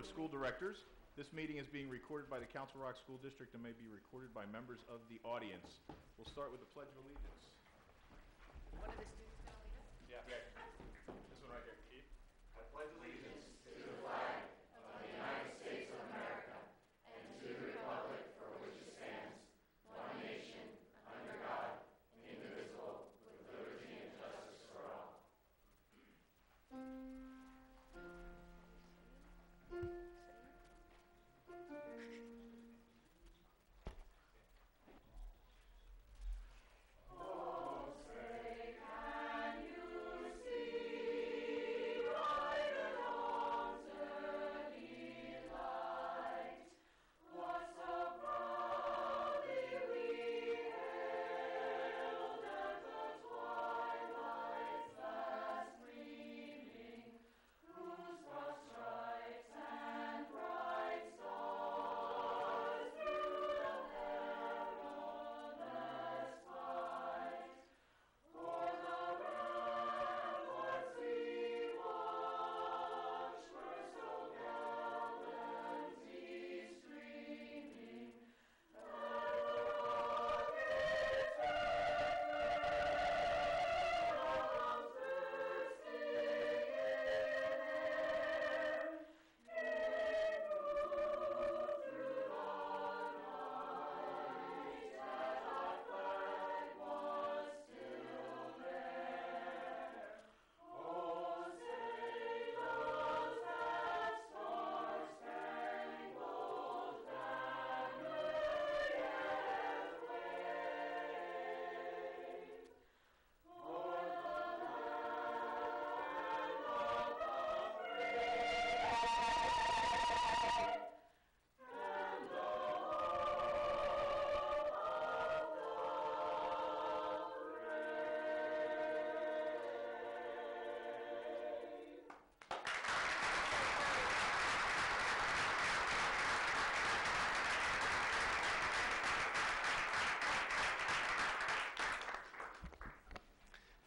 School Directors. This meeting is being recorded by the Council Rock School District and may be recorded by members of the audience. We'll start with the Pledge of Allegiance. One of the students going to lead us? Yeah. This one right here. Keith. I pledge allegiance to the flag of the United States of America and to the republic for which it stands, one nation, under God, indivisible, with liberty and justice for all.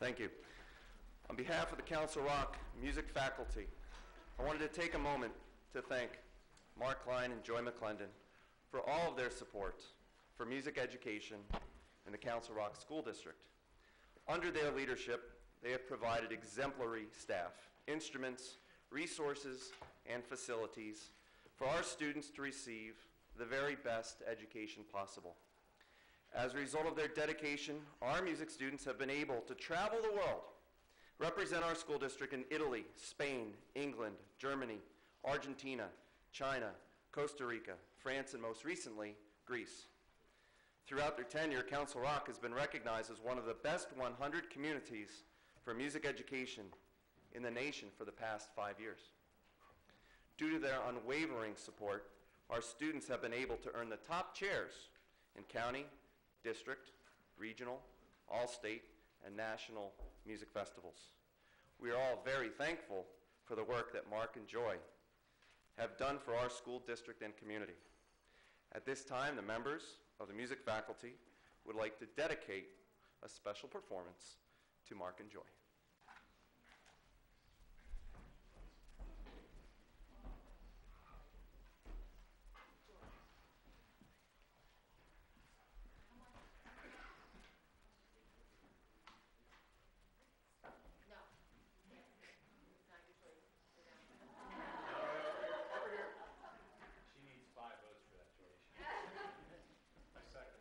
Thank you. On behalf of the Council Rock music faculty, I wanted to take a moment to thank Mark Klein and Joy McClendon for all of their support for music education in the Council Rock School District. Under their leadership, they have provided exemplary staff, instruments, resources, and facilities for our students to receive the very best education possible. As a result of their dedication, our music students have been able to travel the world, represent our school district in Italy, Spain, England, Germany, Argentina, China, Costa Rica, France, and most recently, Greece. Throughout their tenure, Council Rock has been recognized as one of the best 100 communities for music education in the nation for the past 5 years. Due to their unwavering support, our students have been able to earn the top chairs in county, district, regional, all-state, and national music festivals. We are all very thankful for the work that Mark and Joy have done for our school district and community. At this time, the members of the music faculty would like to dedicate a special performance to Mark and Joy. Second.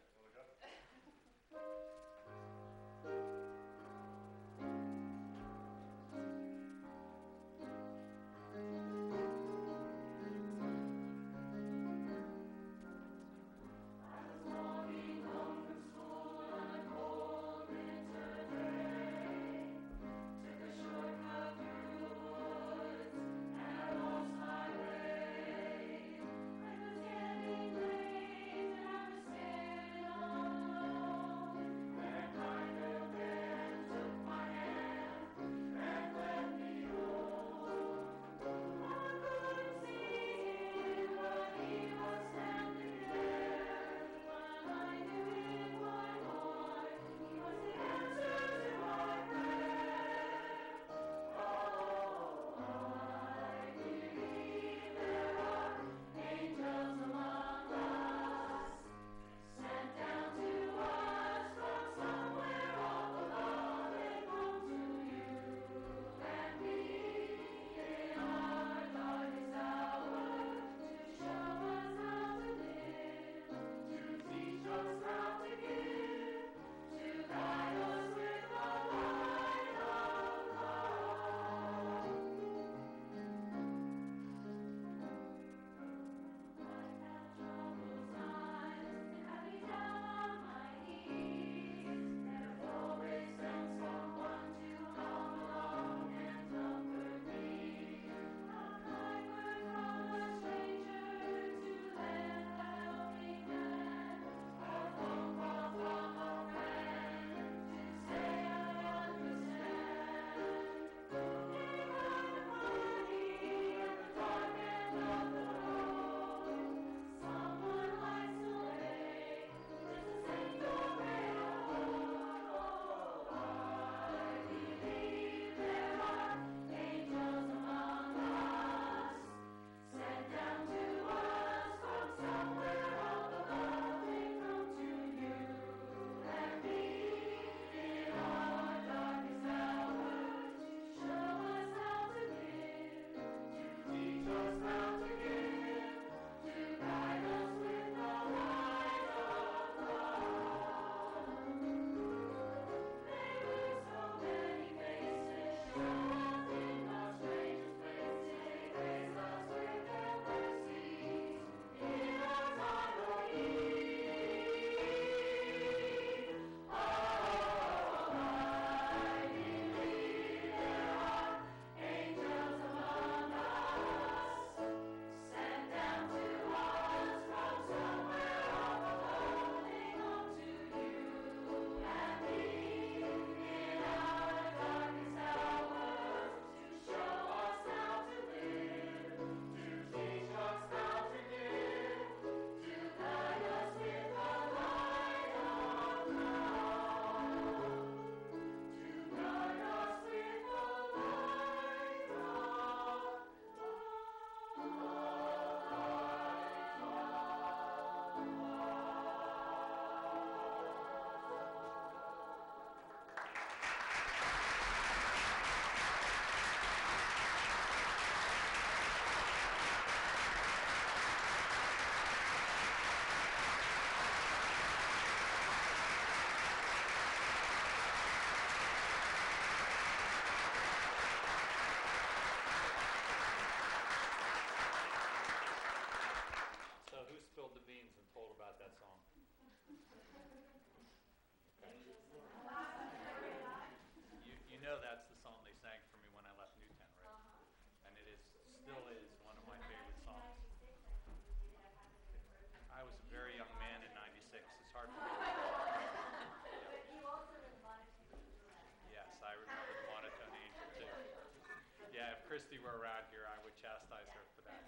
Christy were around here, I would chastise her for that.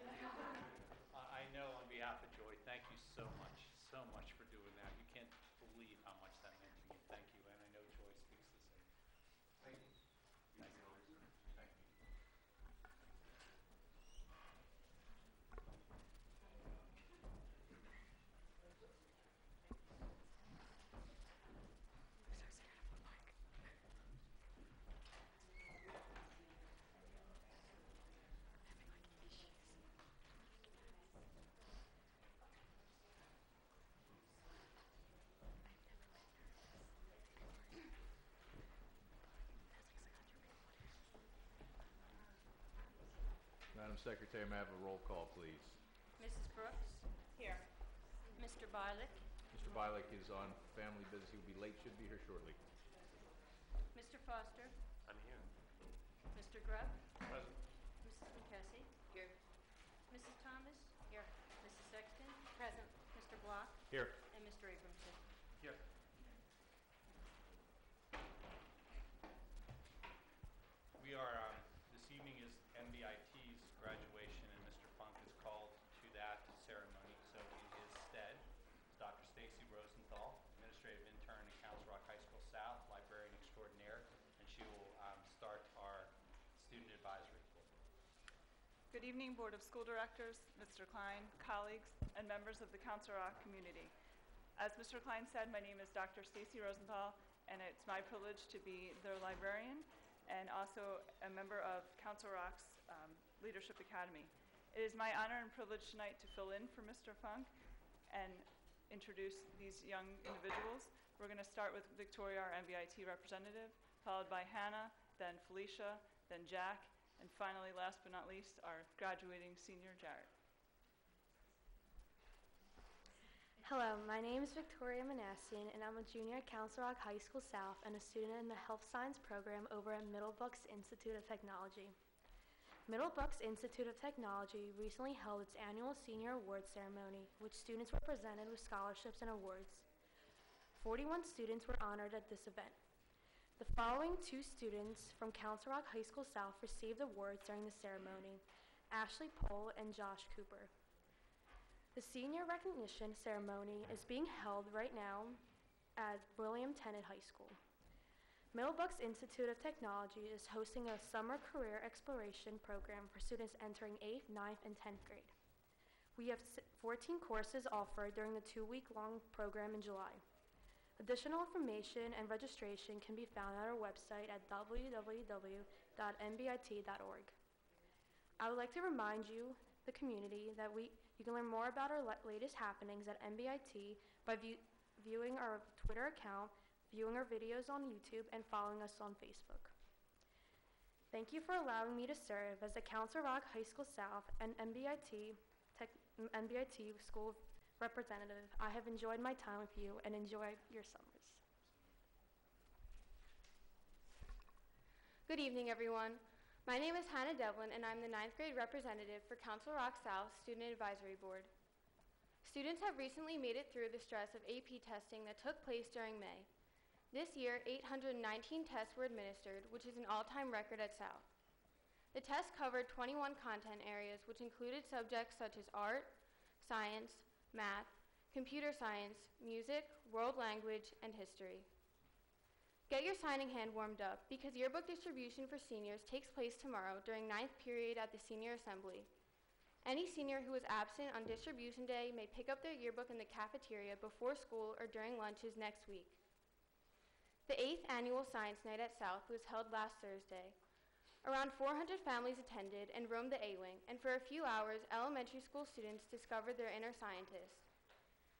I know on behalf of Joy, thank you so much for doing that. You can't believe how much that meant to me. Thank you, and I know Joy speaks the same. Thank you. Thank you. Thank you. Madam Secretary, may I have a roll call, please? Mrs. Brooks? Here. Mr. Bilick? Mr. Bilick is on family business. He will be late, should be here shortly. Mr. Foster? I'm here. Mr. Grubb? Present. Mrs. McKessie? Here. Mrs. Thomas? Here. Mrs. Sexton? Present. Mr. Block? Here. And Mr. Abramson? Here. We are, this evening is MBIT's graduation, and Mr. Funk is called to that ceremony. So in his stead, Dr. Stacy Rosenthal, Administrative Intern at Council Rock High School South, Librarian Extraordinaire, and she will start our Student Advisory Board. Good evening, Board of School Directors, Mr. Klein, colleagues, and members of the Council Rock community. As Mr. Klein said, my name is Dr. Stacy Rosenthal, and it's my privilege to be their librarian and also a member of Council Rock's Leadership Academy. It is my honor and privilege tonight to fill in for Mr. Funk and introduce these young individuals. We're going to start with Victoria, our MBIT representative, followed by Hannah, then Felicia, then Jack, and finally, last but not least, our graduating senior, Jarrett. Hello, my name is Victoria Manassian, and I'm a junior at Council Rock High School South and a student in the Health Science program over at Middlebucks Institute of Technology. Middlebucks Institute of Technology recently held its annual senior awards ceremony, which students were presented with scholarships and awards. 41 students were honored at this event. The following two students from Council Rock High School South received awards during the ceremony: Ashley Pohl and Josh Cooper. The senior recognition ceremony is being held right now at William Tennant High School. Middlebucks Institute of Technology is hosting a summer career exploration program for students entering 8th, 9th, and 10th grade. We have 14 courses offered during the 2-week-long program in July. Additional information and registration can be found at our website at www.mbit.org. I would like to remind you, the community, that you can learn more about our latest happenings at MBIT by viewing our Twitter account, viewing our videos on YouTube, and following us on Facebook. Thank you for allowing me to serve as the Council Rock High School South and MBIT school representative. I have enjoyed my time with you and enjoy your summers. Good evening, everyone. My name is Hannah Devlin, and I'm the 9th grade representative for Council Rock South Student Advisory Board. Students have recently made it through the stress of AP testing that took place during May. This year, 819 tests were administered, which is an all-time record at South. The tests covered 21 content areas, which included subjects such as art, science, math, computer science, music, world language, and history. Get your signing hand warmed up, because yearbook distribution for seniors takes place tomorrow during 9th period at the Senior Assembly. Any senior who is absent on distribution day may pick up their yearbook in the cafeteria before school or during lunches next week. The 8th annual Science Night at South was held last Thursday. Around 400 families attended and roamed the A-Wing, and for a few hours, elementary school students discovered their inner scientists.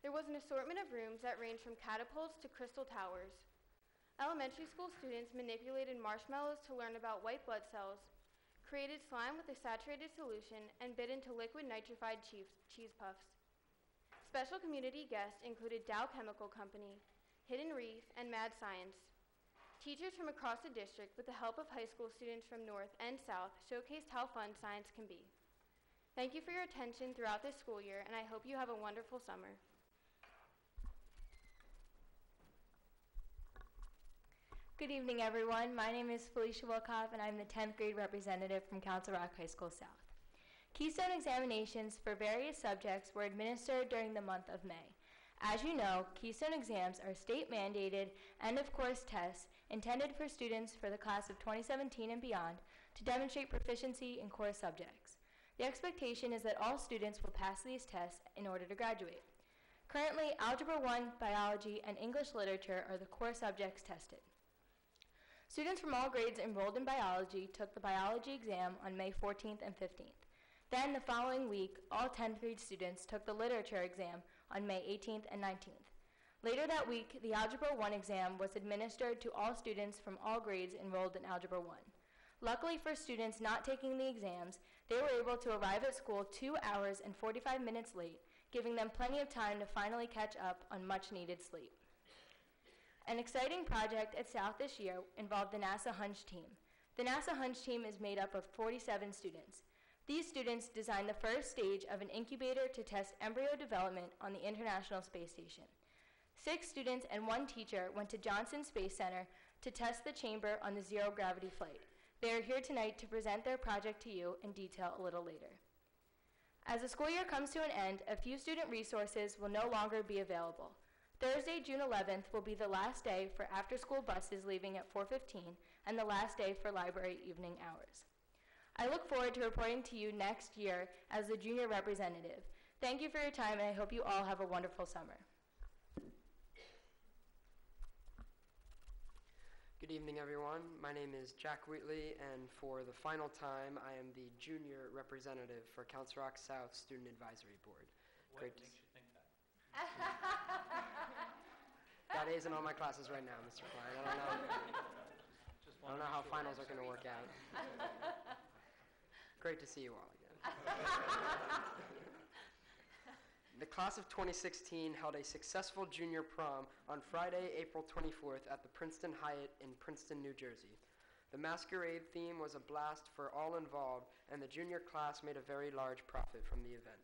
There was an assortment of rooms that ranged from catapults to crystal towers. Elementary school students manipulated marshmallows to learn about white blood cells, created slime with a saturated solution, and bit into liquid nitrified cheese puffs. Special community guests included Dow Chemical Company, Hidden Reef, and Mad Science. Teachers from across the district, with the help of high school students from North and South, showcased how fun science can be. Thank you for your attention throughout this school year, and I hope you have a wonderful summer. Good evening, everyone. My name is Felicia Wilkoff, and I'm the 10th grade representative from Council Rock High School South. Keystone examinations for various subjects were administered during the month of May. As you know, Keystone exams are state-mandated end-of-course tests intended for students for the class of 2017 and beyond to demonstrate proficiency in core subjects. The expectation is that all students will pass these tests in order to graduate. Currently, Algebra 1, Biology, and English Literature are the core subjects tested. Students from all grades enrolled in biology took the biology exam on May 14th and 15th. Then, the following week, all 10th grade students took the literature exam on May 18th and 19th. Later that week, the Algebra 1 exam was administered to all students from all grades enrolled in Algebra 1. Luckily for students not taking the exams, they were able to arrive at school 2 hours and 45 minutes late, giving them plenty of time to finally catch up on much-needed sleep. An exciting project at South this year involved the NASA Hunch team. The NASA Hunch team is made up of 47 students. These students designed the first stage of an incubator to test embryo development on the International Space Station. 6 students and 1 teacher went to Johnson Space Center to test the chamber on the zero-gravity flight. They are here tonight to present their project to you in detail a little later. As the school year comes to an end, a few student resources will no longer be available. Thursday, June 11th will be the last day for after-school buses leaving at 4:15 and the last day for library evening hours. I look forward to reporting to you next year as the junior representative. Thank you for your time, and I hope you all have a wonderful summer. Good evening, everyone. My name is Jack Wheatley, and for the final time, I am the junior representative for Council Rock South Student Advisory Board. What Great makes you think that? Got A's in all my classes right now, Mr. Klein. I don't know how finals are going to work out. Great to see you all again. The class of 2016 held a successful junior prom on Friday, April 24th at the Princeton Hyatt in Princeton, New Jersey. The masquerade theme was a blast for all involved, and the junior class made a very large profit from the event.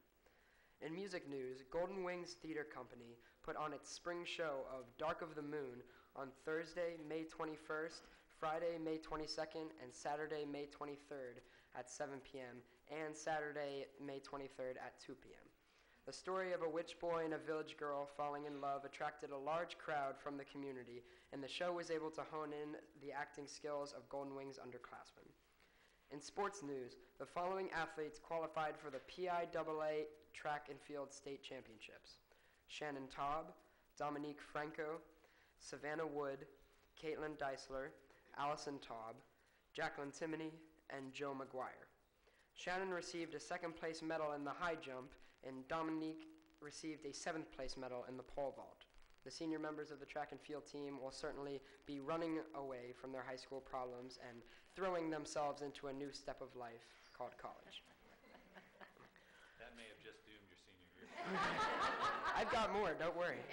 In music news, Golden Wings Theater Company put on its spring show of Dark of the Moon on Thursday, May 21st, Friday, May 22nd, and Saturday, May 23rd at 7 p.m., and Saturday, May 23rd at 2 p.m. The story of a witch boy and a village girl falling in love attracted a large crowd from the community, and the show was able to hone in the acting skills of Golden Wings underclassmen. In sports news, the following athletes qualified for the PIAA Track and Field State Championships: Shannon Taub, Dominique Franco, Savannah Wood, Caitlin Deisler, Allison Taub, Jacqueline Timoney, and Joe McGuire. Shannon received a second-place medal in the high jump, and Dominique received a 7th-place medal in the pole vault. The senior members of the track and field team will certainly be running away from their high school problems and throwing themselves into a new step of life called college. That may have just doomed your senior year. I've got more, don't worry.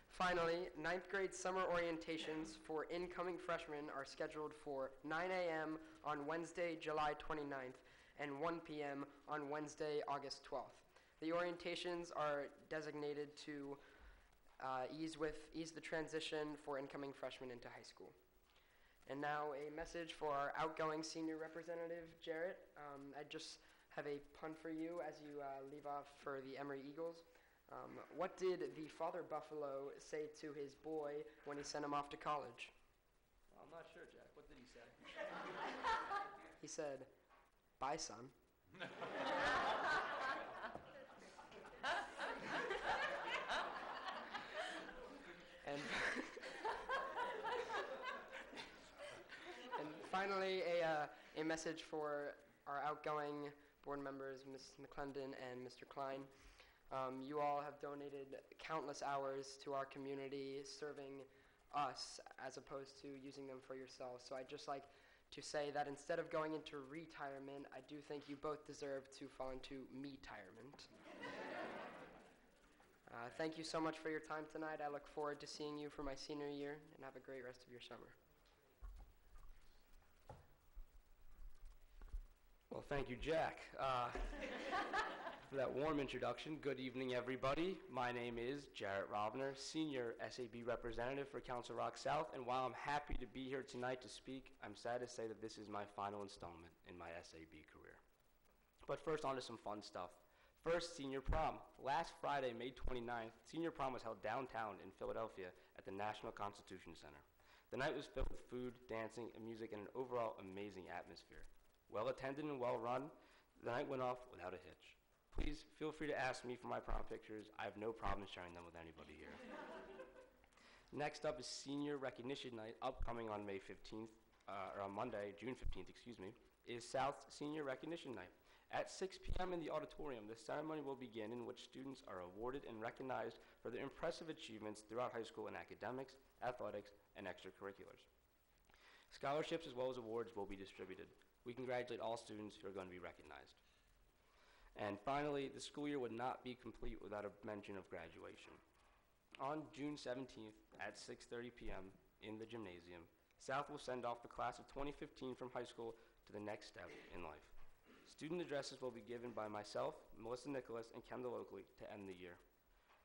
Finally, 9th grade summer orientations for incoming freshmen are scheduled for 9 a.m. on Wednesday, July 29th, and 1 p.m. on Wednesday, August 12th. The orientations are designated to ease the transition for incoming freshmen into high school. And now a message for our outgoing senior representative, Jarrett. I just have a pun for you as you leave off for the Emory Eagles. What did the father buffalo say to his boy when he sent him off to college? Well, I'm not sure, Jack. What did he say? He said, "Bye, son." And finally, a message for our outgoing board members, Ms. McClendon and Mr. Klein. You all have donated countless hours to our community, serving us as opposed to using them for yourselves. So I'd just like to say that instead of going into retirement, I do think you both deserve to fall into me-tirement. Thank you so much for your time tonight. I look forward to seeing you for my senior year, and have a great rest of your summer. Well, Thank you, Jack, for that warm introduction. Good evening, everybody. My name is Jarrett Robner, Senior SAB Representative for Council Rock South, and while I'm happy to be here tonight to speak, I'm sad to say that this is my final installment in my SAB career. But first, on to some fun stuff. First, senior prom. Last Friday, May 29th, senior prom was held downtown in Philadelphia at the National Constitution Center. The night was filled with food, dancing, and music, and an overall amazing atmosphere. Well attended and well run, the night went off without a hitch. Please feel free to ask me for my prom pictures. I have no problem sharing them with anybody here. Next up is Senior Recognition Night, upcoming on May 15th, or on Monday, June 15th, excuse me, is South's Senior Recognition Night. At 6 p.m. in the auditorium, the ceremony will begin, in which students are awarded and recognized for their impressive achievements throughout high school in academics, athletics, and extracurriculars. Scholarships as well as awards will be distributed. We congratulate all students who are going to be recognized. And finally, the school year would not be complete without a mention of graduation. On June 17th at 6:30 p.m. in the gymnasium, South will send off the class of 2015 from high school to the next step in life. Student addresses will be given by myself, Melissa Nicholas, and Kendall Oakley to end the year.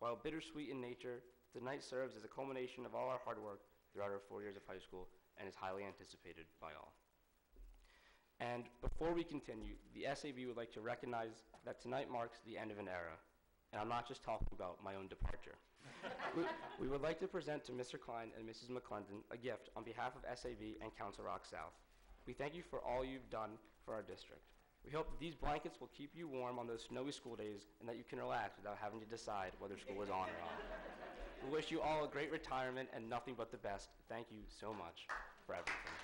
While bittersweet in nature, the night serves as a culmination of all our hard work throughout our 4 years of high school and is highly anticipated by all. And before we continue, the SAB would like to recognize that tonight marks the end of an era. And I'm not just talking about my own departure. we would like to present to Mr. Klein and Mrs. McClendon a gift on behalf of SAB and Council Rock South. We thank you for all you've done for our district. We hope that these blankets will keep you warm on those snowy school days and that you can relax without having to decide whether school is on or off. We wish you all a great retirement and nothing but the best. Thank you so much for everything.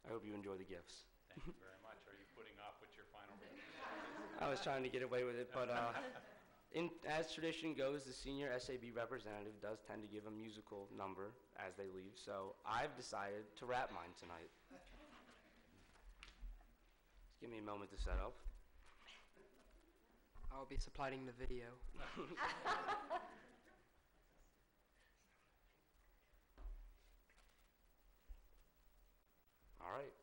I hope you enjoy the gifts. Thank you very much. Are you putting off with your final remarks? I was trying to get away with it, but as tradition goes, the senior SAB representative does tend to give a musical number as they leave, so I've decided to rap mine tonight. Just give me a moment to set up. I'll be supplying the video. All right.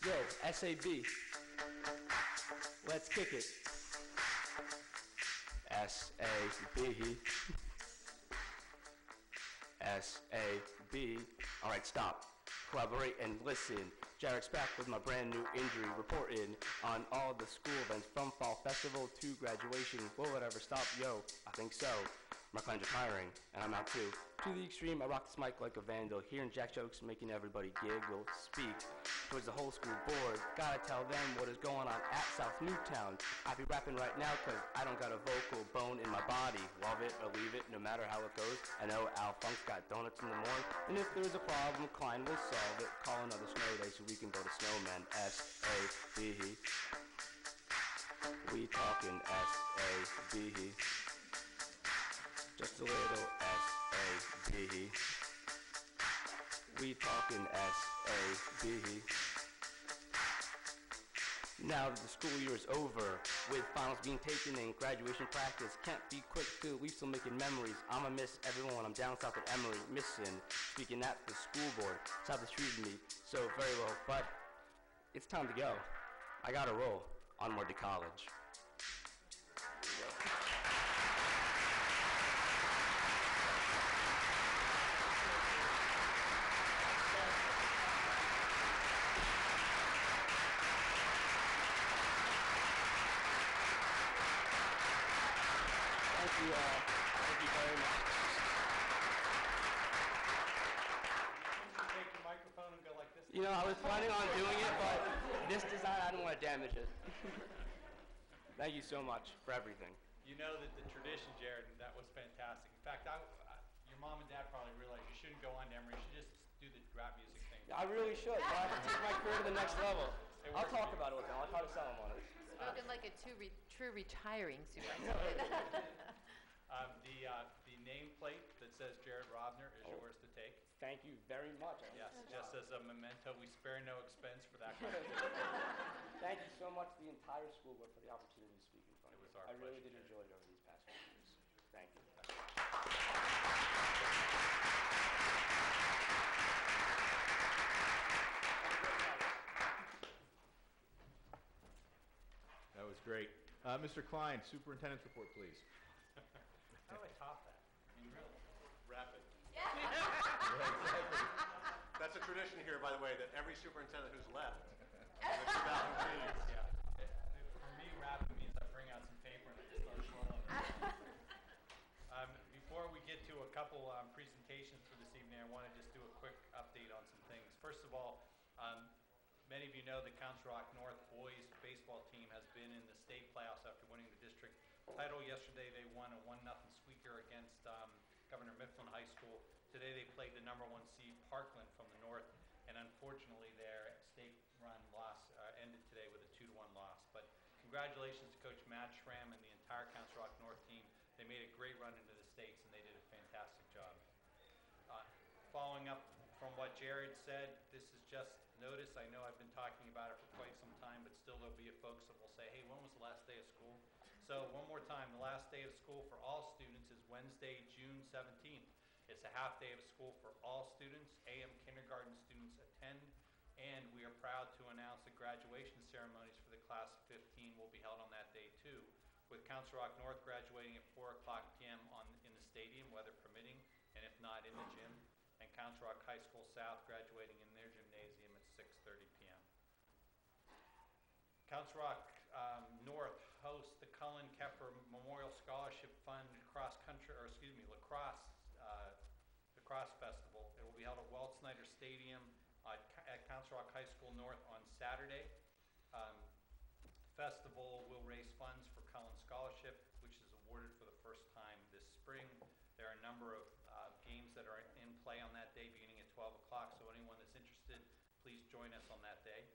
Yo, SAB. Let's kick it. SAB. SAB. All right, stop. Collaborate and listen. Jarrett's back with my brand new injury, reporting on all the school events from fall festival to graduation. Will it ever stop? Yo, I think so. My clients are tiring, and I'm out too. To the extreme, I rock this mic like a vandal, hearing Jack jokes, making everybody giggle. Speak towards the whole school board. Gotta tell them what is going on at South Newtown. I be rapping right now cause I don't got a vocal bone in my body. Love it or leave it, no matter how it goes. I know Al Funk's got donuts in the morning, and if there's a problem, Klein will solve it. Call another snow day so we can go to Snowman. S-A-B. We talking S-A-B. Just a little S-A-B. We talking S-A-B. Now that the school year is over, with finals being taken and graduation practice, can't be quick to leave still making memories. I'ma miss everyone. I'm down south at Emory, missing speaking at the school board. South has treated me so very well, but it's time to go. I gotta roll. Onward to college. Thank you very much. Take your microphone and go like this. You know, I was planning on doing it, but this design, I didn't want to damage it. Thank you so much for everything. You know that the tradition, Jared, and that was fantastic. In fact, your mom and dad probably realized you shouldn't go on to Emory. You should just do the rap music thing. I really should. I have to take my career to the next level. I'll talk about it with them. I'll try to sell them on it. Spoken like a true retiring superintendent. The nameplate that says Jared Robner is yours to take. Thank you very much. Yes, just as a memento, we spare no expense for that kind of thing. Thank you so much to the entire school board for the opportunity to speak in front of you. It was our I really pleasure, did enjoy it over these past few years. Thank you. That was great. Mr. Klein, Superintendent's report, please. How do I top that? I mean, really? Rapid. Yeah, exactly. That's a tradition here, by the way, that every superintendent who's left in the 2000 meetings. Yeah. For me, rapid means I bring out some paper and I just start swallowing. Before we get to a couple presentations for this evening, I want to just do a quick update on some things. First of all, many of you know the Council Rock North boys baseball team has been in the state playoffs after winning the district title. Yesterday they won a 1-0 squeaker against Governor Mifflin High School. Today they played the #1 seed Parkland from the north, and unfortunately their state run loss ended today with a 2-1 loss. But congratulations to Coach Matt Schramm and the entire Council Rock North team. They made a great run into the states and they did a fantastic job. Following up from what Jared said, this is just notice. I know I've been talking about it for quite some time, but still there'll be folks that will say, hey, when was the last day of school? So one more time, the last day of school for all students is Wednesday, June 17th. It's a half day of school for all students. AM kindergarten students attend, and we are proud to announce that graduation ceremonies for the class of 15 will be held on that day too, with Council Rock North graduating at 4 o'clock p.m. in the stadium, weather permitting, and if not, in the gym, and Council Rock High School South graduating in their gymnasium at 6:30 p.m. Council Rock North hosts the Cullen Kepper Memorial Scholarship Fund lacrosse festival. It will be held at Walt Snyder Stadium at Council Rock High School North on Saturday. Festival will raise funds for Cullen Scholarship, which is awarded for the first time this spring. There are a number of games that are in play on that day beginning at 12 o'clock, so anyone that's interested, please join us on that day.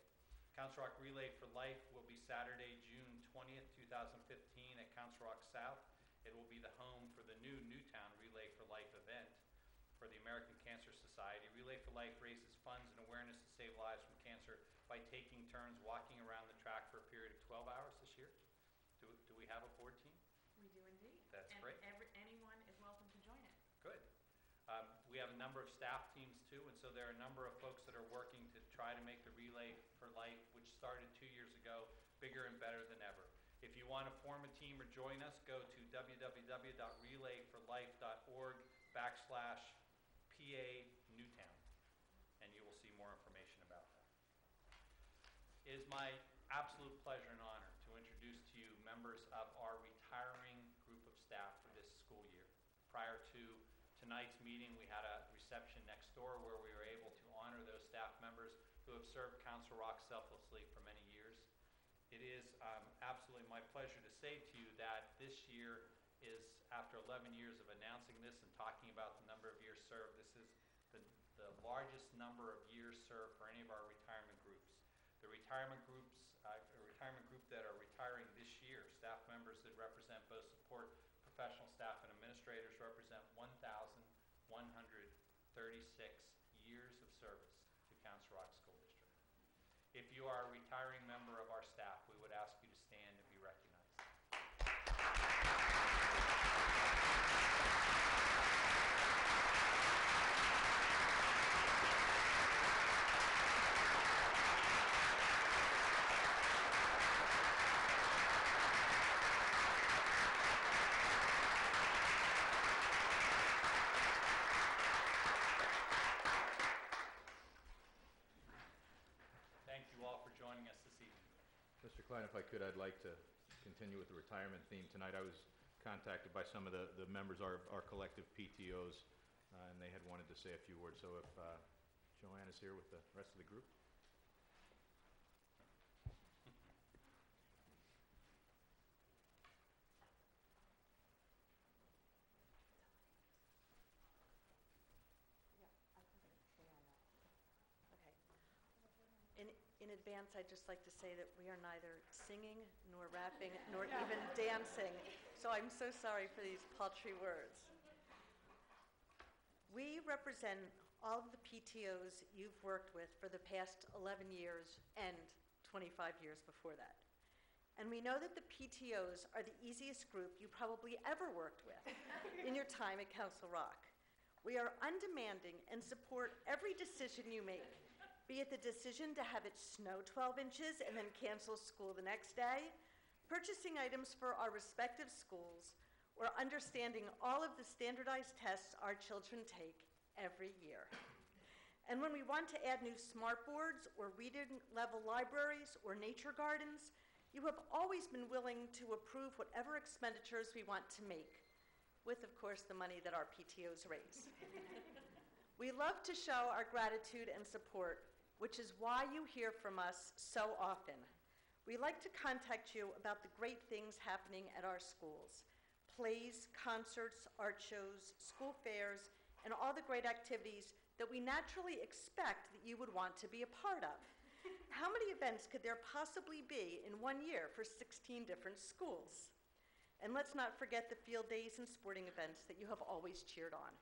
Council Rock Relay for Life will be Saturday, June 20th, 2015 at Council Rock South. It will be the home for the new Newtown Relay for Life event for the American Cancer Society. Relay for Life raises funds and awareness to save lives from cancer by taking turns walking around the track for a period of 12 hours this year. Do we have a board team? We do indeed. That's great. Anyone is welcome to join it. Good. We have a number of staff teams too, and so there are a number of folks that are working to try to make the Relay for Life, which started 2 years ago, bigger and better than ever. If you want to form a team or join us, go to www.relayforlife.org/PA Newtown, and you will see more information about that. It is my absolute pleasure and honor to introduce to you members of our retiring group of staff for this school year. Prior to tonight's meeting, we had a reception next door where we were able to honor those staff members who have served Council Rock selflessly for many years. It is absolutely my pleasure to say to you that this year is, after 11 years of announcing this and talking about the number of years served, this is the largest number of years served for any of our retirement groups. The retirement group that are retiring this year, staff members that represent both support, professional staff, and administrators represent 1,136 years of service to Council Rock School District. If you are a retiring member of our staff, we would ask you to stand and be recognized. Thank you all for joining us this evening. Mr. Klein, if I could, I'd like to continue with the retirement theme. Tonight I was contacted by some of the members, our collective PTOs, and they had wanted to say a few words. So if Joanne is here with the rest of the group. In advance, I'd just like to say that we are neither singing nor rapping nor even dancing, so I'm so sorry for these paltry words. We represent all of the PTOs you've worked with for the past 11 years and 25 years before that. And we know that the PTOs are the easiest group you probably ever worked with in your time at Council Rock. We are undemanding and support every decision you make, be it the decision to have it snow 12 inches and then cancel school the next day, purchasing items for our respective schools, or understanding all of the standardized tests our children take every year. And when we want to add new smart boards or reading level libraries or nature gardens, you have always been willing to approve whatever expenditures we want to make, with, of course, the money that our PTOs raise. We love to show our gratitude and support, which is why you hear from us so often. We like to contact you about the great things happening at our schools: plays, concerts, art shows, school fairs, and all the great activities that we naturally expect that you would want to be a part of. How many events could there possibly be in 1 year for 16 different schools? And let's not forget the field days and sporting events that you have always cheered on.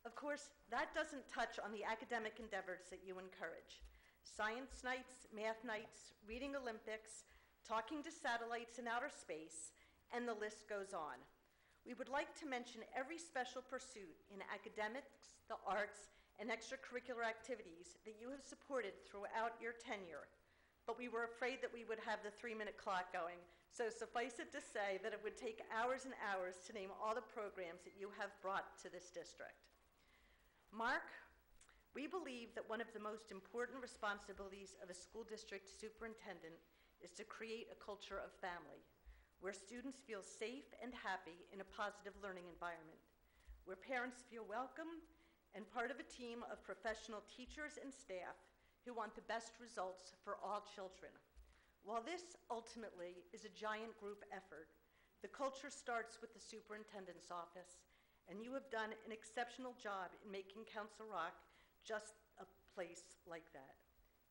Of course, that doesn't touch on the academic endeavors that you encourage: science nights, math nights, reading Olympics, talking to satellites in outer space, and the list goes on. We would like to mention every special pursuit in academics, the arts, and extracurricular activities that you have supported throughout your tenure. But we were afraid that we would have the 3-minute clock going, so suffice it to say that it would take hours and hours to name all the programs that you have brought to this district. Mark, we believe that one of the most important responsibilities of a school district superintendent is to create a culture of family, where students feel safe and happy in a positive learning environment, where parents feel welcome and part of a team of professional teachers and staff who want the best results for all children. While this ultimately is a giant group effort, the culture starts with the superintendent's office, and you have done an exceptional job in making Council Rock just a place like that.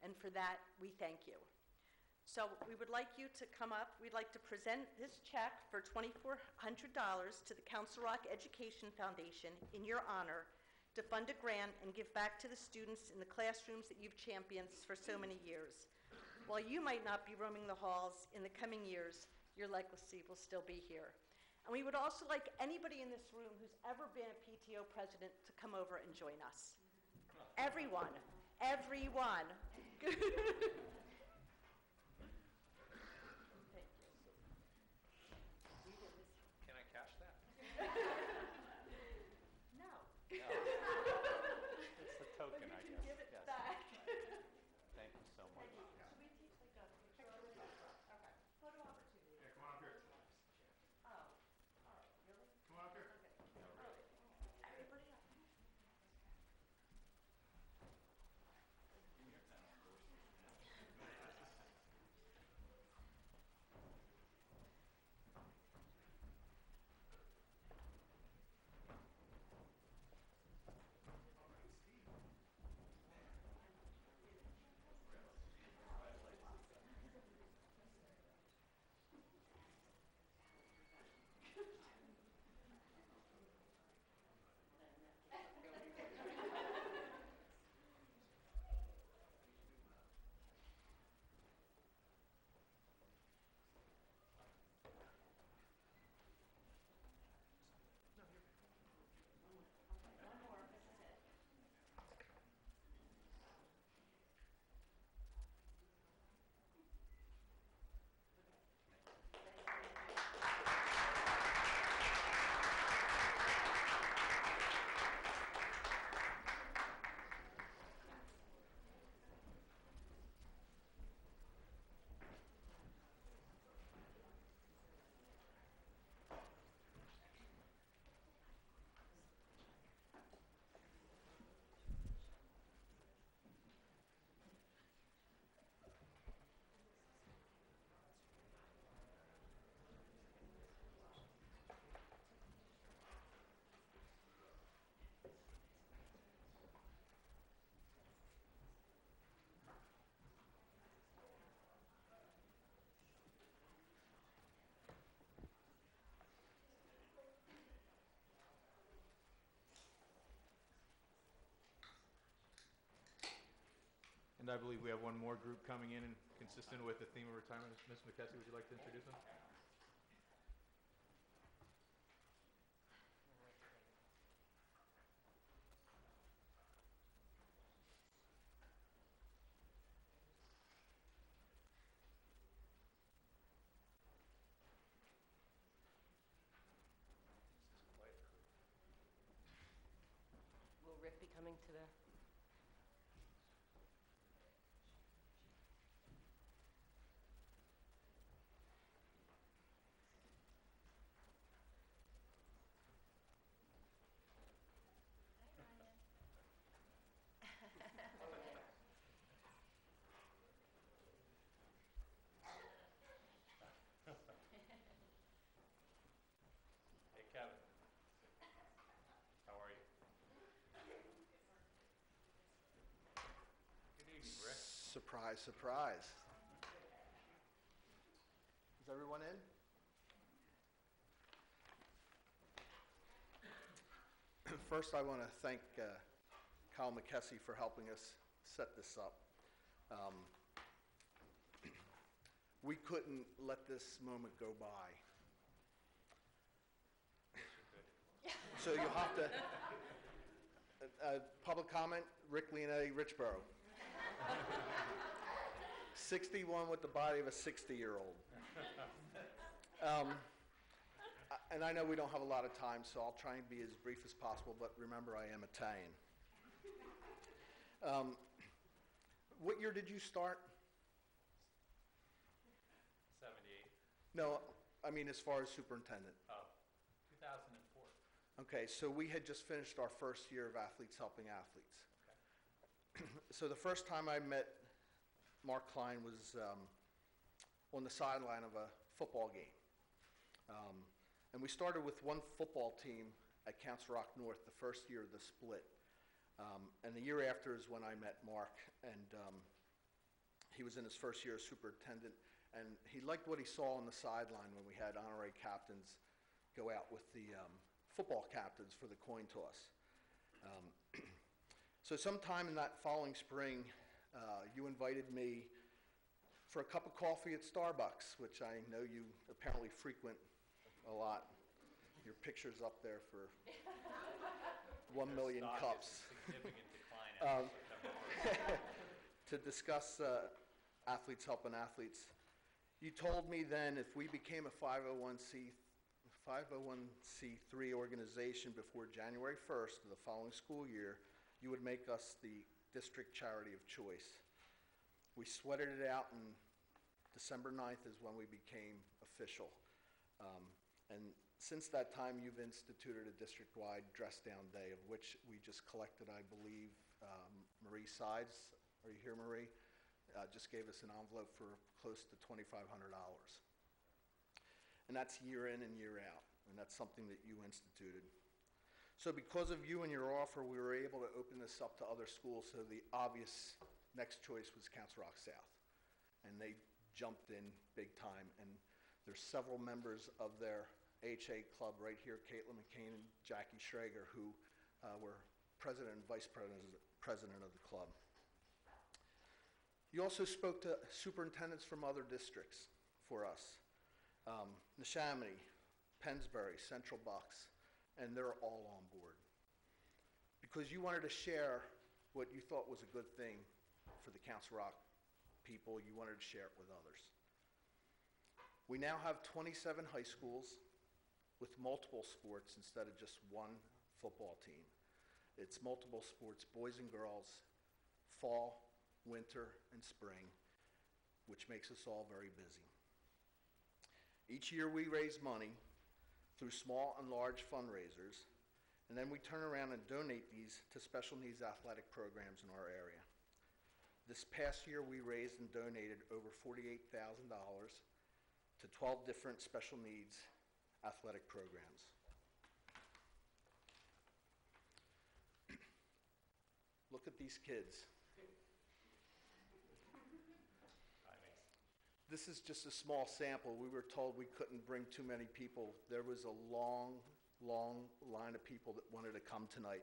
And for that, we thank you. So we would like you to come up. We'd like to present this check for $2,400 to the Council Rock Education Foundation in your honor, to fund a grant and give back to the students in the classrooms that you've championed for so many years. While you might not be roaming the halls in the coming years, your legacy will still be here. And we would also like anybody in this room who's ever been a PTO president to come over and join us. Everyone, everyone. Thank you. Can I cash that? No. It's the token, I guess. Give it Yes. back. Thank you so much. Should we teach like a picture? Okay. Photo opportunity. Yeah, come on up here. Oh, all right, really? Come on up here. Okay. Everybody up. And I believe we have one more group coming in and consistent with the theme of retirement. Ms. McKessie, would you like to introduce them? Will Rick be coming to the... Hey, Kevin. How are you? Good evening, Rick. Surprise, surprise. Is everyone in? First, I want to thank Kyle McKessie for helping us set this up. We couldn't let this moment go by. So you'll have to, public comment, Rick Leonetti, Richboro. 61 with the body of a 60-year-old. And I know we don't have a lot of time, so I'll try and be as brief as possible, but remember, I am Italian. What year did you start? 78. No, I mean as far as superintendent. Oh, 2004. Okay, so we had just finished our first year of Athletes Helping Athletes. Okay. So the first time I met Mark Klein was on the sideline of a football game. And we started with one football team at Council Rock North the first year of the split. And the year after is when I met Mark, and he was in his first year as superintendent, and he liked what he saw on the sideline when we had honorary captains go out with the football captains for the coin toss. So sometime in that following spring, you invited me for a cup of coffee at Starbucks, which I know you apparently frequent a lot. Your picture's up there for 1 million Stock cups. is significant decline after September 1st. To discuss Athletes Helping Athletes. You told me then if we became a 501c3 organization before January 1st of the following school year, you would make us the district charity of choice. We sweated it out, and December 9th is when we became official. And since that time, you've instituted a district-wide dress-down day, of which we just collected, I believe, Marie Sides. Are you here, Marie? Just gave us an envelope for close to $2,500. And that's year in and year out, and that's something that you instituted. So because of you and your offer, we were able to open this up to other schools, so the obvious next choice was Council Rock South. And they jumped in big time, and there's several members of their AHA club right here, Caitlin McCain and Jackie Schrager, who were president and vice president of the club. You also spoke to superintendents from other districts for us. Neshaminy, Pennsbury, Central Bucks, and they're all on board. Because you wanted to share what you thought was a good thing for the Council Rock people, you wanted to share it with others. We now have 27 high schools with multiple sports instead of just one football team. It's multiple sports, boys and girls, fall, winter, and spring, which makes us all very busy. Each year we raise money through small and large fundraisers, and then we turn around and donate these to special needs athletic programs in our area. This past year we raised and donated over $48,000 to 12 different special needs athletic programs. Look at these kids. This is just a small sample. We were told we couldn't bring too many people. There was a long, long line of people that wanted to come tonight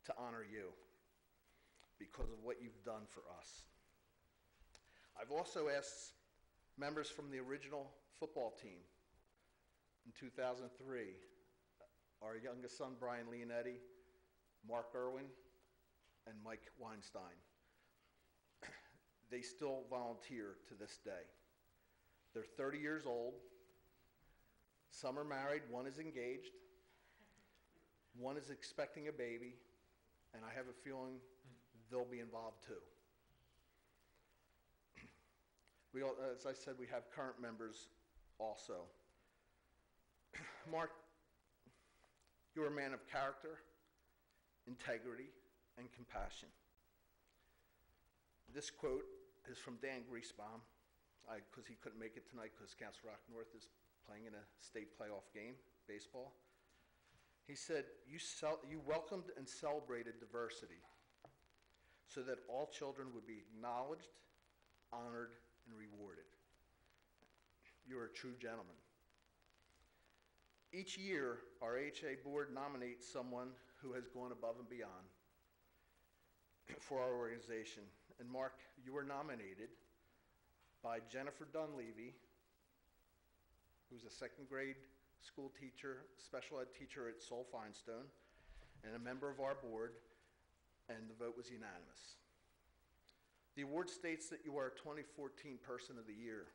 to honor you. because of what you've done for us. I've also asked members from the original football team in 2003, our youngest son, Brian Leonetti, Mark Irwin, and Mike Weinstein. They still volunteer to this day. They're 30 years old. Some are married, one is engaged, one is expecting a baby, and I have a feeling they'll be involved too. As I said, we have current members also. Mark, you're a man of character, integrity, and compassion. This quote is from Dan Griesbaum, because he couldn't make it tonight because Council Rock North is playing in a state playoff game, baseball. He said, you welcomed and celebrated diversity so that all children would be acknowledged, honored, and rewarded. You're a true gentleman. Each year, our AHA board nominates someone who has gone above and beyond for our organization. And Mark, you were nominated by Jennifer Dunleavy, who's a second grade school teacher, special ed teacher at Soul Finestone, and a member of our board, and the vote was unanimous. The award states that you are a 2014 Person of the Year.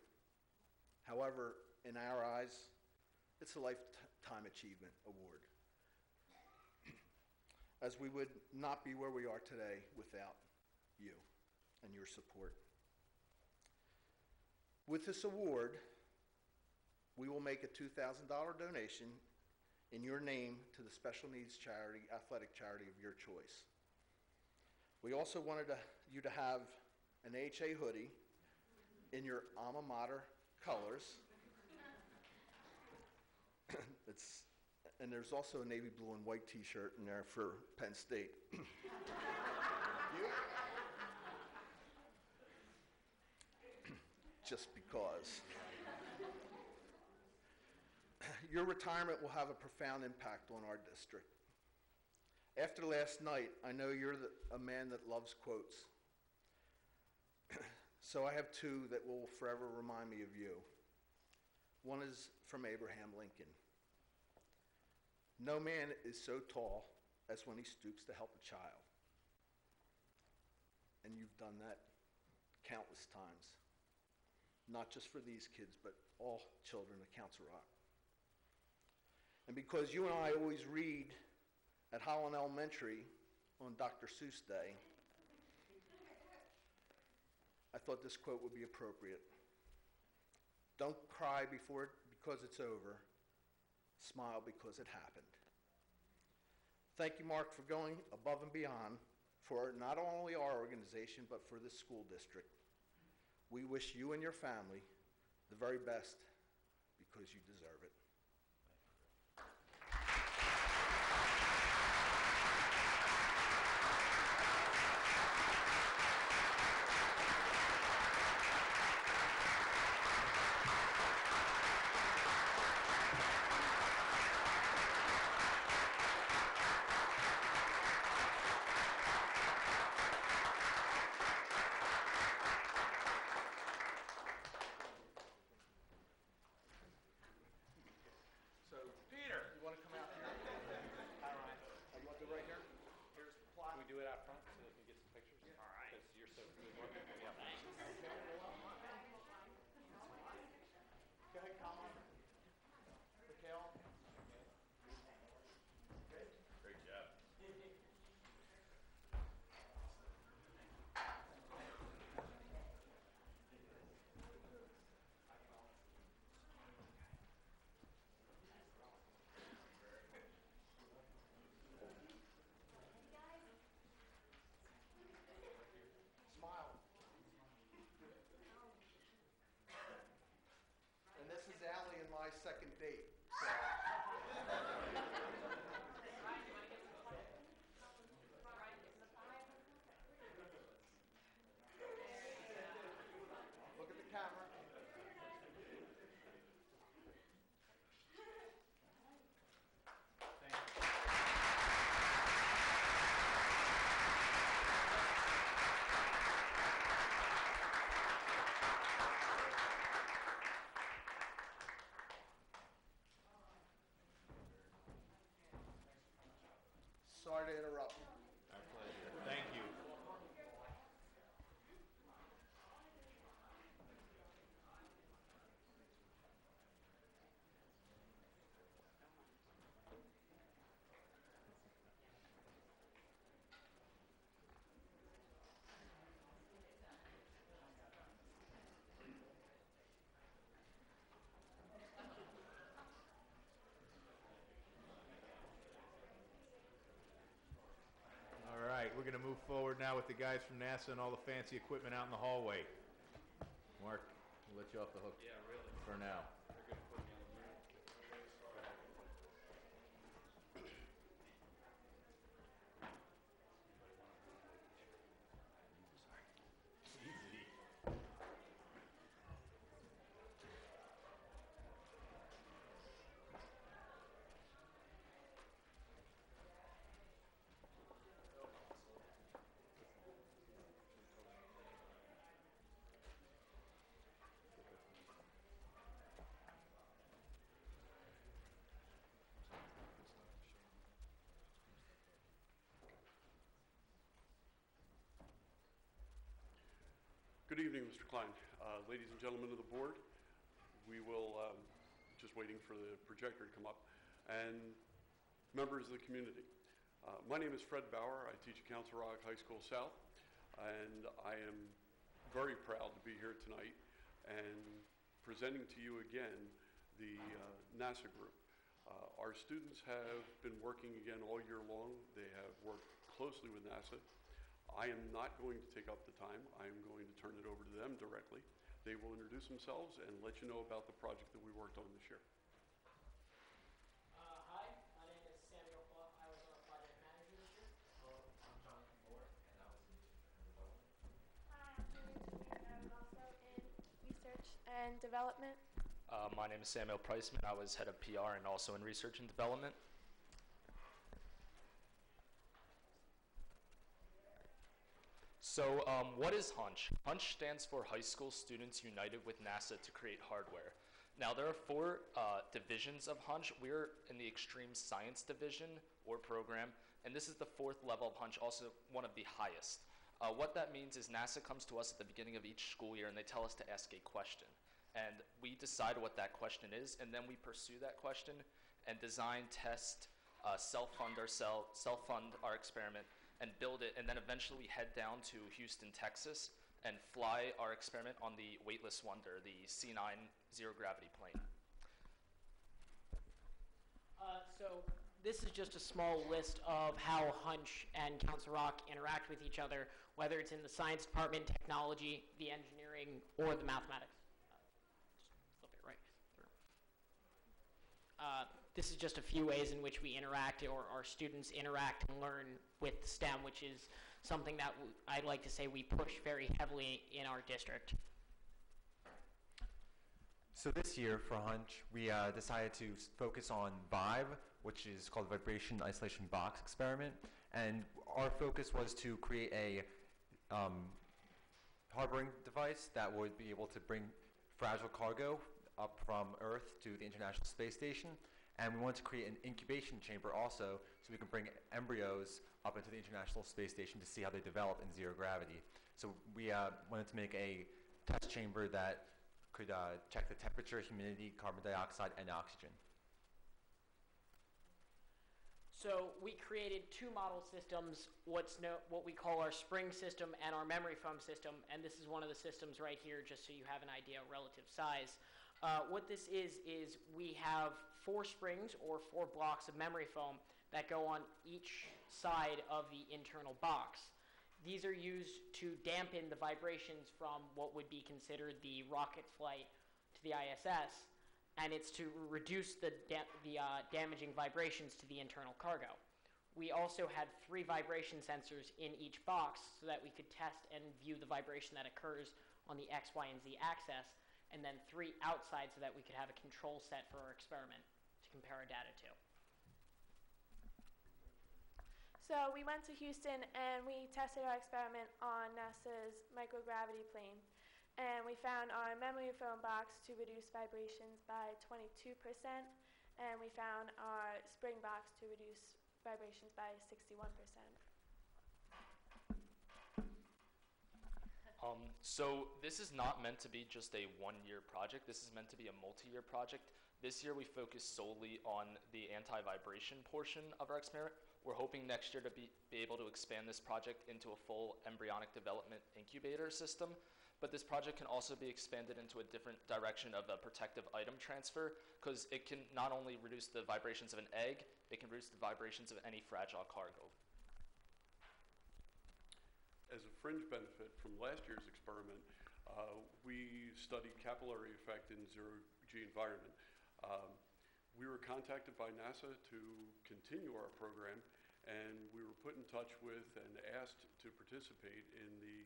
However, in our eyes, it's a Lifetime Achievement Award, as we would not be where we are today without you and your support. With this award, we will make a $2,000 donation in your name to the special needs charity, athletic charity of your choice. We also wanted you to have an AHA hoodie in your alma mater colors. And there's also a navy blue and white t-shirt in there for Penn State. You? Just because. Your retirement will have a profound impact on our district. After last night, I know you're a man that loves quotes. So I have two that will forever remind me of you. One is from Abraham Lincoln. No man is so tall as when he stoops to help a child. And you've done that countless times. Not just for these kids, but all children of Council Rock. And because you and I always read at Holland Elementary on Dr. Seuss Day, I thought this quote would be appropriate. Don't cry because it's over. Smile because it happened. Thank you, Mark, for going above and beyond for not only our organization, but for this school district. We wish you and your family the very best because you deserve it. Second date. So. Look at the camera. Thank you. forward now with the guys from NASA and all the fancy equipment out in the hallway. Mark, we'll let you off the hook for now. Good evening, Mr. Klein. Ladies and gentlemen of the board, we will, just waiting for the projector to come up, and members of the community. My name is Fred Bauer. I teach at Council Rock High School South, and I am very proud to be here tonight and presenting to you again the NASA group. Our students have been working again all year long. They have worked closely with NASA. I am not going to take up the time. I am going to turn it over to them directly. They will introduce themselves and let you know about the project that we worked on this year. Hi, my name is Samuel Clough. I was our project manager this year. Hello, I'm Jonathan Moore, and I was in research and development. Hi, I'm Julie Tamir, and I was also in research and development. My name is Samuel Priceman. I was head of PR and also in research and development. So what is HUNCH? HUNCH stands for High School Students United with NASA to Create Hardware. Now there are four divisions of HUNCH. We're in the Extreme Science Division or program, and this is the fourth level of HUNCH, also one of the highest. What that means is NASA comes to us at the beginning of each school year and they tell us to ask a question. And we decide what that question is, and then we pursue that question and design, test, self-fund our experiment, and build it, and then eventually we head down to Houston, Texas, and fly our experiment on the Weightless Wonder, the C9 zero-gravity plane. So this is just a small list of how HUNCH and Council Rock interact with each other, whether it's in the science department, technology, the engineering, or the mathematics. Just flip it right through. This is just a few ways in which we interact, or our students interact and learn with STEM, which is something that I'd like to say we push very heavily in our district. So this year for HUNCH, we decided to focus on VIBE, which is called Vibration Isolation Box Experiment. And our focus was to create a harboring device that would be able to bring fragile cargo up from Earth to the International Space Station. And we wanted to create an incubation chamber also so we can bring embryos up into the International Space Station to see how they develop in zero gravity. So we wanted to make a test chamber that could check the temperature, humidity, carbon dioxide, and oxygen. So we created two model systems, what we call our spring system and our memory foam system, and this is one of the systems right here, just so you have an idea of relative size. What this is we have 4 springs or 4 blocks of memory foam that go on each side of the internal box. These are used to dampen the vibrations from what would be considered the rocket flight to the ISS, and it's to reduce the damaging vibrations to the internal cargo. We also had 3 vibration sensors in each box so that we could test and view the vibration that occurs on the X, Y, and Z axis, and then 3 outside so that we could have a control set for our experiment to compare our data to. So we went to Houston and we tested our experiment on NASA's microgravity plane. And we found our memory foam box to reduce vibrations by 22%, and we found our spring box to reduce vibrations by 61%. So this is not meant to be just a one-year project. This is meant to be a multi-year project. This year we focused solely on the anti-vibration portion of our experiment. We're hoping next year to be able to expand this project into a full embryonic development incubator system. But this project can also be expanded into a different direction of a protective item transfer, because it can not only reduce the vibrations of an egg, it can reduce the vibrations of any fragile cargo. as a fringe benefit from last year's experiment, we studied capillary effect in zero-G environment. We were contacted by NASA to continue our program, and we were put in touch with and asked to participate in the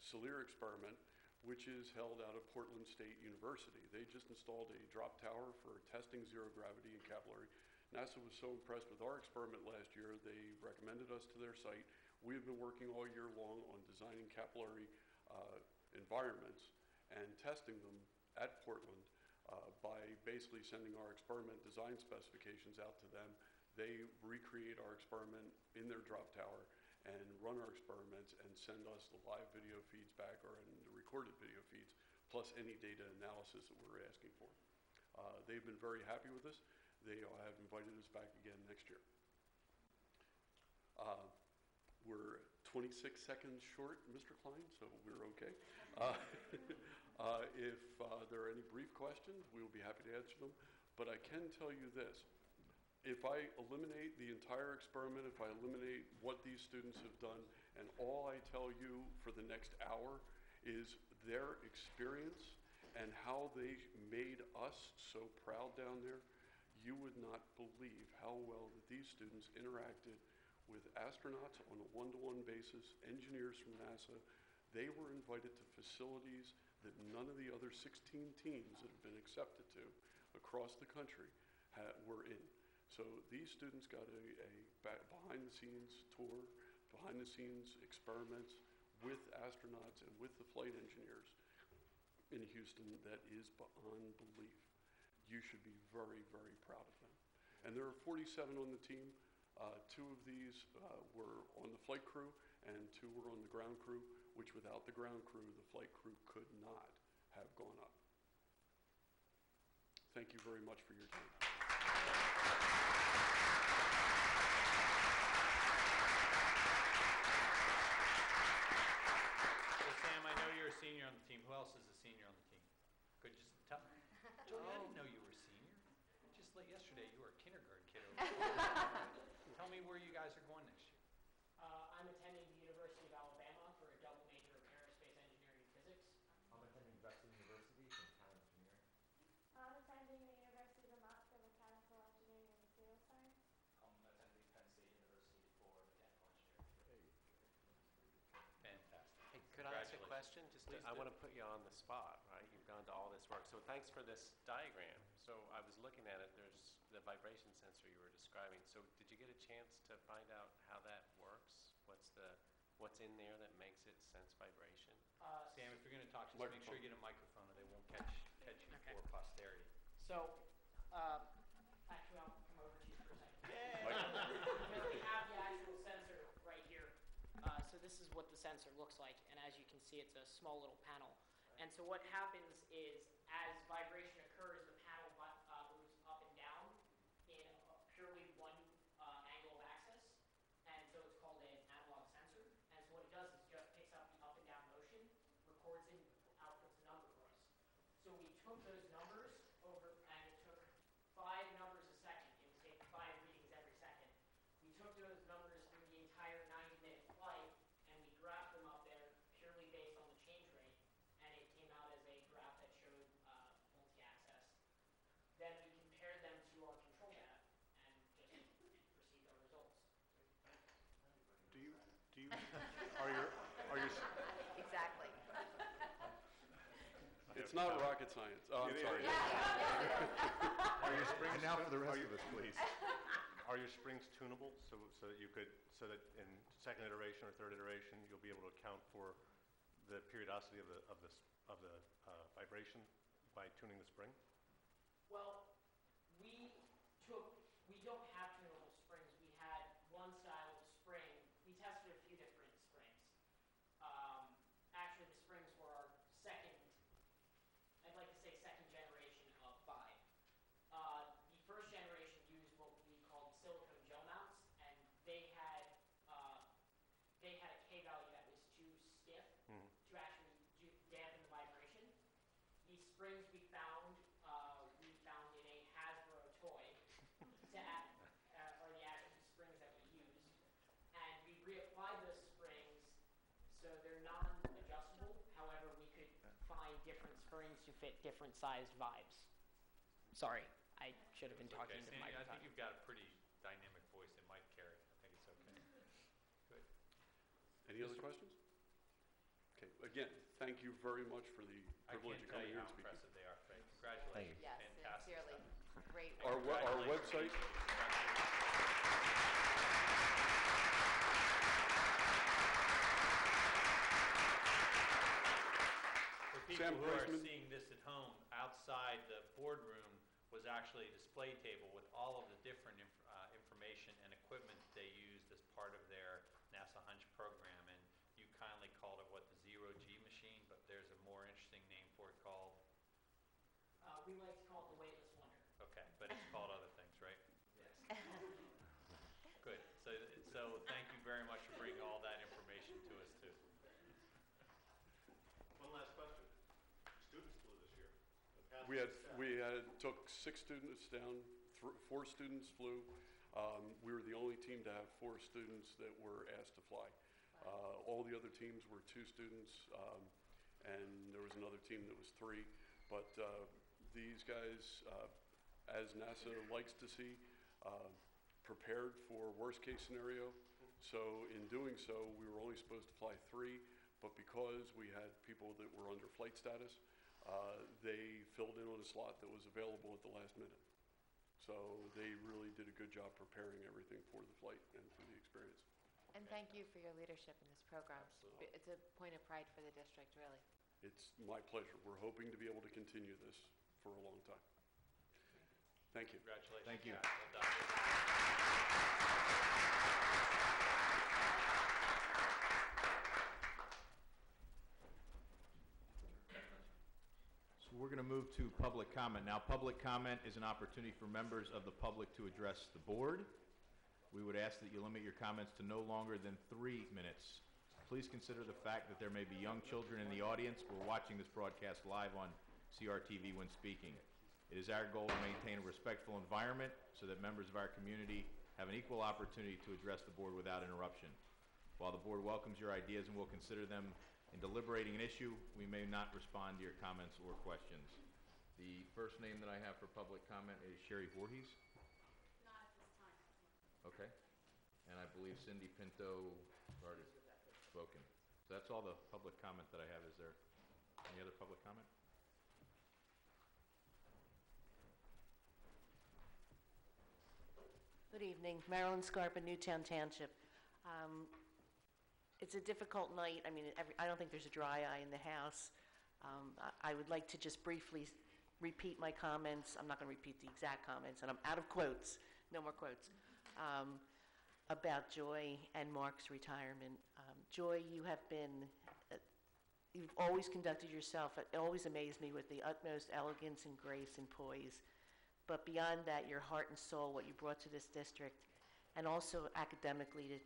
SELIR experiment, which is held out of Portland State University. They just installed a drop tower for testing zero gravity and capillary. NASA was so impressed with our experiment last year, they recommended us to their site. We have been working all year long on designing capillary environments and testing them at Portland by basically sending our experiment design specifications out to them. They recreate our experiment in their drop tower and run our experiments and send us the live video feeds back or in the recorded video feeds, plus any data analysis that we're asking for. They've been very happy with us. They have invited us back again next year. We're 26 seconds short, Mr. Klein, so we're okay. If there are any brief questions, we will be happy to answer them. But I can tell you this. If I eliminate the entire experiment, if I eliminate what these students have done, and all I tell you for the next hour is their experience and how they made us so proud down there, you would not believe how well that these students interacted with astronauts on a one-to-one basis, engineers from NASA. They were invited to facilities that none of the other 16 teams that have been accepted to across the country were in. So these students got a behind-the-scenes tour, behind-the-scenes experiments with astronauts and with the flight engineers in Houston that is beyond belief. You should be very, very proud of them. And there are 47 on the team. 2 of these were on the flight crew and 2 were on the ground crew, which without the ground crew, the flight crew could not have gone up. Thank you very much for your time. So Sam, I know you're a senior on the team. Who else is a senior on the team? Could you just tell? Joey, I didn't know you were a senior. Just like yesterday, you were a kindergarten kid. Tell me where you guys are going next year. I'm attending the University of Alabama for a double major of aerospace engineering and physics. I'm attending Drexel University for mechanical engineering. I'm attending the University of Vermont for mechanical engineering and material science. I'm attending Penn State University for mechanical engineering. Fantastic. Hey, could I ask a question? I want to put you on the spot, right? You've gone to all this work. So thanks for this diagram. So I was looking at it. There's the vibration sensor you were describing. So did you get a chance to find out how that works? What's in there that makes it sense vibration? Sam, if you're going to talk, just make sure you get a microphone or they won't catch you for posterity. So, actually, I'll come over to you for a second. Because we have the actual sensor right here. So this is what the sensor looks like, and as you can see, it's a small little panel. And so what happens is, as vibration occurs, the panel moves up and down in a purely one angle of axis, and so it's called an analog sensor. And so what it does is just picks up the up and down motion, records it, and outputs a number for us. So we took those numbers over, and it took 5 numbers a second. It was taking 5 readings every second. We took those numbers through the entire 90-minute flight, and we graphed them up there purely based on the change rate, and it came out as a graph that showed multi-axis. Then we compared them to our control data and just received our results. Are you exactly. It's not rocket science. Oh, I'm sorry. Are your springs And now for the rest of us, please. Are your springs tunable so that in second iteration or third iteration you'll be able to account for the periodicity of the vibration by tuning the spring? Well, we don't have tunable springs. We had one style of spring. We tested a few different springs. Actually, the springs were our second, I'd like to say second generation of vibe. The first generation used what we called silicone gel mounts, and they had a K value that was too stiff to actually dampen the vibration. These springs we found in a Hasbro toy to screens to fit different sized vibes. Sorry, I should have been talking into the Sandy, I microphone. think you've got a pretty dynamic voice. It might carry. I think it's okay. Good. Any other questions? Okay, again, thank you very much for the I privilege can't of tell coming you here how and speaking. impressive they are. Congratulations. Yes, Fantastic sincerely. stuff. Great. Our website, For people Sam who are Grossman. seeing this at home, outside the boardroom was actually a display table with all of the different information and equipment they used as part of their NASA Hunch program. And you kindly called it, what, the zero-G machine, but there's a more interesting name for it called? We like to call it the weightless wonder. Okay, but it's called other things, right? Yes. Good. So thank you very much for bringing all that information to us, too. One last question. Students flew this year. we took 6 students down, 4 students flew. We were the only team to have 4 students that were asked to fly. All the other teams were 2 students, and there was another team that was 3. But these guys, as NASA likes to see, prepared for worst-case scenario. So in doing so, we were only supposed to fly 3, but because we had people that were under flight status, they filled in on a slot that was available at the last minute. So they really did a good job preparing everything for the flight and for the experience. And thank you for your leadership in this program. Absolutely. It's a point of pride for the district, really. It's my pleasure. We're hoping to be able to continue this for a long time. Thank you. Congratulations. Thank you. guys. Well done. So we're going to move to public comment. Now, public comment is an opportunity for members of the public to address the board. We would ask that you limit your comments to no longer than 3 minutes. Please consider the fact that there may be young children in the audience who are watching this broadcast live on CRTV when speaking. It is our goal to maintain a respectful environment so that members of our community have an equal opportunity to address the board without interruption. While the board welcomes your ideas and will consider them in deliberating an issue, we may not respond to your comments or questions. The first name that I have for public comment is Sherry Voorhees. Not at this time. Okay. And I believe Cindy Pinto already spoken. So that's all the public comment that I have. Is there any other public comment? Good evening. Marilyn Scarpa, Newtown Township. It's a difficult night. I mean, I don't think there's a dry eye in the house. I would like to just briefly repeat my comments. I'm not going to repeat the exact comments, and I'm out of quotes. No more quotes. About Joy and Mark's retirement. Joy, you've always conducted yourself, it always amazed me with the utmost elegance and grace and poise. But beyond that, your heart and soul, what you brought to this district, and also academically to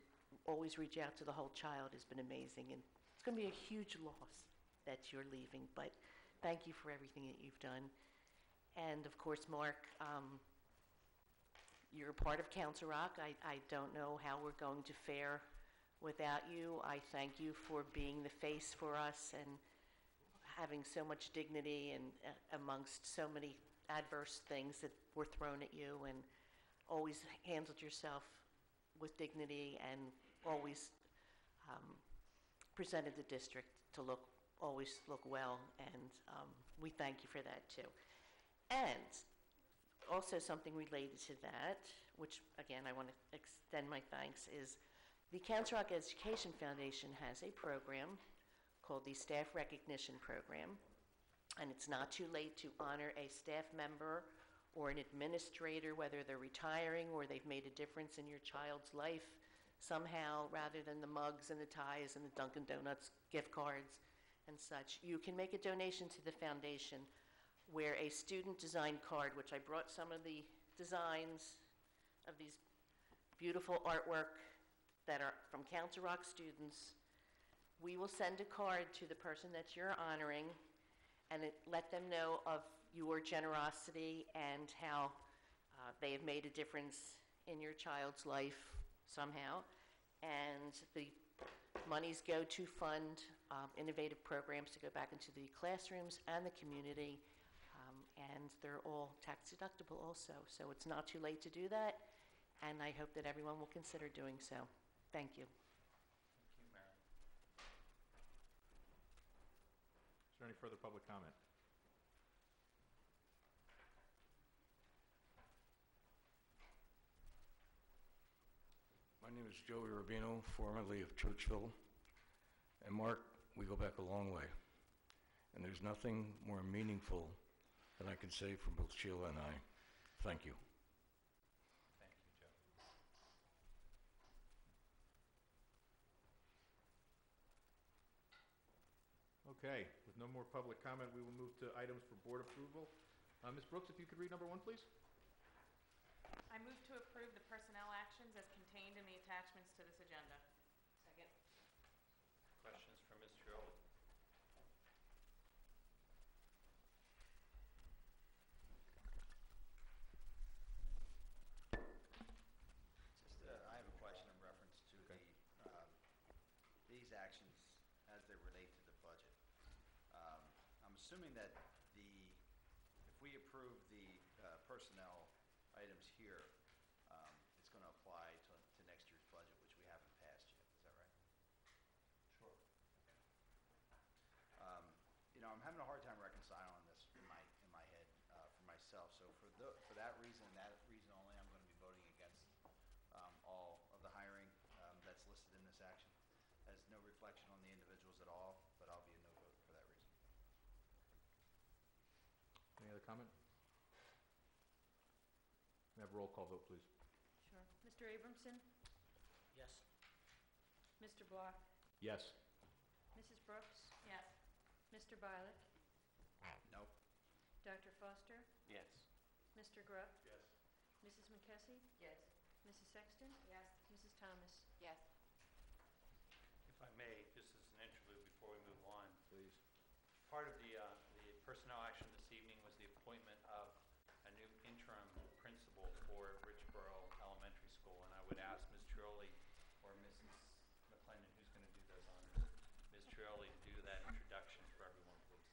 always reach out to the whole child has been amazing. And it's going to be a huge loss that you're leaving, but thank you for everything that you've done. And of course, Mark, you're a part of Council Rock. I don't know how we're going to fare without you. I thank you for being the face for us and having so much dignity and amongst so many adverse things that were thrown at you, and always handled yourself with dignity and always presented the district to always look well, and we thank you for that too. And also something related to that, which again I want to extend my thanks, is the Council Rock Education Foundation has a program called the Staff Recognition Program. And it's not too late to honor a staff member or an administrator, whether they're retiring or they've made a difference in your child's life somehow, rather than the mugs and the ties and the Dunkin' Donuts gift cards and such. You can make a donation to the foundation where a student design card, which I brought some of the designs of these beautiful artwork that are from Council Rock students, we will send a card to the person that you're honoring and let them know of your generosity and how they have made a difference in your child's life somehow. And the Monies go to fund innovative programs to go back into the classrooms and the community, and they're all tax deductible also. So it's not too late to do that, and I hope that everyone will consider doing so. Thank you. Thank you, Mary. Is there any further public comment? My name is Joey Rubino, formerly of Churchville. And Mark, we go back a long way. And there's nothing more meaningful than I can say from both Sheila and I. Thank you. Thank you, Joe. Okay, with no more public comment, we will move to items for board approval. Ms. Brooks, if you could read number 1, please. I move to approve the personnel actions as contained in the attachments to this agenda. Second. Questions for Ms. Trioli? I have a question in reference to these actions as they relate to the budget. I'm assuming that if we approve the personnel items here, it's going to apply to next year's budget, which we haven't passed yet. Is that right? Sure. I'm having a hard time reconciling this in my head for myself. So for that reason and that reason only, I'm going to be voting against all of the hiring that's listed in this action. Has no reflection on the individuals at all, but I'll be a no vote for that reason. Any other comment? May I have a roll call vote, please? Sure. Mr. Abramson? Yes. Mr. Block? Yes. Mrs. Brooks? Yes. Mr. Bialik? No. Dr. Foster? Yes. Mr. Grubb? Yes. Mrs. McKessie? Yes. Mrs. Sexton? Yes. Mrs. Thomas? Yes. If I may, just as an interlude before we move on. Please. Part of the personnel action this evening was the appointment of a new interim principal for Richboro Elementary School, and I would ask Ms. Trioli or Mrs. McClendon, who's going to do those honors, Ms. Trioli, to do that introduction for everyone, please.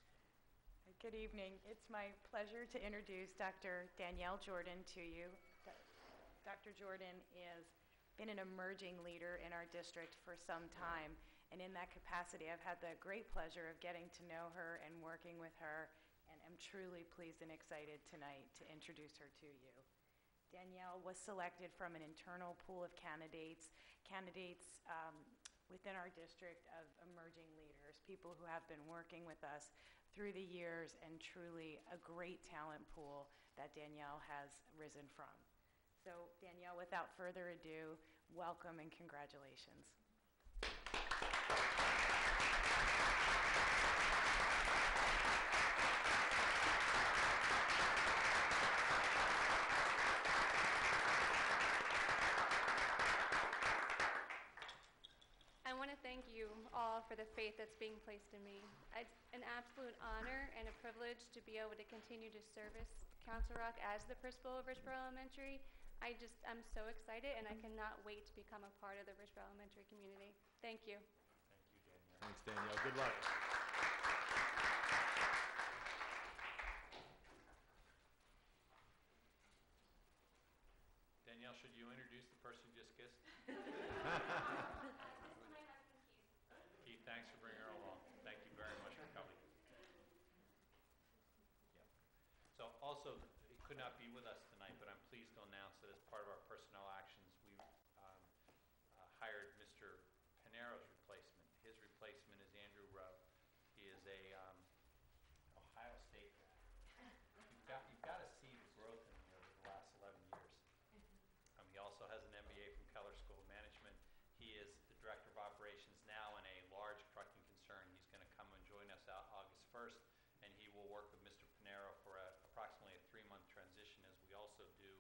Good evening. It's my pleasure to introduce Dr. Danielle Jordan to you. Dr. Jordan has been an emerging leader in our district for some time, and in that capacity, I've had the great pleasure of getting to know her and working with her, and I'm truly pleased and excited tonight to introduce her to you. Danielle was selected from an internal pool of candidates within our district of emerging leaders, people who have been working with us through the years, and truly a great talent pool that Danielle has risen from. So Danielle, without further ado, welcome and congratulations. I want to thank you all for the faith that's being placed in me. It's an absolute honor and a privilege to be able to continue to service Council Rock as the principal of Richboro Elementary. I'm so excited, and I cannot wait to become a part of the Richboro Elementary community. Thank you. Thanks, Danielle. Good luck. Danielle, should you introduce the person you just kissed? Keith, thanks for bringing her along. Thank you very much for coming. Yeah. So also, he could not be with us tonight, but I'm pleased to announce that as part of our personnel actions, we hired Mr. Pinero's replacement. His replacement is Andrew Rowe. He is a Ohio State grad. You've got to see the growth in him over the last 11 years. He also has an MBA from Keller School of Management. He is the Director of Operations now in a large trucking concern. He's going to come and join us out August 1st, and he will work with Mr. Pinero for approximately a 3-month transition as we also do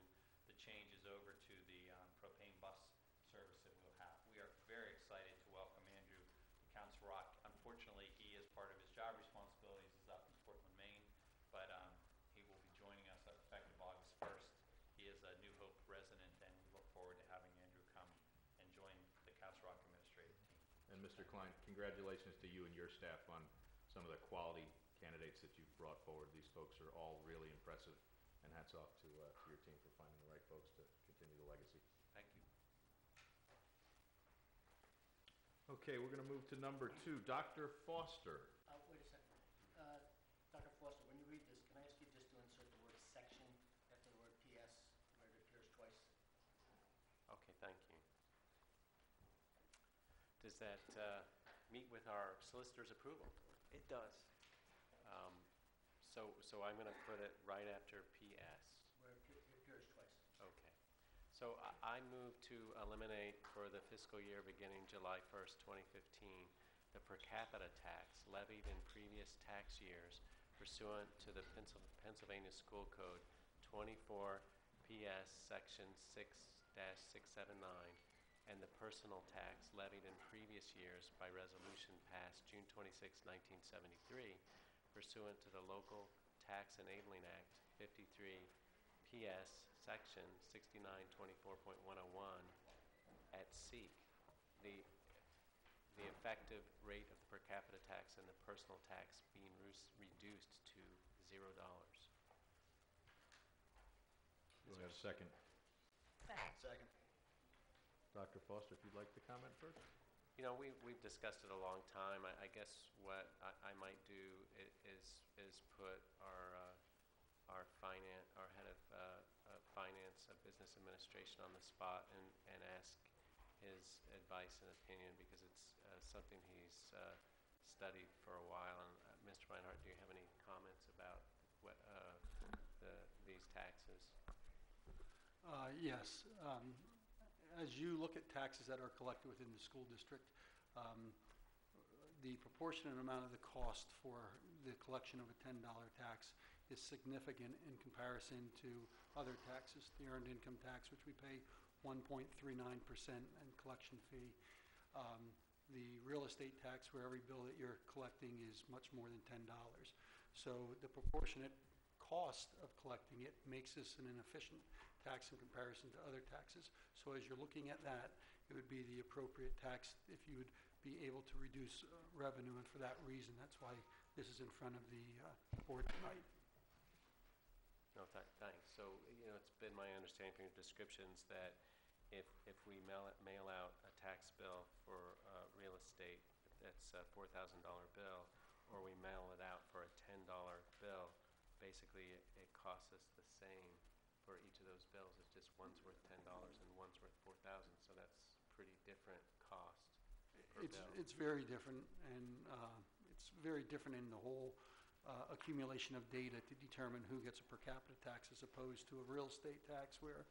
the changes over to the propane bus service that we'll have. We are very excited to welcome Andrew to Council Rock. Unfortunately, he is part of his job responsibilities is up in Portland, Maine, but he will be joining us effective August 1st. He is a New Hope resident, and we look forward to having Andrew come and join the Council Rock administrative team. Mr. Klein, congratulations to you and your staff on some of the quality candidates that you've brought forward. These folks are all really impressive, and hats off to your team for finding the right folks to continue the legacy. Thank you. Okay, we're going to move to number 2, Dr. Foster. Wait a second. Dr. Foster, when you read this, can I ask you just to insert the word section after the word PS, where it appears twice? Okay, thank you. Does that meet with our solicitor's approval? It does. So I'm going to put it right after PS. Where it appears twice. Okay. So I move to eliminate for the fiscal year beginning July 1st, 2015, the per capita tax levied in previous tax years pursuant to the Pennsylvania School Code 24 PS Section 6-679 and the personal tax levied in previous years by resolution passed June 26, 1973 pursuant to the Local Tax Enabling Act 53 PS Section 6924.101 at SEEK. The effective rate of the per capita tax and the personal tax being reduced to $0. Do we have a second? Second. Dr. Foster, if you'd like to comment first. You know, we've discussed it a long time. I guess what I might do is put our head of finance, business administration on the spot and ask his advice and opinion because it's something he's studied for a while. And Mr. Reinhardt, do you have any comments about what these taxes? Yes. As you look at taxes that are collected within the school district, the proportionate amount of the cost for the collection of a $10 tax is significant in comparison to other taxes. The earned income tax, which we pay 1.39% and collection fee. The real estate tax, where every bill that you're collecting is much more than $10. So the proportionate cost of collecting it makes this an inefficient tax in comparison to other taxes. So as you're looking at that, it would be the appropriate tax if you would be able to reduce revenue, and for that reason, that's why this is in front of the board tonight. No, thanks. So, you know, it's been my understanding from your descriptions that if we mail out a tax bill for real estate that's a $4,000 bill, or we mail it out for a $10 bill, basically it costs us the same for each of those bills. It's just one's worth $10 and one's worth $4,000, so that's pretty different cost per bill. It's very different, and it's very different in the whole accumulation of data to determine who gets a per capita tax as opposed to a real estate tax, where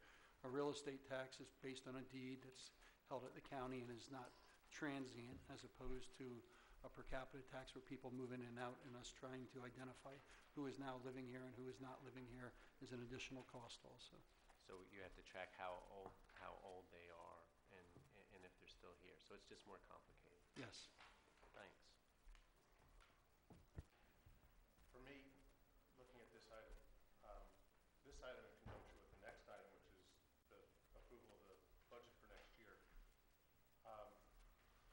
a real estate tax is based on a deed that's held at the county and is not transient, as opposed to a per capita tax where people move in and out, and us trying to identify who is now living here and who is not living here is an additional cost also. So you have to track how old they are and if they're still here. So it's just more complicated. Yes. Thanks. For me, looking at this item in conjunction with the next item, which is the approval of the budget for next year,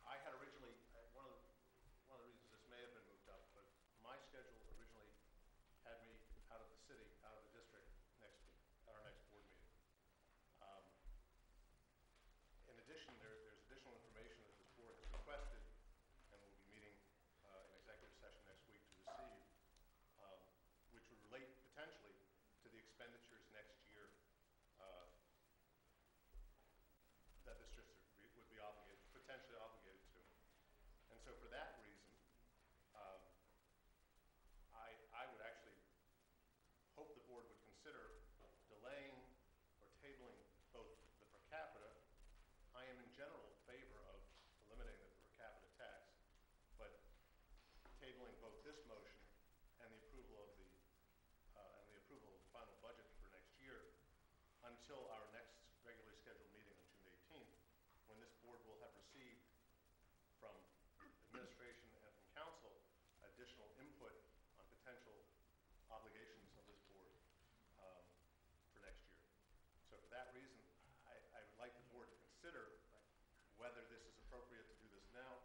I had originally, one of the reasons this may have been moved up, but my schedule originally had me out of the city, out of the district next week, at our next board meeting. In addition, there's additional information that this board has requested, and we'll be meeting in executive session next week to receive, which would relate potentially to the expenditures next year that this district would be obligated, potentially obligated to. And so for that reason, I would actually hope the board would consider delaying or tabling both the per capita. I am in general in favor of eliminating the per capita tax, but tabling both this motion and the approval of the final budget for next year until our next regularly scheduled meeting on June 18th, when this board will have received from administration and from council additional input on potential obligations of this board for next year. So for that reason, I would like the board to consider whether this is appropriate to do this now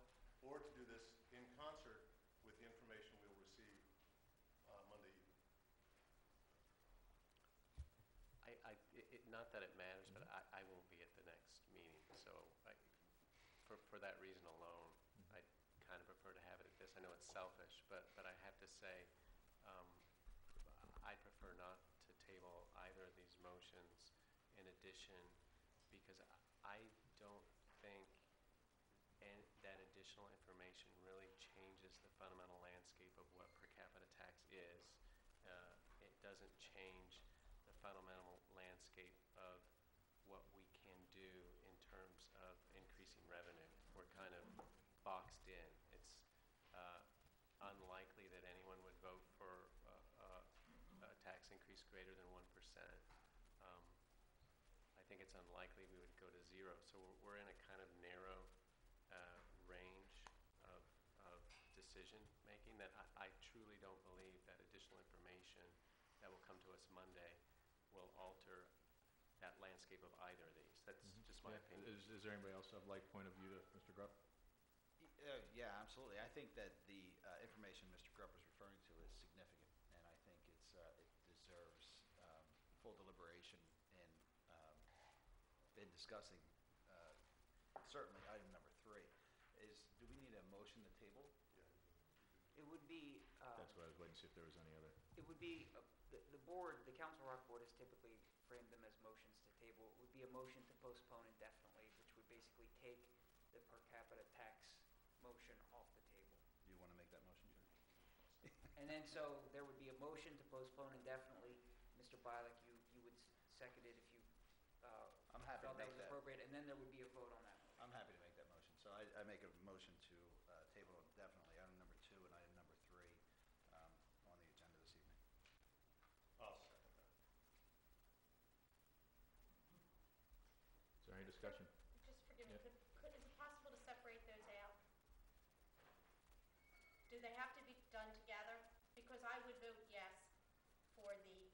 not that it matters, but I won't be at the next meeting, so for that reason alone, I kind of prefer to have it at this. I know it's selfish, but I have to say, I prefer not to table either of these motions in addition, because I don't think that additional information really changes the fundamental landscape of what per capita tax is. It doesn't change the fundamental landscape of what we can do in terms of increasing revenue. We're kind of boxed in. It's unlikely that anyone would vote for a tax increase greater than 1%. I think it's unlikely we would go to 0. So we're in a kind of narrow range of decision making that I truly don't believe that additional information that will come to us Monday will alter that landscape of either of these. That's just my opinion. Is there anybody else have like point of view to Mr. Grupp? Yeah, absolutely. I think that the information Mr. Grupp is referring to is significant, and I think it deserves full deliberation and been discussing certainly item number 3. Do we need a motion to table? It would be. That's what I was waiting to see if there was any other. It would be the board. The Council Rock board has typically framed them as motions to table. It would be a motion to postpone indefinitely, which would basically take the per capita tax motion off the table. Do you want to make that motion, Jim? And then so there would be a motion to postpone indefinitely. Mr. Bialik, you would second it if you I'm happy felt to that make was that. appropriate, and then there would be a vote on that motion. I'm happy to make that motion. So I make a motion to table indefinitely item number 2 and item number 3 on the agenda this evening. I'll second that. Is there any discussion? Just forgive me, Yeah. is it possible to separate those out? Do they have to be done together? Because I would vote yes for the,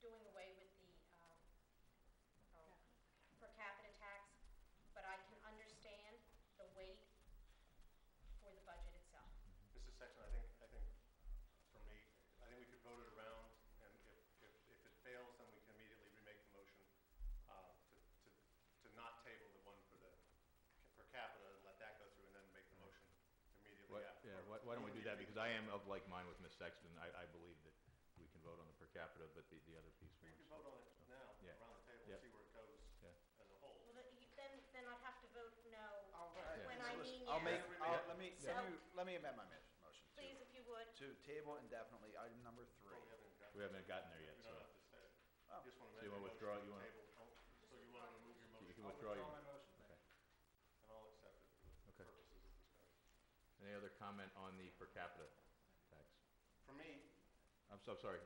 doing away with the per capita tax, but I can understand the weight for the budget itself. Mrs. Sexton, I think for me, I think we could vote it around, and if it fails, then we can immediately remake the motion to not table the one for the per capita and let that go through, and then make the motion immediately after. Yeah, why don't we do that? Because I am of like mind with Ms. Sexton. I believe that we can vote on the per capita, but the other piece. We can vote on it now, Yeah. around the table, Yeah. and see where it goes Yeah. as a whole. Well, then I'd have to vote no Right. when So I listen, mean I'll yes. make, let me amend my motion. Please, if you would. To table indefinitely item number 3. We haven't gotten there yet, We so. don't have to say it. Oh. You just want to So you make a wanna motion withdraw- to you wanna- table. So you want to remove your motion? You can withdraw your. my motion. Okay. And I'll accept it for Okay. the purposes of discussion. Any other comment on the per capita tax? For me, I'm so sorry.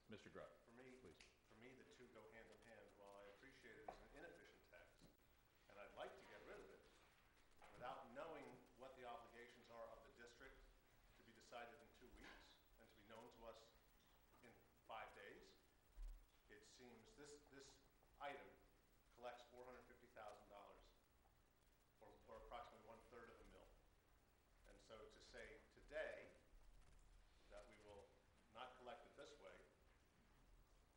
Mr. Grupp, For me, please. the two go hand in hand. While I appreciate it as an inefficient tax, and I'd like to get rid of it, without knowing what the obligations are of the district to be decided in 2 weeks and to be known to us in 5 days, it seems this item collects $450,000, or approximately 1/3 of a mil. And so to say today that we will not collect it this way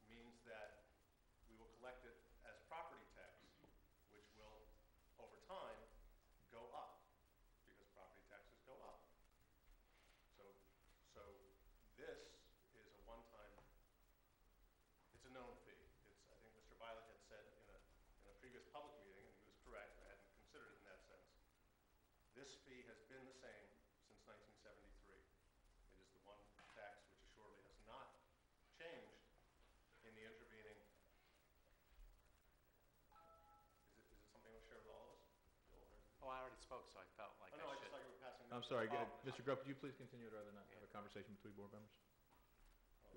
means that we will collect it as property tax, which will, over time, go up, because property taxes go up. So this is a one-time, it's a known fee. I think Mr. Bialik had said in a previous public meeting, and he was correct, I hadn't considered it in that sense, this fee has been the same since 1973. It is the one tax which assuredly has not changed in the intervening. Is it something we'll share with all of us? Bill, or- Oh, I already spoke, so I felt like Oh, no, I I just should. thought you were passing. I'm notes. sorry, Oh, Mr. Grupp, could you please continue to rather not have a conversation between board members?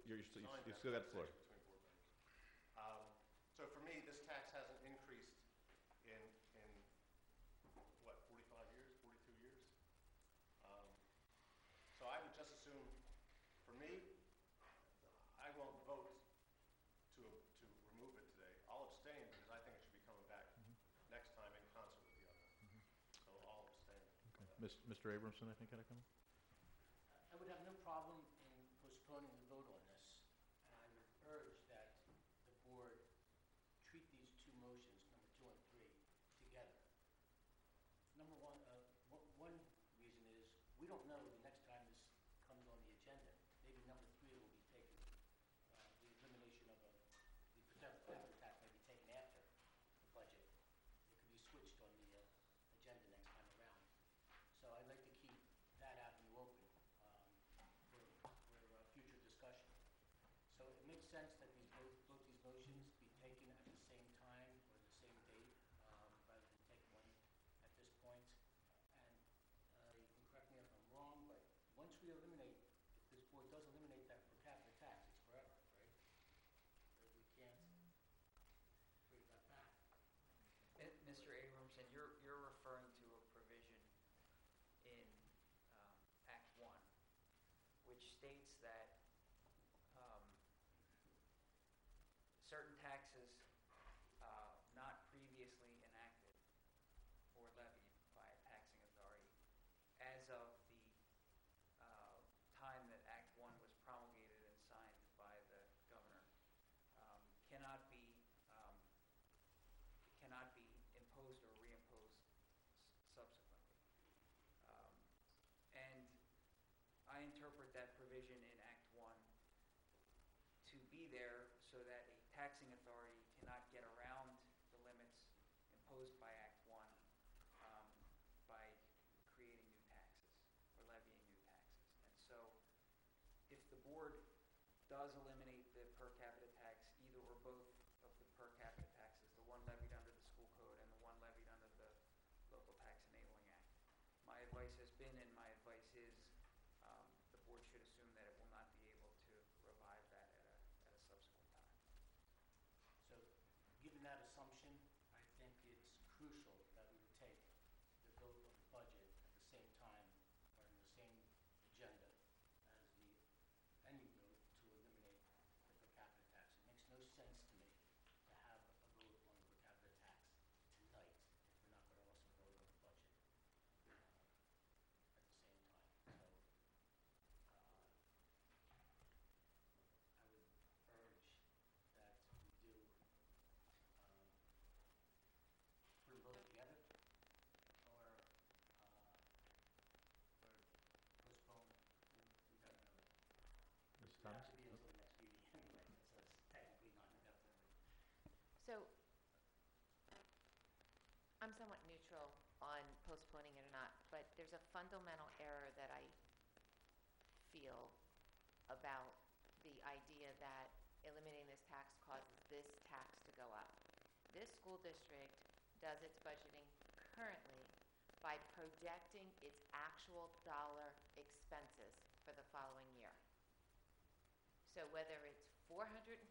You still got the floor. Between board members. So for me, this tax hasn't increased in what, 45 years, 42 years? So I would just assume, for me, I won't vote to remove it today. I'll abstain because I think it should be coming back next time in concert with the other. So I'll abstain. Mr. Abramson, I think, had a comment? I would have no problem in postponing the vote on this, and I would don't know the next time this comes on the agenda. Maybe number 3 will be taken, the elimination of the potential after tax may be taken after the budget. It could be switched on the agenda next time around. So I'd like to keep that avenue open for future discussion. So it makes sense that both these motions be taken at the same time or the same date, rather than take one at this point. And you can correct me if I'm wrong, but once we eliminate, if this board does eliminate that per capita tax, it's forever, right? We can't bring that back. Mr. Abramson, you're referring to a provision in Act 1, which states that certain taxes not previously enacted or levied by a taxing authority as of the time that Act 1 was promulgated and signed by the governor cannot be imposed or reimposed subsequently. And I interpret that provision in Act 1 to be there so that a taxing authority cannot get around the limits imposed by Act 1 by creating new taxes or levying new taxes. And so if the board does eliminate the per capita tax, either or both of the per capita taxes, the one levied under the school code and the one levied under the Local Tax Enabling Act, my advice has been and my advice is the board should assume that it will not be able to revive that at a subsequent time. So given that assumption, I think it's crucial that we would take the vote on the budget at the same time or in the same agenda as the any vote to eliminate the per capita tax. It makes no sense to me to have a vote on the per capita tax tonight if we're not going to also vote on the budget at the same time. So I would urge that we do put them both together or postpone indefinitely. Ms. It would have Thomas? to be until the next meeting anyway, so it's technically not indefinitely. So I'm somewhat neutral on postponing it or not, but there's a fundamental error that I feel about the idea that eliminating this tax causes this tax to go up. This school district does its budgeting currently by projecting its actual dollar expenses for the following year. So whether it's $450,000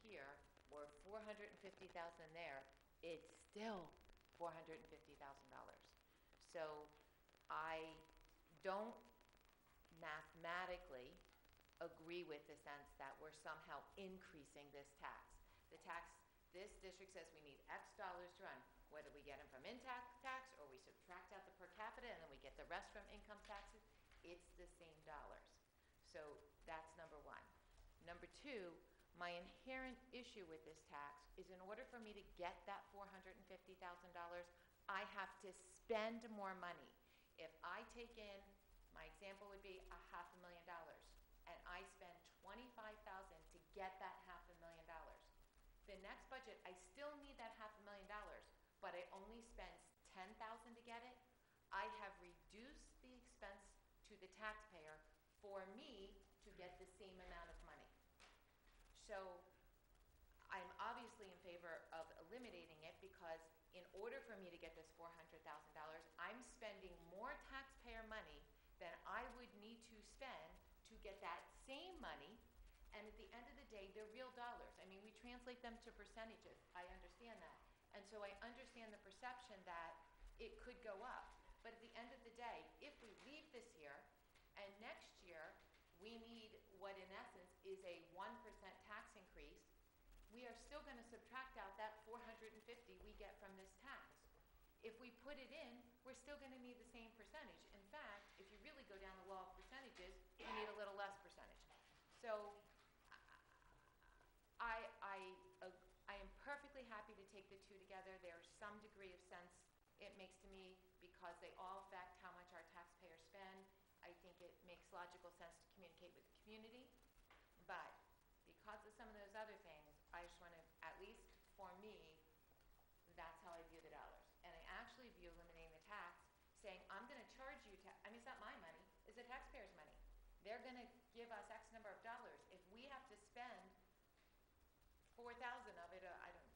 here or $450,000 there, it's still $450,000. So I don't mathematically agree with the sense that we're somehow increasing this tax. This district says we need X dollars to run, whether we get them from tax or we subtract out the per capita and then we get the rest from income taxes, it's the same dollars. So that's number one. Number two, my inherent issue with this tax is in order for me to get that $450,000, I have to spend more money. If I take in, my example would be $500,000, and I spend $25,000 to get that $500,000. The next budget, I still need that $500,000, but I only spend $10,000 to get it. I have reduced the expense to the taxpayer for me to get the same amount of money. So I'm obviously in favor of eliminating it because in order for me to get this $400,000, I'm spending more taxpayer money than I would need to spend to get that same money. And at the end of the day, they're real dollars. I mean, we translate them to percentages. I understand that. And so I understand the perception that it could go up. But at the end of the day, if we leave this here and next year we need what in essence is a 1% tax increase, we are still going to subtract out that $450 we get from this tax. If we put it in, we're still going to need the same percentage. In fact, if you really go down the law of percentages, you need a little less percentage. So I am perfectly happy to take the two together. There's some degree of sense it makes to me because they all affect how much our taxpayers spend. makes logical sense to communicate with the community. But because of some of those other things, I just want to, at least for me, that's how I view the dollars. And I actually view eliminating the tax, saying, I'm going to charge you, I mean, it's not my money, it's the taxpayers' money. They're going to give us X number of dollars. If we have to spend 4,000 of it, I don't,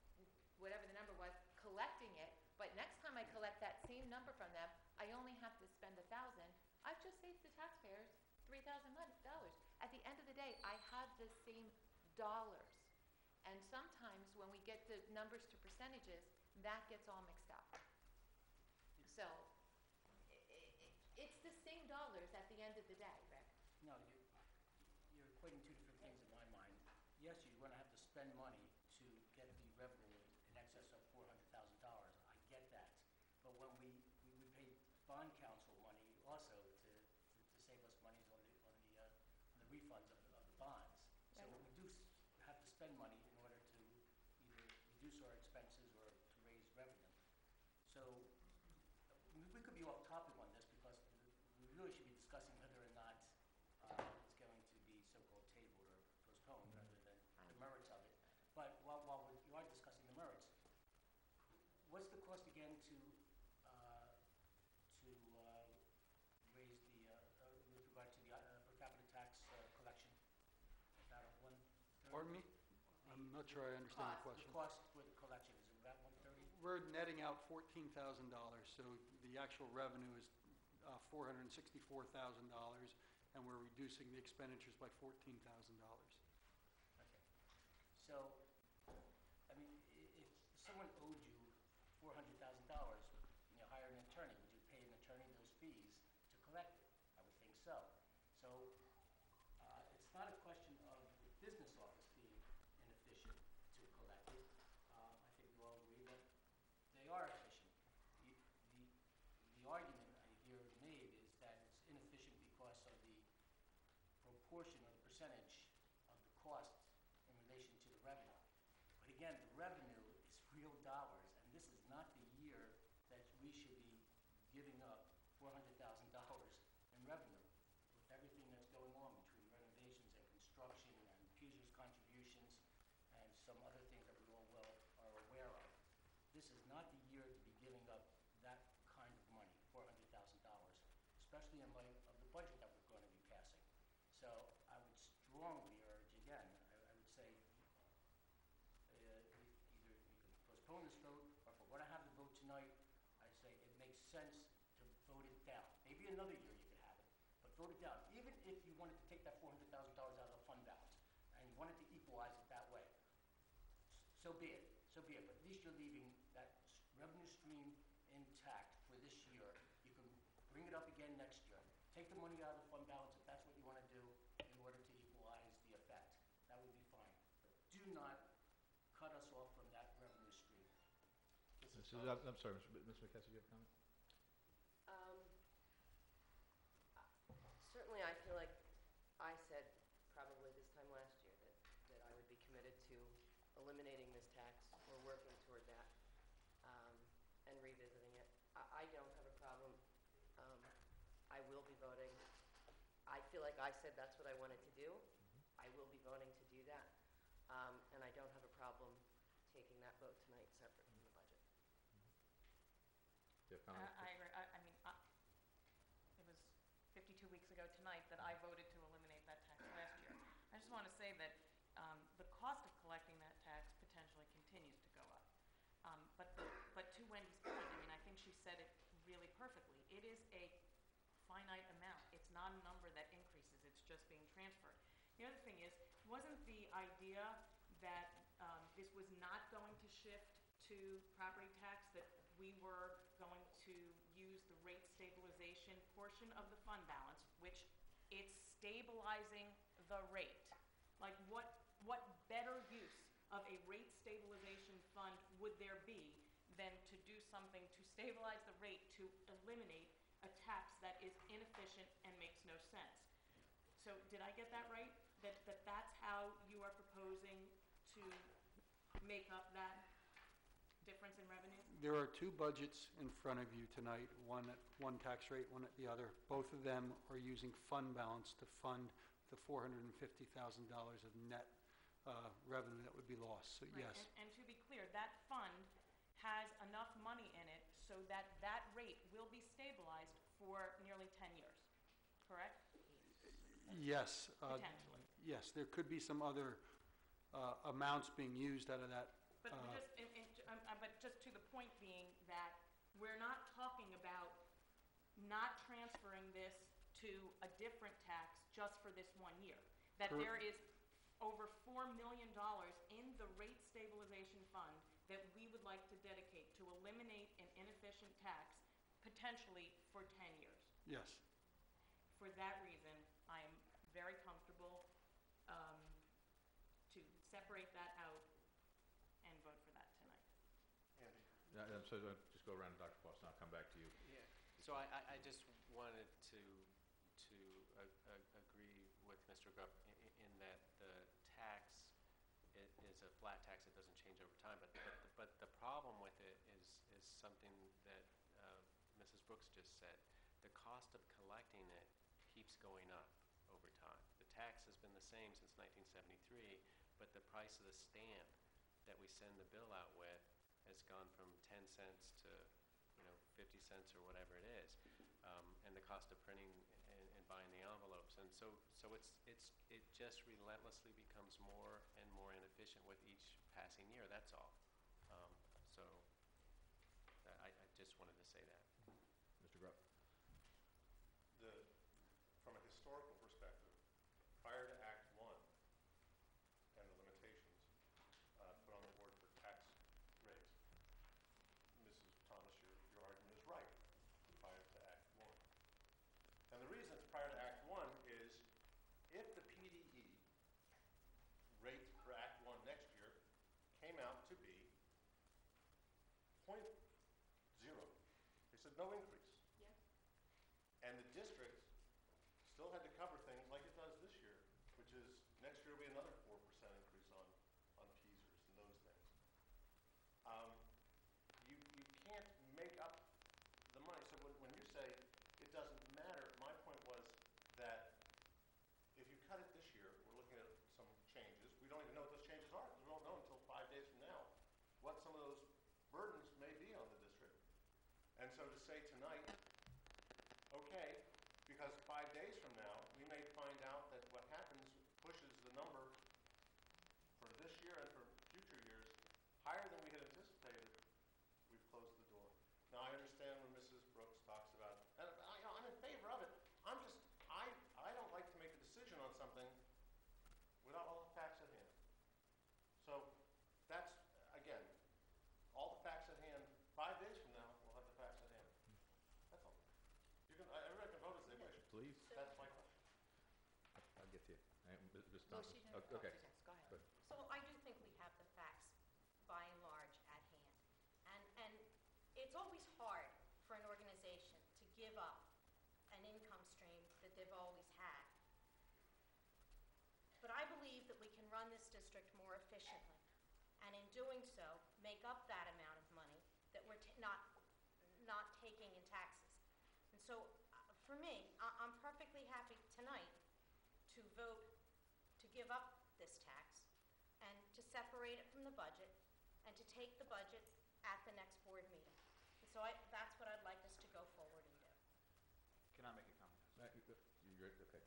whatever the number was, collecting it, but next time I collect that same number from them, I only have to spend 1,000, I've just saved the taxpayers $3,000. At the end of the day, I have the same dollars. And sometimes when we get the numbers to percentages, that gets all mixed up. So it's the same dollars at the end of the day, Rick. No, you're equating two different things in my mind. Yes, you're going to have to spend money to get the revenue in excess of $400,000. I get that. But when we pay bond counsel money also to save us monies on the refunds of the bonds. So we do have to spend money in order to either reduce our expenses or to raise revenue. So we could be off topic on this because we really should be discussing whether or not it's going to be so-called tabled or postponed rather than the merits of it. But while you are discussing the merits, what's the cost again to raise the with regard to the per capita tax collection? About Pardon me? I'm not sure I understand the question. The cost for the collection, is it about 130? We're netting out $14,000, so the actual revenue is $464,000, and we're reducing the expenditures by $14,000. Okay. So, I mean, if someone owed you $400,000 and you hire an attorney, would you pay an attorney those fees to collect it? I would think so. So, it's not a question of the business office being inefficient to collect it. I think we all agree that they are efficient. The argument I hear made is that it's inefficient because of the proportion or the percentage of the cost in relation to the revenue. But again, the revenue is real dollars, and this is not the year that we should be giving up $400,000 in revenue with everything that's going on between renovations and construction and Peter's contributions and some other things that we all well are aware of. This is not the year to be giving up that kind of money, $400,000, especially in light of the budget that we're going to be passing. So I would strongly urge, again, I would say either you can postpone this vote, or if we're going to have the vote tonight, I say it makes sense to vote it down. Maybe another year you could have it, but vote it down. Even if you wanted to take that $400,000 out of the fund balance and you wanted to equalize it that way, so be it. So be it. But at least you're leaving that revenue stream intact for this year. You can bring it up again next year. Take the money out of the fund balance if that's what you want to do in order to equalize the effect. That would be fine. But do not cut us off from that revenue stream. I'm sorry, Ms. McKessie, do you have a comment? Certainly, I feel like I said probably this time last year that I would be committed to eliminating this tax or working toward that and revisiting it. I don't have a problem. I will be voting. I feel like I said that's what I wanted to do. I will be voting to do that. And I don't have a problem taking that vote tonight separate from the budget. Do you have comments? I agree. I mean, it was 52 weeks ago tonight that I voted to eliminate that tax last year. I just want to say that the cost of collecting that tax potentially continues to go up. But to Wendy's point, I mean, I think she said it really perfectly. It is a finite amount. It's not a number that increases. It's just being transferred. The other thing is, wasn't the idea that this was not going to shift to property tax, that we were going to use the rate stabilization portion of the fund balance, which it's stabilizing the rate? Like, what better use of a rate stabilization fund would there be than to do something to stabilize the rate to eliminate a tax that is inefficient and makes no sense? So did I get that right? That's how you are proposing to make up that? difference in revenue? There are two budgets in front of you tonight, one at one tax rate, one at the other. Both of them are using fund balance to fund the $450,000 of net revenue that would be lost. So, Right, yes. and to be clear, that fund has enough money in it so that that rate will be stabilized for nearly 10 years, correct? Yes. Potentially. Yes, there could be some other amounts being used out of that. But but just to the point being that we're not talking about not transferring this to a different tax just for this 1 year. That there is over $4 million in the rate stabilization fund that we would like to dedicate to eliminate an inefficient tax potentially for 10 years. Yes. For that reason, I am very comfortable to separate that out and vote for that tonight. So just go around to Dr. Boston, I'll come back to you. Yeah, so I just wanted to agree with Mr. Grubb in that the tax is a flat tax, it doesn't change over time, but the problem with it is something that Mrs. Brooks just said. The cost of collecting it keeps going up over time. The tax has been the same since 1973, but the price of the stamp that we send the bill out with has gone from 10 cents to 50 cents or whatever it is, and the cost of printing and buying the envelopes, and so it just relentlessly becomes more and more inefficient with each passing year. That's all. So I just wanted to say that. Mr. Grubb. From a historical perspective, prior to Act 1 and the limitations put on the board for tax rates, Mrs. Thomas, your argument is right, prior to Act 1. And the reason it's prior to Act 1 is if the PDE rate for Act 1 next year came out to be .0, they said no increase. And the district still had to cover things like it does this year, which is next year will be another 4% increase on PSERS and those things. You can't make up the money. So when you say it doesn't matter, my point was that if you cut it this year, we're looking at some changes. We don't even know what those changes are because we won't know until 5 days from now what some of those burdens may be on the district. And so to say tonight, okay, because 5 days from now, we may find out that what happens pushes the number for this year and for future years higher than we had anticipated, we've closed the door. Now, I understand when Mrs. Brooks talks about, and I'm in favor of it, I don't like to make a decision on something without all the facts at hand. So that's, again, all the facts at hand, 5 days from now, we'll have the facts at hand. That's all. Everybody can vote as they wish. Please. That's my question. I'll get to you. Ms. Well, Thomas. she didn't. Oh, okay. Suzanne, go ahead. Good. So I do think we have the facts, by and large, at hand. And it's always hard for an organization to give up an income stream that they've always had. But I believe that we can run this district more efficiently, and in doing so, make up that amount of money that we're not taking in taxes. And so, for me, I'm perfectly happy tonight to vote to give up this tax and to separate it from the budget and to take the budget at the next board meeting. And so that's what I'd like us to go forward and do. Can I make a comment? You're okay.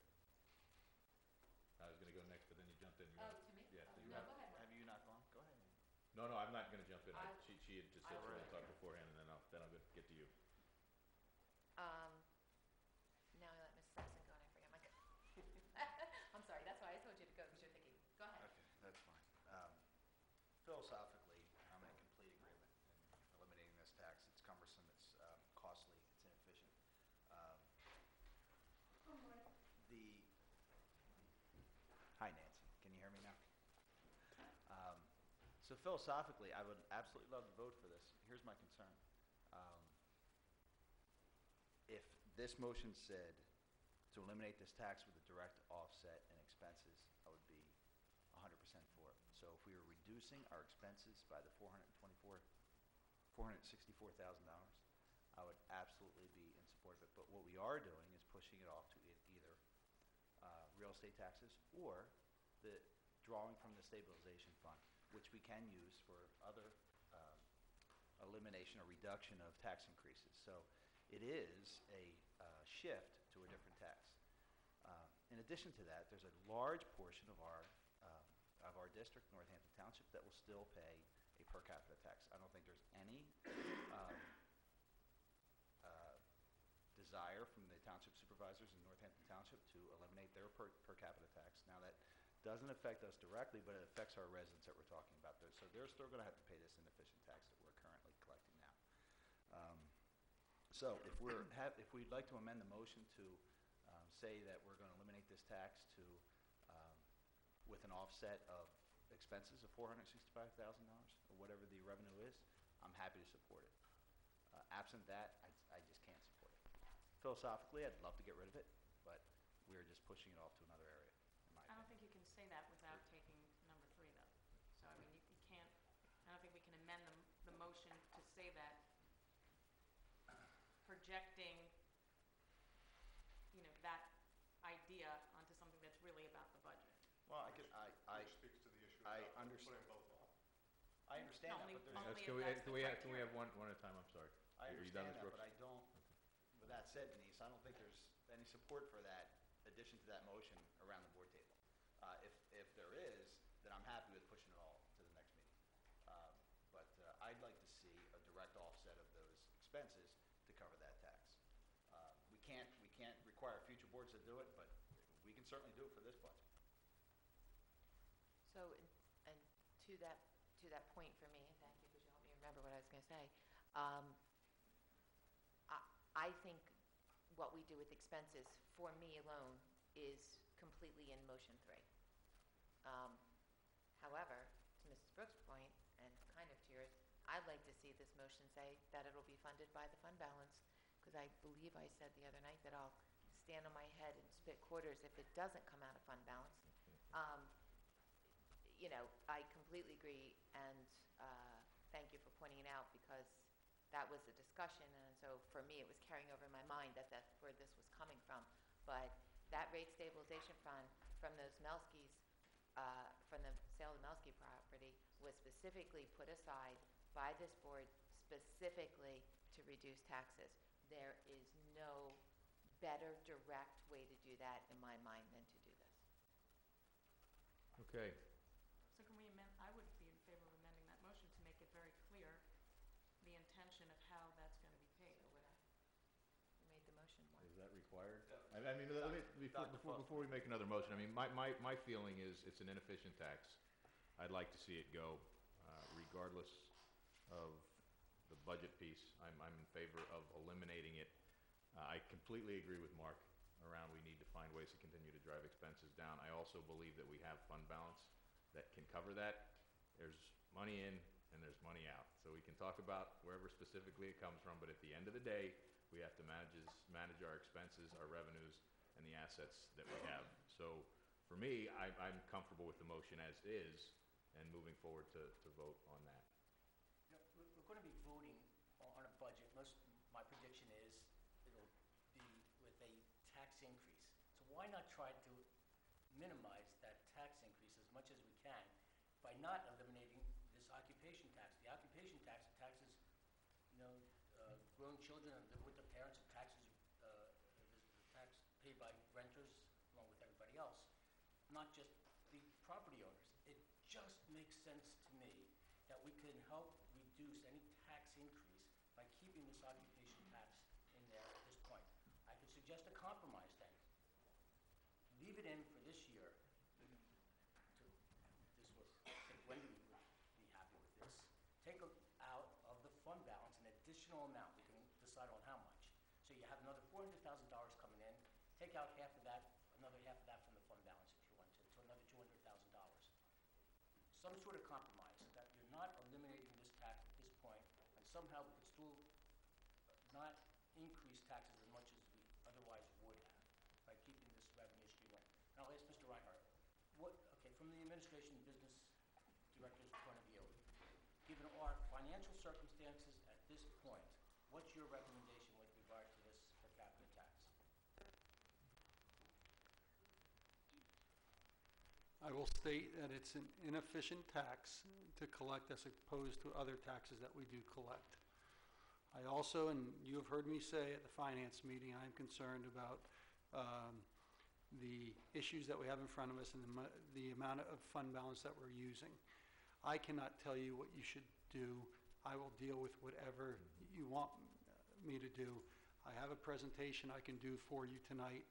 I was going to go next, but then you jumped in. Oh, to me? Yeah. So you No, have, go ahead. Have you not gone? Go ahead. No, I'm not going to jump in. I- She had just said she wanted to talk beforehand, and then I'll get to you. Now I let Mrs. Saxon go and I forget my. I'm sorry, that's why I told you to go, because you're thinking. Go ahead. Okay, that's fine. Philosophically, I'm in complete agreement in eliminating this tax. It's cumbersome, it's costly, it's inefficient. Hi, Nancy. Can you hear me now? So philosophically, I would absolutely love to vote for this. Here's my concern. If this motion said to eliminate this tax with a direct offset in expenses, I would be 100% for it. So if we were reducing our expenses by the $424,000, $464,000, I would absolutely be in support of it. But what we are doing is pushing it off to either real estate taxes or the drawing from the stabilization fund, which we can use for other elimination or reduction of tax increases. So it is a shift to a different tax. In addition to that, there's a large portion of our district, Northampton Township, that will still pay a per capita tax. I don't think there's any desire from the township supervisors in Northampton Township to eliminate their per capita tax. Now, that doesn't affect us directly, but it affects our residents that we're talking about there. So they're still going to have to pay this inefficient tax that we're currently collecting now. So if we'd like to amend the motion to say that we're going to eliminate this tax to with an offset of expenses of $465,000 or whatever the revenue is, I'm happy to support it. Absent that, I just can't support it. Philosophically, I'd love to get rid of it, but we're just pushing it off to another area, in my I don't opinion. think you can say that without taking number 3, though. So, I mean, you can't, I don't think we can amend the motion to say that projecting, that idea onto something that's really about the budget. Well, Which speaks to the issue I about understand. putting both off. I understand that, Only- but there's... only Can we, if that's can the we have criteria. one at a time? I'm sorry. I Are you done, understand Ms. that, Brooks? but I don't, with that said, Denise, I don't think there's any support for that addition to that motion around the board table. If there is, then I'm happy with pushing it all to the next meeting. But I'd like to see a direct offset of those expenses to cover that tax. We can't require future boards to do it, but we can certainly do it for this budget. So, and to that point for me, and thank you because you helped me remember what I was going to say, I think what we do with expenses, for me alone, is completely in motion 3. However, to Mrs. Brooks' point, and kind of to yours, I'd like to see this motion say that it'll be funded by the fund balance, because I believe I said the other night that I'll stand on my head and spit quarters if it doesn't come out of fund balance. I completely agree, and thank you for pointing it out, because that was the discussion, and so for me, it was carrying over in my mind that that's where this was coming from. But that rate stabilization fund from those Melskys, from the sale of the Melsky property, was specifically put aside by this board specifically to reduce taxes. There is no better direct way to do that in my mind than to do this. Okay. So can we amend, I would be in favor of amending that motion to make it very clear the intention of how that's going to be paid. So would I? You made the motion, Mark. Is that required? I mean, before we make another motion, I mean, my feeling is it's an inefficient tax. I'd like to see it go, regardless of the budget piece. I'm in favor of eliminating it. I completely agree with Mark around we need to find ways to continue to drive expenses down. I also believe that we have fund balance that can cover that. There's money in and there's money out. So we can talk about wherever specifically it comes from, but at the end of the day, we have to manage our expenses, our revenues, and the assets that we have. So for me, I'm comfortable with the motion as is and moving forward to vote on that. We're going to be voting on a budget. My prediction is it'll be with a tax increase. So why not try to minimize that tax increase as much as we can by not eliminating this occupation tax? The occupation tax taxes, grown children and live with their parents. The tax paid by renters along with everybody else, not just the property owners. It just makes sense to me that we can help reduce any tax increase by keeping this occupation tax in there at this point. I could suggest a compromise then. Leave it in for this year. Wendy would be happy with this. Take out of the fund balance an additional amount. We can decide on how much. So you have another $400,000 coming in. Take out half of that, another half of that from the fund balance if you want to. So another $200,000. Some sort of compromise that you're not eliminating this tax at this point, and somehow we could still not increase taxes as much as we otherwise would have by keeping this revenue stream in. And I'll ask Mr. Reinhardt, from the administration business director's point of view, given our financial circumstances and this point, what's your recommendation with regard to this per capita tax? I will state that it's an inefficient tax to collect as opposed to other taxes that we do collect. I also, and you have heard me say at the finance meeting, I am concerned about the issues that we have in front of us and the amount of fund balance that we're using. I cannot tell you what you should do. I will deal with whatever you want me to do. I have a presentation I can do for you tonight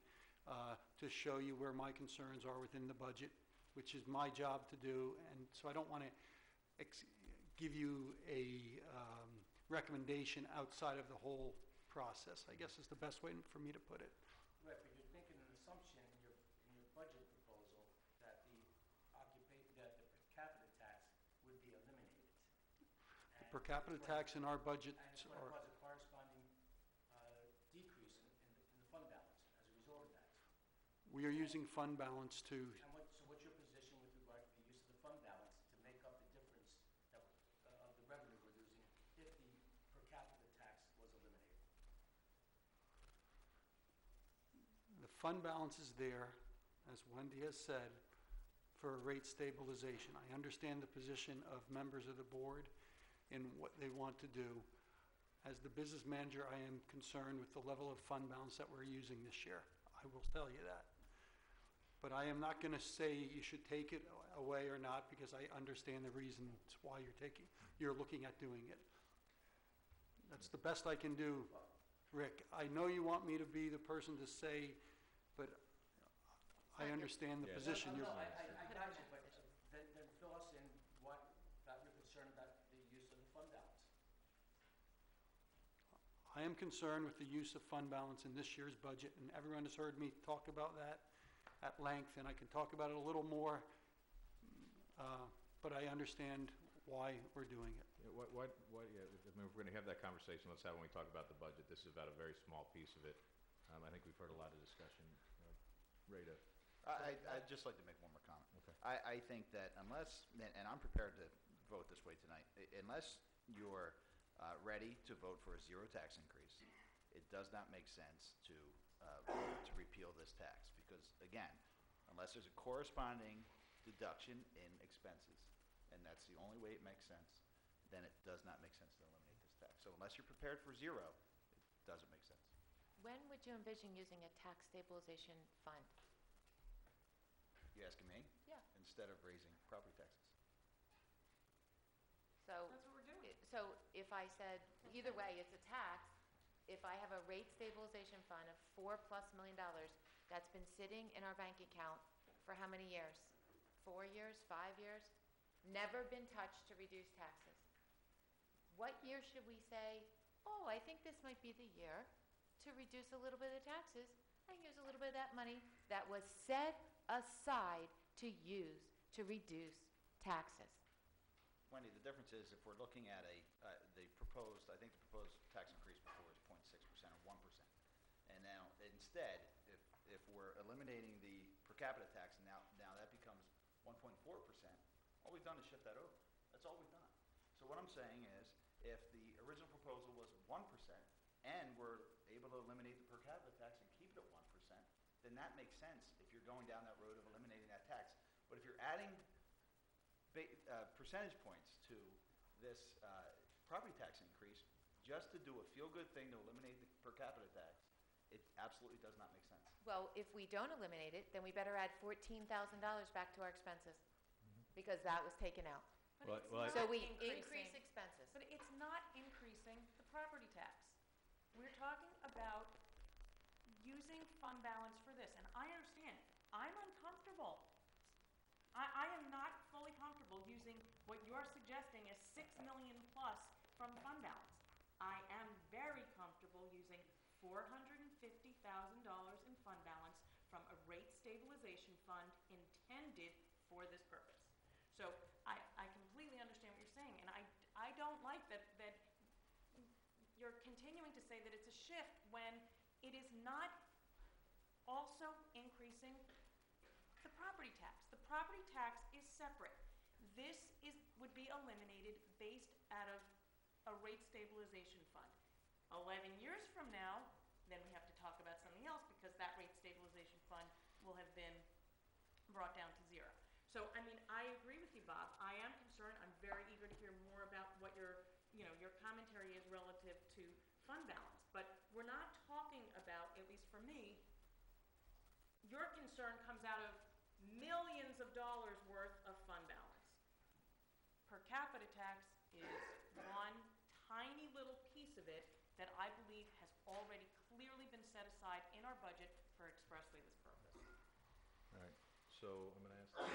to show you where my concerns are within the budget, which is my job to do, and so I don't want to give you a recommendation outside of the whole process, I guess is the best way for me to put it. Right, but you're making an assumption in your budget proposal that the per capita tax would be eliminated. The per capita tax in our budget and it's going to cause a corresponding decrease in the fund balance as a result of that. we are using fund balance to, And so what's your position with regard to the use of the fund balance to make up the difference of the revenue we're losing if the per capita tax was eliminated? the fund balance is there, as Wendy has said, for a rate stabilization. I understand the position of members of the board and what they want to do. As the business manager, I am concerned with the level of fund balance that we're using this year. I will tell you that. But I am not going to say you should take it away or not, because I understand the reasons why you're looking at doing it. That's the best I can do, Rick. I know you want me to be the person to say, but I understand the position you're... I got you, but then fill us in about your concern about the use of the fund balance. I am concerned with the use of fund balance in this year's budget, and everyone has heard me talk about that at length, and I can talk about it a little more, but I understand why we're doing it. Yeah, if we're going to have that conversation, let's have when we talk about the budget. This is about a very small piece of it. I think we've heard a lot of discussion. Ray, I'd just like to make one more comment. Okay. I think that unless, and I'm prepared to vote this way tonight, unless you're ready to vote for a zero tax increase, it does not make sense to repeal this tax. Because, again, unless there's a corresponding deduction in expenses, and that's the only way it makes sense, then it does not make sense to eliminate this tax. So unless you're prepared for zero, it doesn't make sense. When would you envision using a tax stabilization fund? You asking me? Yeah. Instead of raising property taxes. So, That's what we're doing. so if I said, either way, it's a tax, if I have a rate stabilization fund of $4+ million that's been sitting in our bank account for how many years? 4 years, 5 years? Never been touched to reduce taxes. What year should we say, oh, I think this might be the year to reduce a little bit of taxes and use a little bit of that money that was set aside to use to reduce taxes? Wendy, the difference is if we're looking at I think the proposed tax increase before is 0.6% or 1%. And now, instead, if we're eliminating the per capita tax, and now that becomes 1.4%, all we've done is shift that over. That's all we've done. So what I'm saying is, if the original proposal was 1%, and we're able to eliminate the per capita tax and keep it at 1%, then that makes sense if you're going down that road of eliminating that tax. But if you're adding percentage points to this property tax increase just to do a feel-good thing to eliminate the per capita tax, it absolutely does not make sense. Well, if we don't eliminate it, then we better add $14,000 back to our expenses, because that was taken out. But it's So not we increasing- increase expenses. But it's not increasing the property tax. We're talking about using fund balance for this, and I understand. I'm uncomfortable. I am not fully comfortable using what you're suggesting as $6 million plus from fund balance. I am very comfortable using $450,000 in fund balance from a rate stabilization fund intended for this purpose. So I completely understand what you're saying, and I don't like that you're continuing to say that it's a shift when it is not also increasing the property tax. The property tax is separate. This would be eliminated based out of a rate stabilization fund. 11 years from now, then we have to talk about something else because that rate stabilization fund will have been brought down to zero. So, I mean, I agree with you, Bob. I am concerned. I'm very eager to hear more about what your commentary is relative to fund balance. But we're not talking about, at least for me, your concern comes out of millions of dollars worth of fund balance. Per capita tax is one tiny little piece of it that I believe has already clearly been set aside in our budget for expressly this purpose. All right, so I'm going to ask the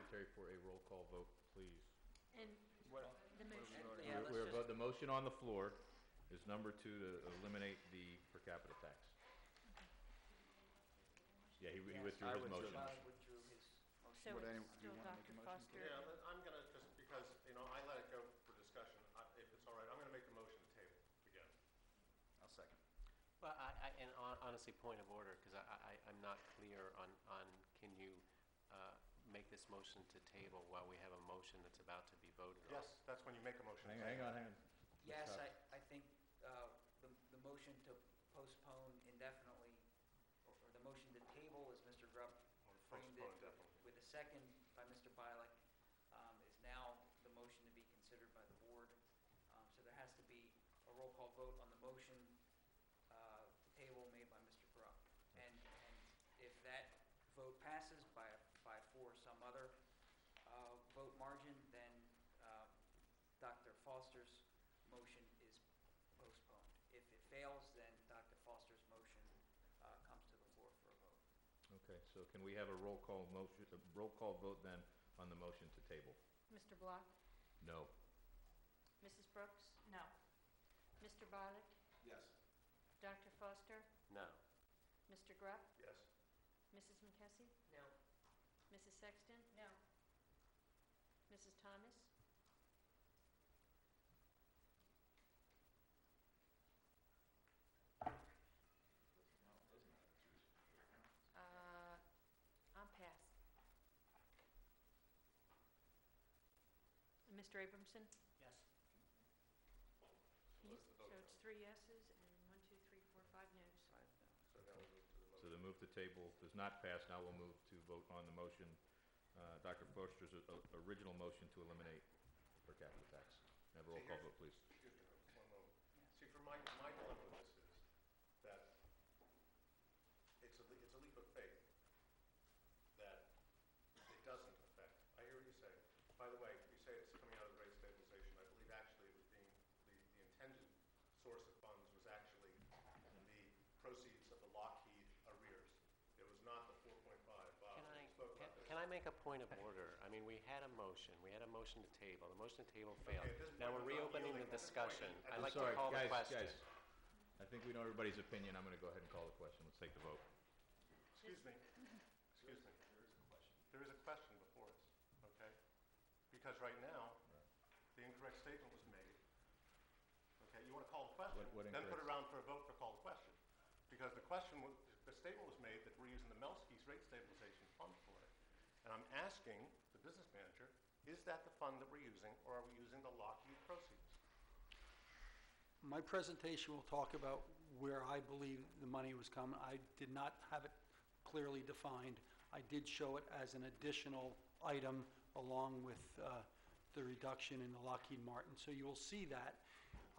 Secretary for a roll call vote, please. And the motion. The motion on the floor is number 2 to eliminate the per capita tax. Yeah, he withdrew his motion. Withdrew his motion. So it's still Dr. Foster. Yeah, I'm going to, just because, I let it go for discussion, if it's all right, I'm going to make the motion to table again. I'll second. Well, and honestly, point of order, because I'm not clear on can you make this motion to table while we have a motion that's about to be voted on? Yes, that's when you make a motion. Hang on. Yes, I think the motion to postpone indefinitely, or the motion to table, as Mr. Grubb framed it, with a second by Mr. Bialik, is now the motion to be considered by the board. So there has to be a roll call vote on the motion to table made by Mr. Grubb. And if that vote passes by 4 or some other vote margin, then Dr. Foster's motion is postponed. If it fails, then Dr. Foster's motion comes to the floor for a vote. Okay, so can we have a roll call vote then on the motion to table? Mr. Block? No. Mrs. Brooks? No. Mr. Bialik? Yes. Dr. Foster? No. Mr. Grubb? Yes. Mrs. McKessie? No. Mrs. Sexton? No. Mrs. Thomas? I'm pass. Mr. Abramson? Yes. So it's 3 yeses and 1, 2, 3, 4, 5 noes. So the move to table does not pass. Now we'll move to vote on the motion, Dr. Foster's original motion to eliminate per capita tax. Have a roll call vote, please. Excuse me, one moment. See, for my dilemma with this is that it's a leap of faith that it doesn't affect. I hear what you say. By the way, you say it's coming out of the rate stabilization. I believe actually it was being, the intended source of funds was actually the proceeds of the Lockheed arrears. It was not the 4.5. Bob spoke about this. Can I make a point of order? I mean, we had a motion to table. The motion to table failed. Now we're reopening the discussion. I'd like to call the question. Guys, I think we know everybody's opinion. I'm going to go ahead and call the question. Let's take the vote. Excuse me. There is a question before us, okay? Because right now, the incorrect statement was made. Okay, you want to call the question? Then put it around for a vote for call the question. Because the statement was made that we're using the Melski's rate stabilization fund for it. And I'm asking the business manager, is that the fund that we're using, or are we using the Lockheed proceeds? My presentation will talk about where I believe the money was coming. I did not have it clearly defined. I did show it as an additional item along with the reduction in the Lockheed Martin. So you will see that.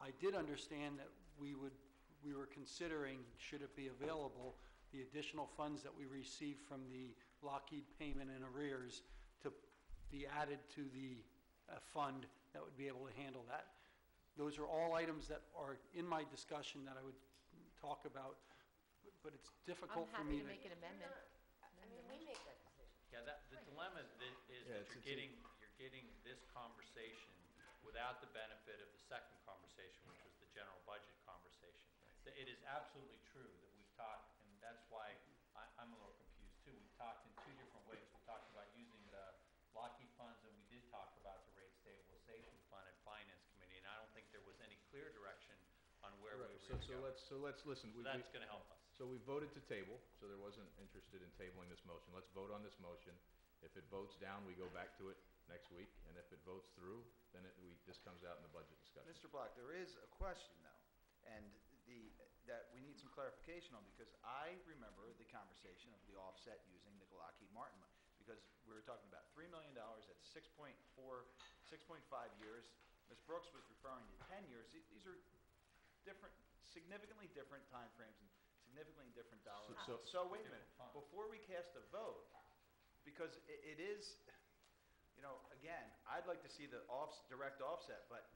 I did understand that we were considering, should it be available, the additional funds that we received from the Lockheed payment and arrears to be added to the fund that would be able to handle that. Those are all items that are in my discussion that I would talk about, but it's difficult for me to... I'm happy to make an amendment. I mean, we make that decision. Yeah, the dilemma is that you're getting this conversation without the benefit of the second conversation, which was the general budget conversation. It is absolutely true that we've talked, and that's why I'm a little confused too. We've talked in 2 different ways. We talked about using the Lockheed funds, and we did talk about the rate stabilization fund and finance committee, and I don't think there was any clear direction on where we were going to go. So let's listen. That's going to help us. So we voted to table, so there wasn't interested in tabling this motion. Let's vote on this motion. If it votes down, we go back to it next week, and if it votes through, then this comes out in the budget discussion. Mr. Black, there is a question though, and that we need some clarification on, because I remember the conversation of the offset using the Lockheed Martin money, because we were talking about $3 million at 6.5 years. Ms. Brooks was referring to 10 years. These are different, significantly different timeframes and significantly different dollars. So wait a minute, before we cast a vote, because it is, again, I'd like to see the direct offset, but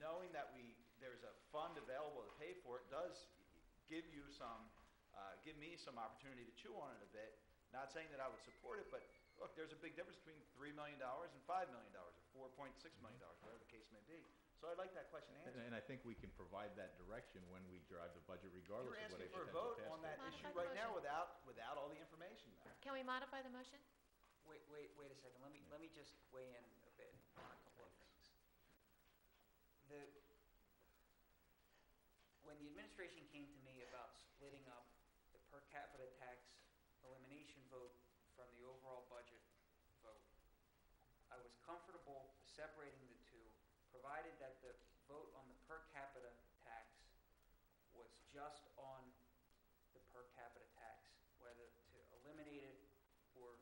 knowing that there's a fund available to pay for it does give me some opportunity to chew on it a bit. Not saying that I would support it, but look, there's a big difference between $3 million and $5 million or $4.6 million, whatever the case may be. So I'd like that question answered. And I think we can provide that direction when we drive the budget regardless You're of what asking a for a potential vote task on that force. issue right now without all the information there. Can we modify the motion? Wait a second. Let me just weigh in a bit on a couple of things. When the administration came to me about splitting up the per capita tax elimination vote from the overall budget vote, I was comfortable separating the two, provided that the vote on the per capita tax was just on the per capita tax, whether to eliminate it or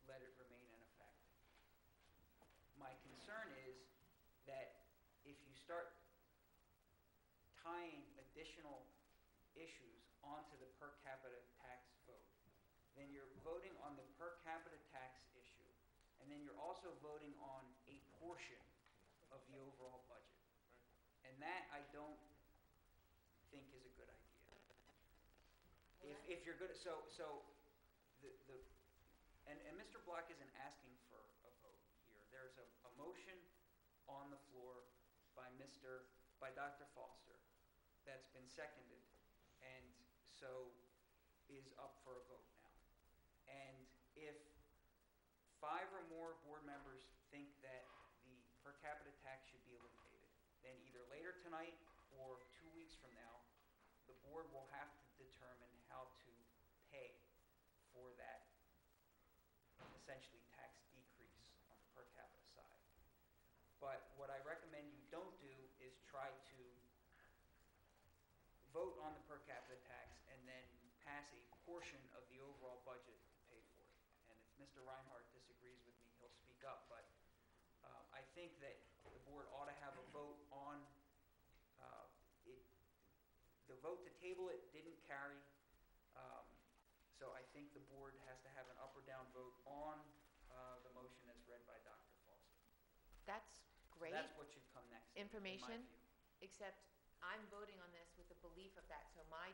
let it remain in effect. My concern is that if you start tying additional issues onto the per capita tax vote, then you're voting on the per capita tax issue, and then you're also voting on a portion of the overall budget. And that I don't think is a good idea. If you're good, and Mr. Block isn't asking for a vote here. There's a motion on the floor by Dr. Foster that's been seconded, and so is up for a vote now. And if 5 or more board members think that the per capita tax should be eliminated, then either later tonight or 2 weeks from now, the board will have to determine how to pay for that essentially tax decrease on the per capita side. But what I recommend you don't do is try to vote on the per capita tax and then pass a portion of the overall budget to pay for it. And if Mr. Reinhardt disagrees with me, he'll speak up. But I think that the board ought to have a vote on it. The vote to table it didn't carry. So I think the board has to have an up or down vote on the motion as read by Dr. Foster. That's great. So that's what should come next. Information, in my view. except I'm voting on this with the belief of that. So my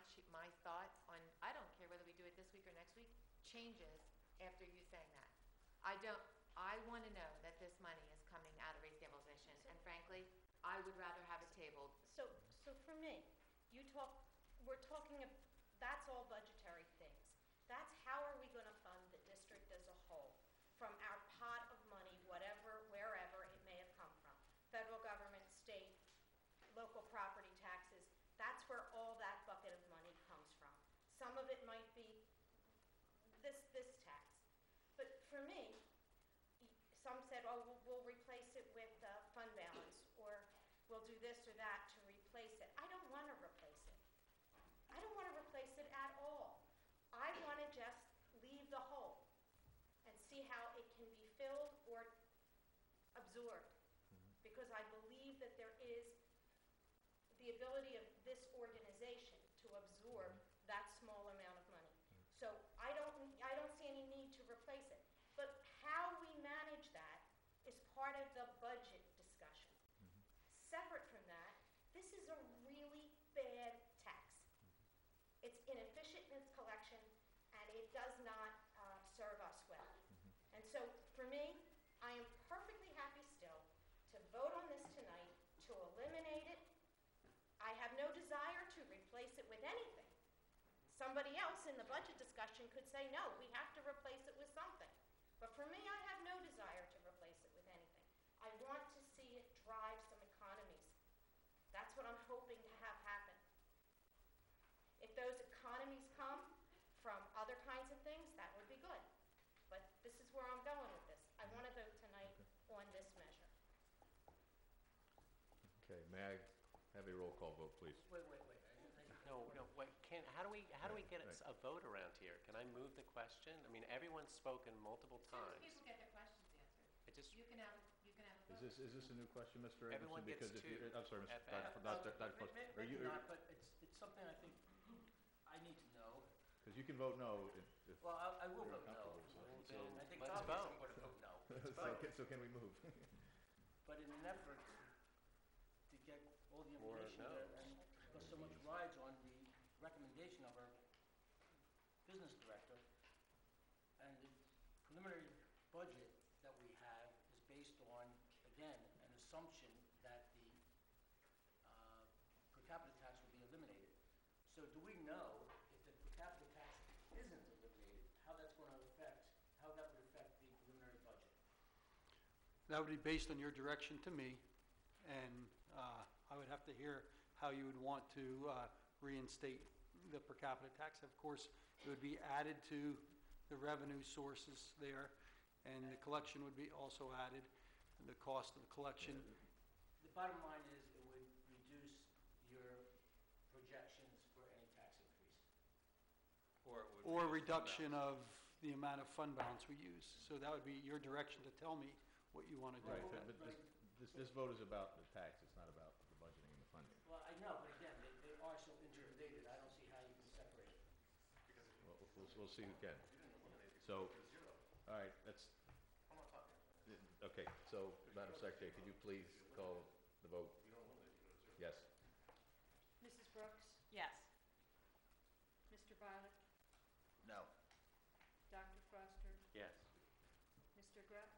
thought on, I don't care whether we do it this week or next week, changes after you saying that. I want to know that this money is coming out of a stabilization, and frankly, I would rather have it tabled. So for me, we're talking, that's all budgetary things. That's how are we going to fund the district as a whole from our pot of money, wherever it may have come from. Federal government, state, local property taxes, that's where all that bucket of money comes from. Some of it might be this tax. But for me, some said, oh, we'll replace it with fund balance, or we'll do this or that to replace it. I don't want to replace it. I don't want to replace it at all. I want to just leave the hole and see how it can be filled or absorbed. Because I believe that there is the ability of this organization to absorb that small amount of money. So I don't see any need to replace it. But how we manage that is part of the budget discussion. Separate from that, this is a really bad tax. It's inefficient in its collection, and it does not serve us well. And so for me, I am perfectly happy still to vote on this tonight to eliminate it. I have no desire to replace it with anything. Somebody else in the budget discussion could say, no, we have to replace it with something. But for me, I have no desire to replace it with anything. I want to see it drive some economies. That's what I'm hoping to have happen. If those economies come from other kinds of things, that would be good. But this is where May I have a roll call vote, please? Wait. No, wait, how do we get Right. a vote around here? Can I move the question? I mean, everyone's spoken multiple As soon as times. people get their questions answered, I just, you can have a vote. Is this a new question, Mr. Abramson? Everyone gets Because if you- two I'm sorry, at Dr. bats. Dr. Foster. Are you, Maybe not, but it's something I think I need to know. because you can vote no if Well, I will you're vote no. uncomfortable, so I think let's obviously vote. I'm going to vote no. So can we move? But in an effort to get all the More information no's. there, and because so much rides on the recommendation of our business director, and the preliminary budget that we have is based on, again, an assumption that the per capita tax will be eliminated. So do we know if the per capita tax isn't eliminated, how that would affect the preliminary budget? That would be based on your direction to me, and I would have to hear how you would want to reinstate the per capita tax. Of course, it would be added to the revenue sources there, and the collection would be also added, and the cost of the collection. The bottom line is it would reduce your projections for any tax increase. Or reduction of the amount of fund balance we use. So that would be your direction to tell me what you want to do. Right, with but that. this vote is about the tax, it's not about the budgeting and the funding. Well, I know, but again, they are so interrelated, I don't see how you can separate it. Well, we'll see who can. So, all right, that's, okay, so, Madam Secretary, could you please call the vote? Yes. Mrs. Brooks? Yes. Mr. Violet? No. Dr. Foster? yes. Mr. Grupp?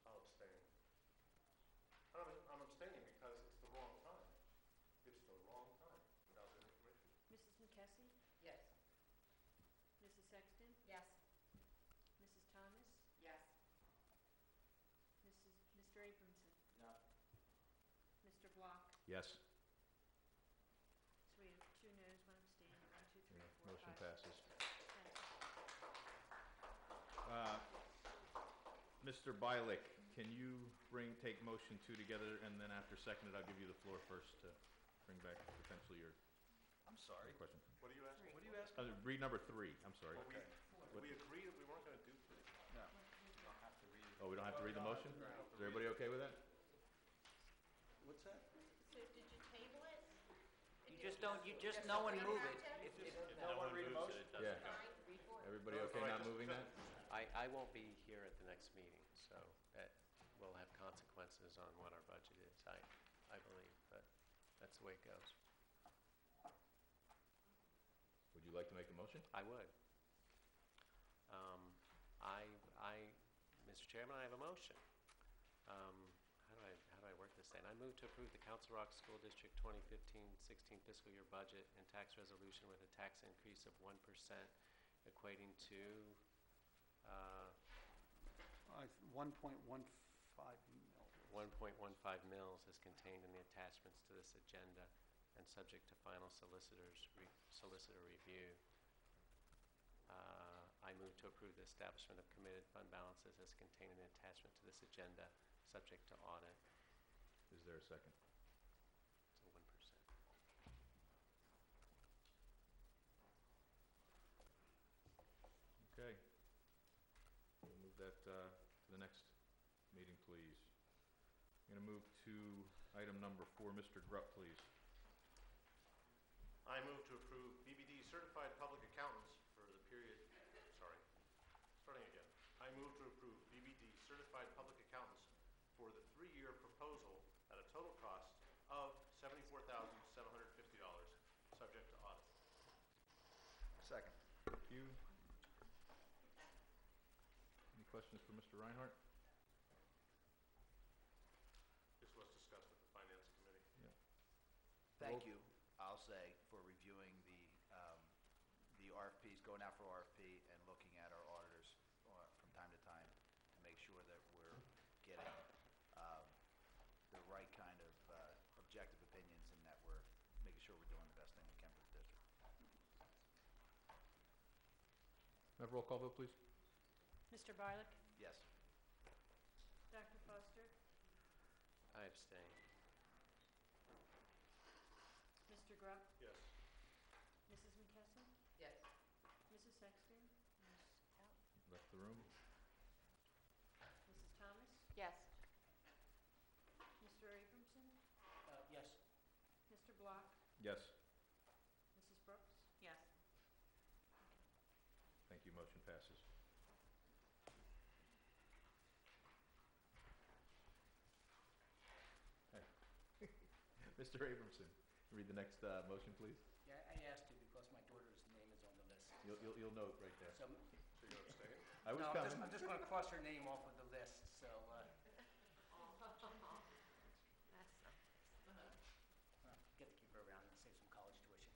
I'll abstain. I'm abstaining because it's the wrong time. It's the wrong time without that information. Mrs. McKessie? Yes. Mrs. Sexton? Yes. Mrs. Thomas? Yes. Mr. Abramson? No. Mr. Block? Yes. So we have 2 noes, 1 abstain, 1, 2, 3, Yeah, 4, motion 5. passes. Thank you. Mr. Bilick, can you take motion 2 together, and then after seconded, I'll give you the floor first to bring back potentially your I'm sorry. question. What are you asking? What are you asking? Read number 3, I'm sorry. Well, we agreed that we weren't going to do three. No. Oh, we don't have to read the motion? Is everybody okay with that? What's that? So did you table it? No one move it. No one read a motion? Yeah. Fine, read for it. Everybody okay not moving that? I won't be here at the next meeting, so that will have consequences on what our budget is, I believe, but that's the way it goes. Would you like to make a motion? I would. Mr. Chairman, I have a motion. How do I work this in? I move to approve the Council Rock School District 2015-16 fiscal year budget and tax resolution with a tax increase of 1% equating to 1.15 mil. 1.15 mils is contained in the attachments to this agenda and subject to final solicitor review. I move to approve the establishment of committed fund balances as contained in the attachment to this agenda, subject to audit. Is there a second? It's a 1%. Okay. We'll move that to the next meeting, please. I'm going to move to item number 4. Mr. Grupp, please. I move to approve BBD certified public accountants for the period, starting again. I move to approve BBD certified public accountants for the 3-year proposal at a total cost of $74,750, subject to audit. Second. Thank you. Any questions for Mr. Reinhardt? This was discussed at the Finance Committee. Yeah. Thank you, I'll say, for reviewing the RFPs, going out for RFP and looking at our auditors from time to time to make sure that we're getting the right kind of objective opinions and that we're making sure we're doing the best thing we can for the district. Have a roll call vote, please. Mr. Bilick? Yes. Dr. I abstain. Mr. Grubb? Yes. Mrs. McKesson? Yes. Mrs. Sexton? Ms. Out? Left the room? Mrs. Thomas? Yes. Mr. Abramson? Yes. Mr. Block? Yes. Mrs. Brooks? Yes. Thank you, motion passes. Hey. Mr. Abramson, read the next motion, please. Yeah, I asked you because my daughter's name is on the list. You'll note right there. So, So you're abstaining? I was no, coming. I'm just going to cross her name off of the list, so, get to keep her around and save some college tuition.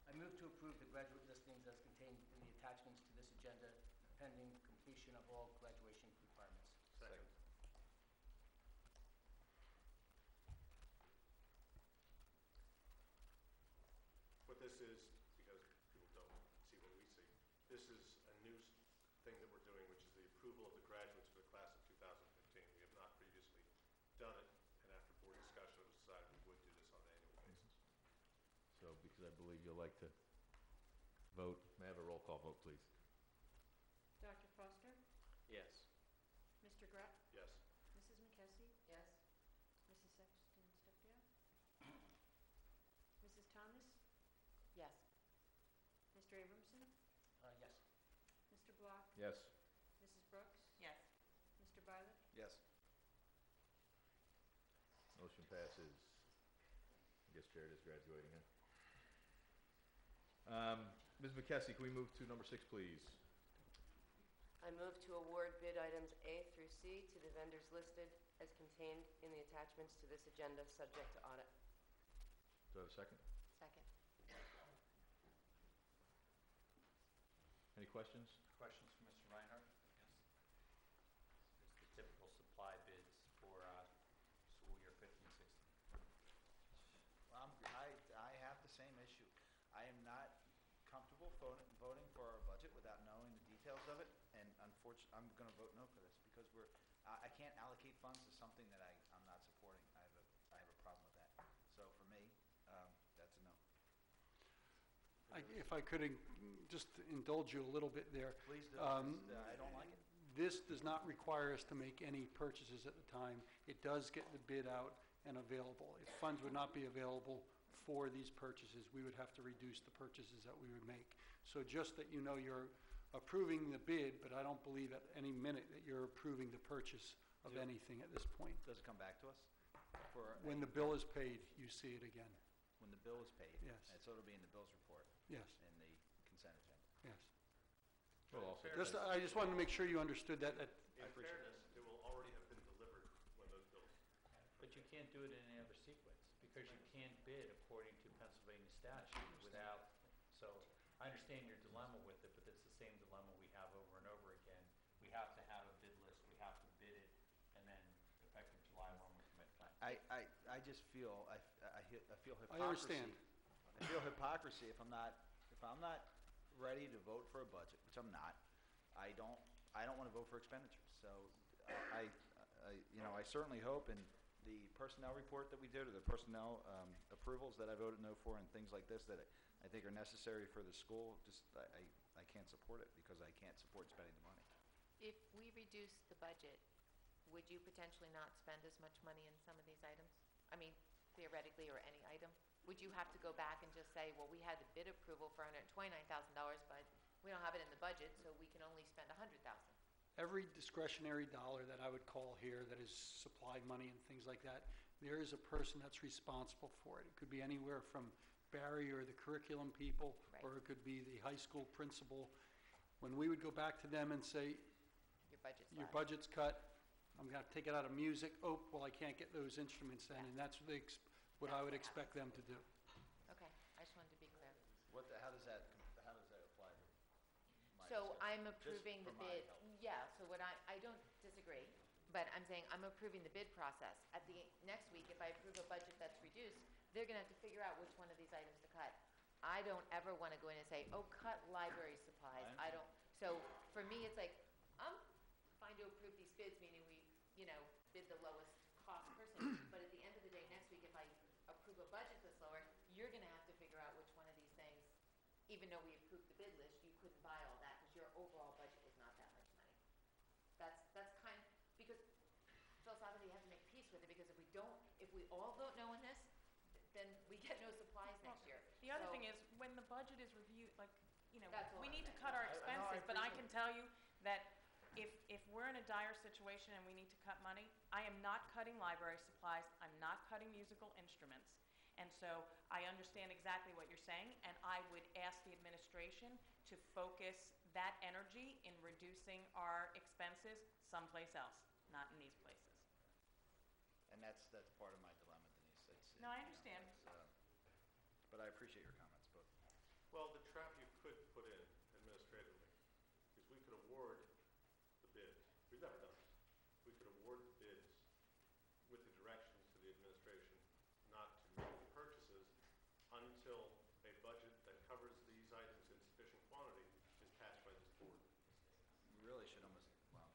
I move to approve the graduate listings as contained in the attachments to this agenda pending completion of all graduation requirements. Second. What this is, because people don't see what we see, this is a new thing that we're doing, which is the approval of the graduates for the class of 2015. We have not previously done it, and after board discussion, it was decided we would do this on an annual basis. So, because I believe you'll like to vote, may I have a roll call vote, please? Dr. Foster? Yes. Mr. Grubb? Yes. Mrs. McKesson? Yes. Mrs. Sexton stepped down. Mrs. Thomas? Yes. Mr. Abramson? Yes. Mr. Block? Yes. Mrs. Brooks? Yes. Mr. Byler? Yes. Motion passes. I guess Jared is graduating, huh? Ms. McKessie, can we move to number 6, please? I move to award bid items A through C to the vendors listed as contained in the attachments to this agenda, subject to audit. Do I have a second? Second. Any questions? Questions for Mr. Reinhardt? Yes. There's the typical supply bids for school year 15-16. I have the same issue. I am not comfortable voting for our budget without knowing the details of it, and unfortunately, I'm going to vote no for this because I can't allocate funds to something that I'm not supporting. I have a problem with that. So for me, that's a no. If I could just indulge you a little bit there. Please do. I don't like it. This does not require us to make any purchases at the time. It does get the bid out and available. If funds would not be available for these purchases, we would have to reduce the purchases that we would make. So just that you know, you're approving the bid, but I don't believe at any minute that you're approving the purchase of anything at this point. Does it come back to us? When the bill is paid, you see it again. When the bill is paid? Yes. And so it'll be in the bills report? Yes. In the consent agenda? Yes. Well, also, I just wanted to make sure you understood that. In fairness, it will already have been delivered when those bills. But you can't do it in any other sequence, because you can't bid according to Pennsylvania statute without, so I understand your dilemma with it, but it's the same dilemma we have over and over again. We have to have a bid list, we have to bid it, and then effective July 1, we commit funds. I just feel, I feel hypocrisy. I understand. I feel hypocrisy if I'm not ready to vote for a budget, which I'm not. I don't want to vote for expenditures. So I certainly hope in the personnel report that we did, or the personnel approvals that I voted no for, and things like this that I think are necessary for the school, just I can't support it because I can't support spending the money. If we reduce the budget, would you potentially not spend as much money in some of these items? I mean, theoretically, or any item? Would you have to go back and just say, well, we had the bid approval for $129,000, but we don't have it in the budget, so we can only spend $100,000? Every discretionary dollar that I would call here that is supply money and things like that, there is a person that's responsible for it. It could be anywhere from Barry or the curriculum people, Right. or it could be the high school principal. When we would go back to them and say, your budget's cut, I'm going to take it out of music. Oh, well, I can't get those instruments then, and that's what I would expect them to do. Okay, I just wanted to be clear. How does that apply to my So discussion? I'm Just approving the for my bid, help. yeah, so what I don't disagree, but I'm saying I'm approving the bid process. At the next week, if I approve a budget that's reduced, they're gonna have to figure out which one of these items to cut. I don't ever wanna go in and say, oh, cut library supplies. I don't, so for me, it's like, I'm fine to approve these bids, meaning we bid the lowest cost person. But at the end of the day, next week, if I approve a budget that's lower, you're gonna have to figure out which one of these things, even though we approved the bid list, you couldn't buy all that because your overall budget was not that much money. That's kind, because philosophically, you have to make peace with it, because if we all vote no on this, then we get no supplies next year. The other So- thing is, when the budget is reviewed, That's all we I'm need to saying. cut our I expenses, but I appreciate can tell you that if we're in a dire situation and we need to cut money, I am not cutting library supplies, I'm not cutting musical instruments. And so I understand exactly what you're saying, and I would ask the administration to focus that energy in reducing our expenses someplace else, not in these places. And that's part of my dilemma, Denise. No, I understand. But I appreciate your comments, both. Well, the trap you could put in administratively is we could award the bids. We've never done this. We could award the bids with the directions to the administration not to make the purchases until a budget that covers these items in sufficient quantity is passed by this board. We really should almost, well,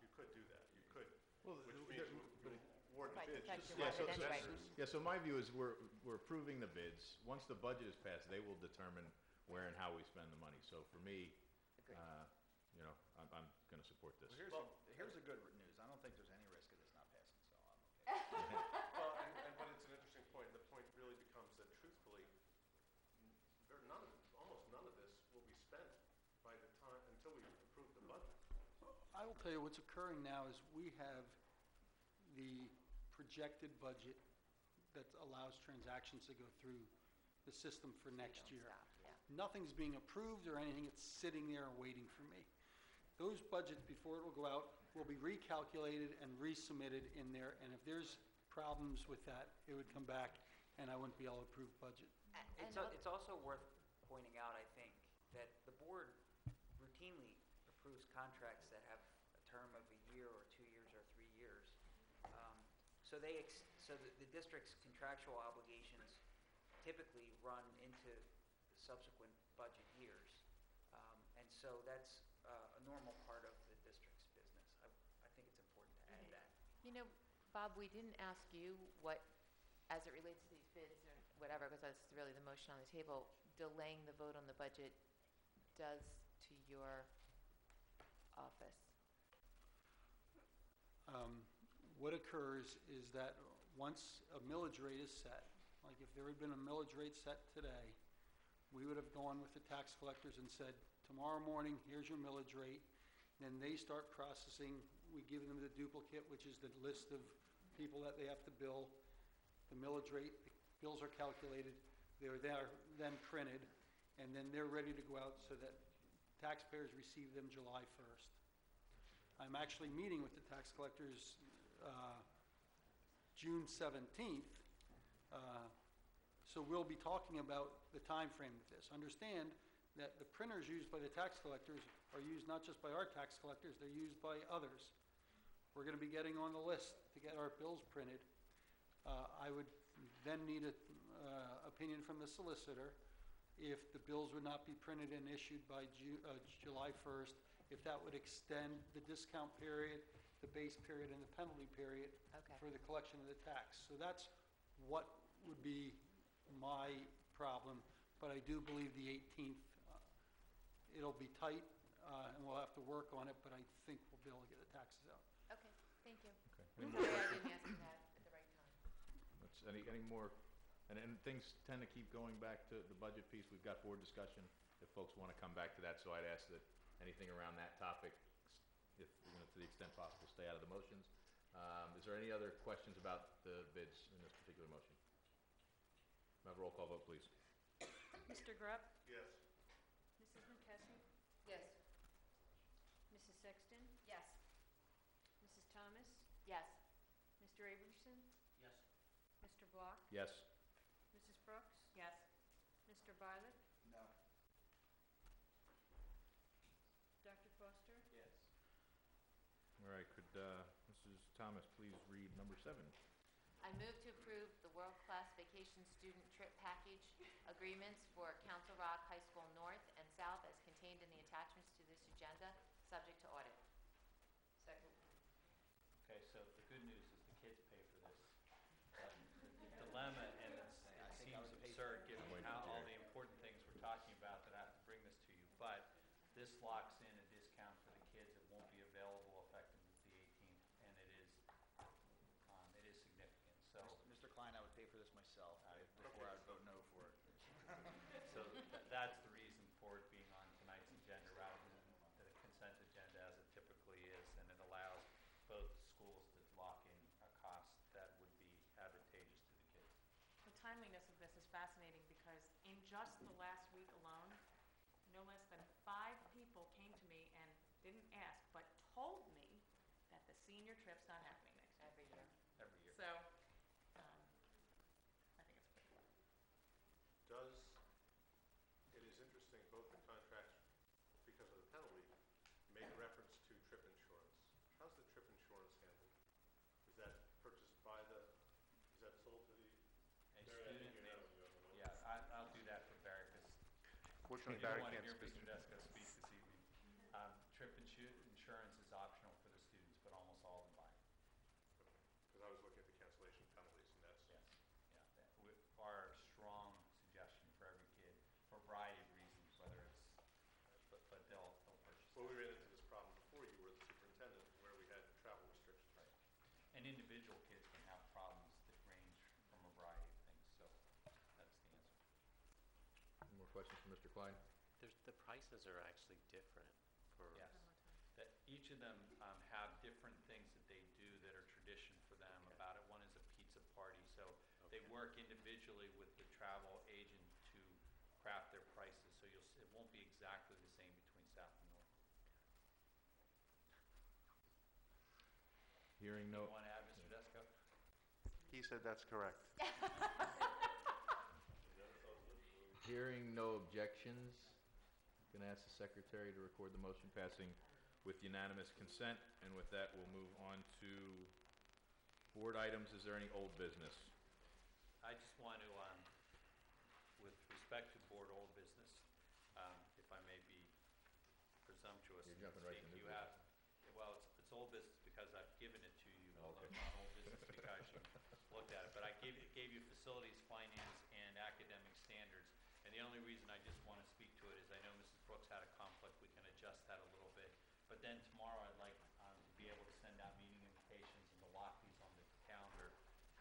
You could do that. You could, Well, which there- means you award the Right, bids. that's Yeah, so, That's right. so my view is we're approving the bids. Once the budget is passed, they will determine where and how we spend the money. So for me, Agreed. I'm gonna support this. well, here's the good news. I don't think there's any risk of this not passing, so I'm okay. Well, but it's an interesting point. The point really becomes that truthfully, almost none of this will be spent by the time, until we approve the budget. I will tell you what's occurring now is we have the projected budget that allows transactions to go through the system for next Don't year. stop, yeah. Nothing's being approved or anything, it's sitting there waiting for me. Those budgets, before it will go out, will be recalculated and resubmitted in there, and if there's problems with that, it would come back and I wouldn't be able to approve budget. It's also worth pointing out, I think, that the board routinely approves contracts that have a term of a year or 2 years or 3 years. So the district's contractual obligations typically run into subsequent budget years. And so that's a normal part of the district's business. I think it's important to add that. Bob, we didn't ask you what, as it relates to these bids or whatever, because that's really the motion on the table, delaying the vote on the budget does to your office. What occurs is that once a millage rate is set, like if there had been a millage rate set today, we would have gone with the tax collectors and said, tomorrow morning, here's your millage rate. Then they start processing, we give them the duplicate, which is the list of people that they have to bill, the millage rate, the bills are calculated, they're then printed, and then they're ready to go out so that taxpayers receive them July 1st. I'm actually meeting with the tax collectors June 17th, so we'll be talking about the time frame of this. Understand that the printers used by the tax collectors are used not just by our tax collectors, they're used by others. We're going to be getting on the list to get our bills printed. I would then need an opinion from the solicitor if the bills would not be printed and issued by July 1st, if that would extend the discount period, the base period, and the penalty period for the collection of the tax. So that's what would be my problem, but I do believe the 18th, it'll be tight, and we'll have to work on it, but I think we'll be able to get the taxes out. Okay, thank you. Okay. Sorry, Any more I questions? didn't ask you that at the right time. Any more, and things tend to keep going back to the budget piece. We've got board discussion if folks want to come back to that, so I'd ask that anything around that topic, if, to the extent possible, stay out of the motions. Is there any other questions about the bids in this particular motion? May I have a roll call vote, please? Mr. Grubb? Yes. Mrs. McKessie? Yes. Mrs. Sexton? Yes. Mrs. Thomas? Yes. Mr. Abramson? Yes. Mr. Block? Yes. Mrs. Brooks? Yes. Mr. Violet? No. Dr. Foster? Yes. All right, could Mrs. Thomas please read number 7? I move to approve the world-class vacation student trip package agreements for Council Rock High School North and South as contained in the attachments to this agenda, subject to audit. Second. Okay, so the good news is the kids pay for this. But the dilemma, and it seems absurd given all the important things we're talking about that I have to bring this to you, but this locks in a discount for the kids. It won't be available effective the 18th, and it is significant. So, Mr. Klein, I would pay for this myself before I would vote no for it. so that's the reason for it being on tonight's agenda rather than the consent agenda as it typically is, and it allows both schools to lock in a cost that would be advantageous to the kids. The timeliness of this is fascinating because in just the last week alone, no less than 5 people came to me and didn't ask, but told me that the senior trip's not happening next year. Every year. Every year. So, I think it's pretty cool. It is interesting, both the contracts, because of the penalty, make reference to trip insurance. How's the trip insurance handled? Is that purchased by is that sold to the? A Barry, I think student you may- know, you have one. Yeah, I'll do that for Barry because Fortunately, you Barry don't want to can't hear speak. Mr. Desko speak this evening. Trip insurance is optional for the students, but almost all of them buy it. Because I was looking at the cancellation penalties, and that's. Yes, yeah. Our strong suggestion for every kid, for a variety of reasons, whether it's, but they'll purchase. Well, we ran into this problem before you were the superintendent, where we had travel restrictions. Right. And individual kids can have problems that range from a variety of things, so that's the answer. Any more questions for Mr. Klein? The prices are actually different for. Yes. That each of them have different things that they do that are tradition for them about it. One is a pizza party, so they work individually with the travel agent to craft their prices, so it won't be exactly the same between South and North. Hearing You no, want to add, Mr. Desko? He said that's correct. hearing no objections, going to ask the secretary to record the motion passing with unanimous consent, and with that, we'll move on to board items. Is there any old business? I just want to, with respect to board old business, if I may be presumptuous. You're jumping right to new you have, well, it's old business because I've given it to you, although it's not old business because you looked at it. But I gave you facilities, finance, and academic standards. And the only reason I just want to speak to it is I know Mrs. Brooks had a conflict. We can adjust that a little bit. But then tomorrow I'd like to be able to send out meeting invitations and to lock these on the calendar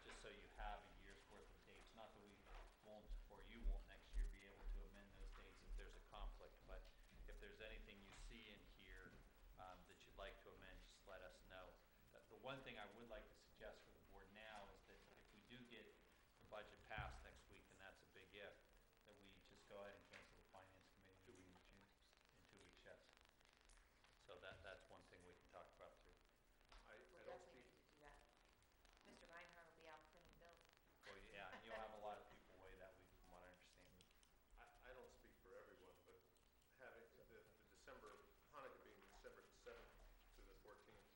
just so you have a year's worth of dates. Not that we won't, or you won't next year be able to amend those dates if there's a conflict. But if there's anything you see in here that you'd like to amend, just let us know. The one thing I would like to suggest for the board now is that if we do get the budget passed next week, and that's a big if, that we just go ahead and cancel the finance committee meeting in 2 weeks, yes. So that's one thing we can talk about too. We'll definitely need to do that. Mr. Reinhardt will be out printing bills. Well, yeah, and you'll have a lot of people away that week from what I understand. I don't speak for everyone, but having the December, Hanukkah being December 7th to the 14th,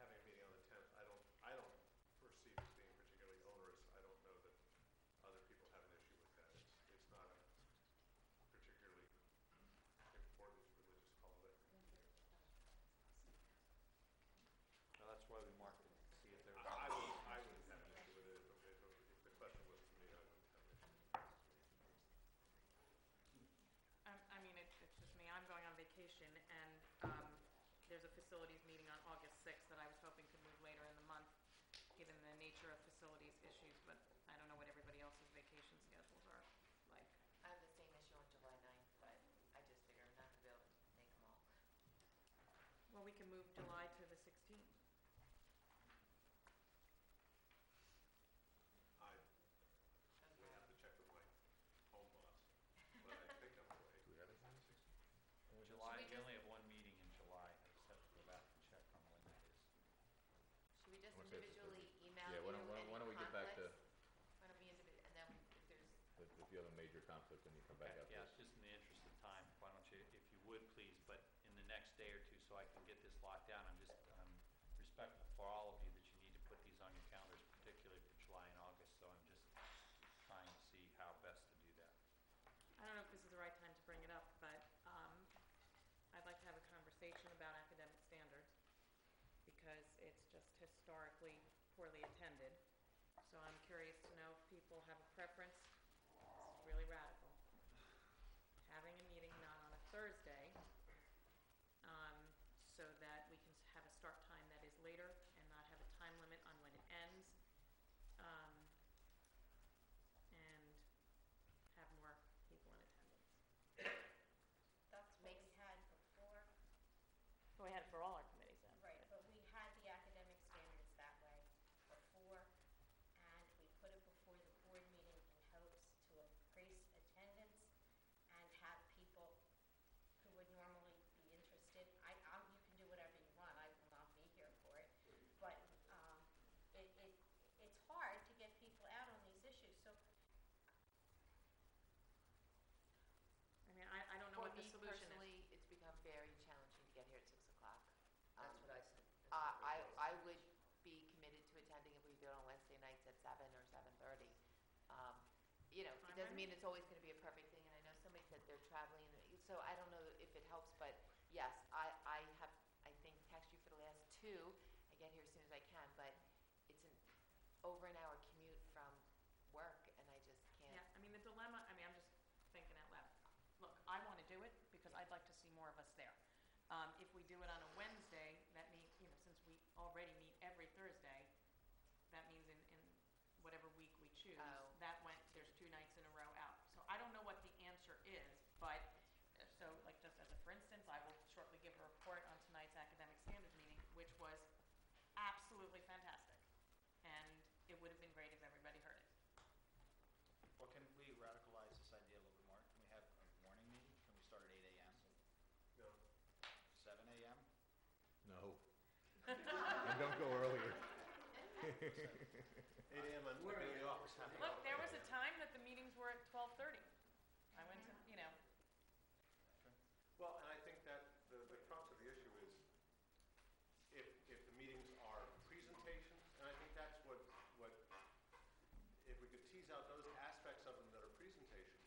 having a meeting on the 10th, I don't perceive as being particularly onerous. I don't know that other people have an issue with that. It's not a particularly important religious holiday. Well, that's why we marked it, to see if there was. I wouldn't have an issue with it. If the question was to me, I wouldn't have an issue with it. I mean, it's just me. I'm going on vacation, and there's a facilities meeting on August 6th that I was hoping could move later in the month, given the nature of facilities issues, but I don't know what everybody else's vacation schedules are like. I have the same issue on July 9th, but I just figure I'm not going to be able to make them all. Well, we can move July to the 16th. I would have to check with my home boss, but I think I'm away. Do we have anything on the 16th? July, Should we we only just- have one meeting in July. I just have to go back and check on when that is. Should we just I wanna say it's the individually 30th. email Yeah, you why don't we get back to, conflicts? Why don't we and then if there's, if you have a major conflict, then you come back Okay, after yeah, this. just in the interest of time, why don't you, if you would, please, but in the next day or two, so I can get this locked down, I'm just respectful for all of you that you need to put these on your calendars, particularly for July and August, so I'm just trying to see how best to do that. I don't know if this is the right time to bring it up, but I'd like to have a conversation about academic standards because it's just poorly attended. So I'm curious to know if people have a preference. It's really radical. Having a meeting not on a Thursday, so that we can have a start time that is later and not have a time limit on when it ends, and have more people in attendance. That's what we had before. We had it for all our committees then. Right, but we had the academic standards that way before, and we put it before the board meeting in hopes to increase attendance and have people who would normally be interested. You can do whatever you want, I will not be here for it, but it's hard to get people out on these issues, so. I mean, I don't know For what the me solution is. personally, it's become very challenging to get here at 6 o'clock. That's what I said. I would be committed to attending if we do it on Wednesday nights at 7 or 7:30. You know, it doesn't mean it's always going to be a perfect thing, and I know somebody said they're traveling, so I don't know if it helps, but yes, I think, texted you for the last 2. I get here as soon as I can, but it's an over an hour commute from work, and I just can't. Yeah, I mean, the dilemma, I mean, I'm just thinking out loud. Look, I want to do it because I'd like to see more of us there. If we do it on a Wednesday, that means, you know, since we already meet every Thursday, that means in whatever week we choose, there's 2 nights in a row out. So I don't know what the answer is, but, so like just as a for instance, I will shortly give a report on tonight's academic standards meeting, which was absolutely fantastic. And it would have been great if everybody heard it. Well, can we radicalize this idea a little bit more? Can we have a morning meeting? Can we start at 8 a.m.? No. 7 a.m.? No. And don't go earlier. 8 a.m. I'm in the office. Look, there was a time that the meetings were at 12:30. I went to, you know. Well, and I think that the crux of the issue is if the meetings are presentations, and I think that's what if we could tease out those aspects of them that are presentation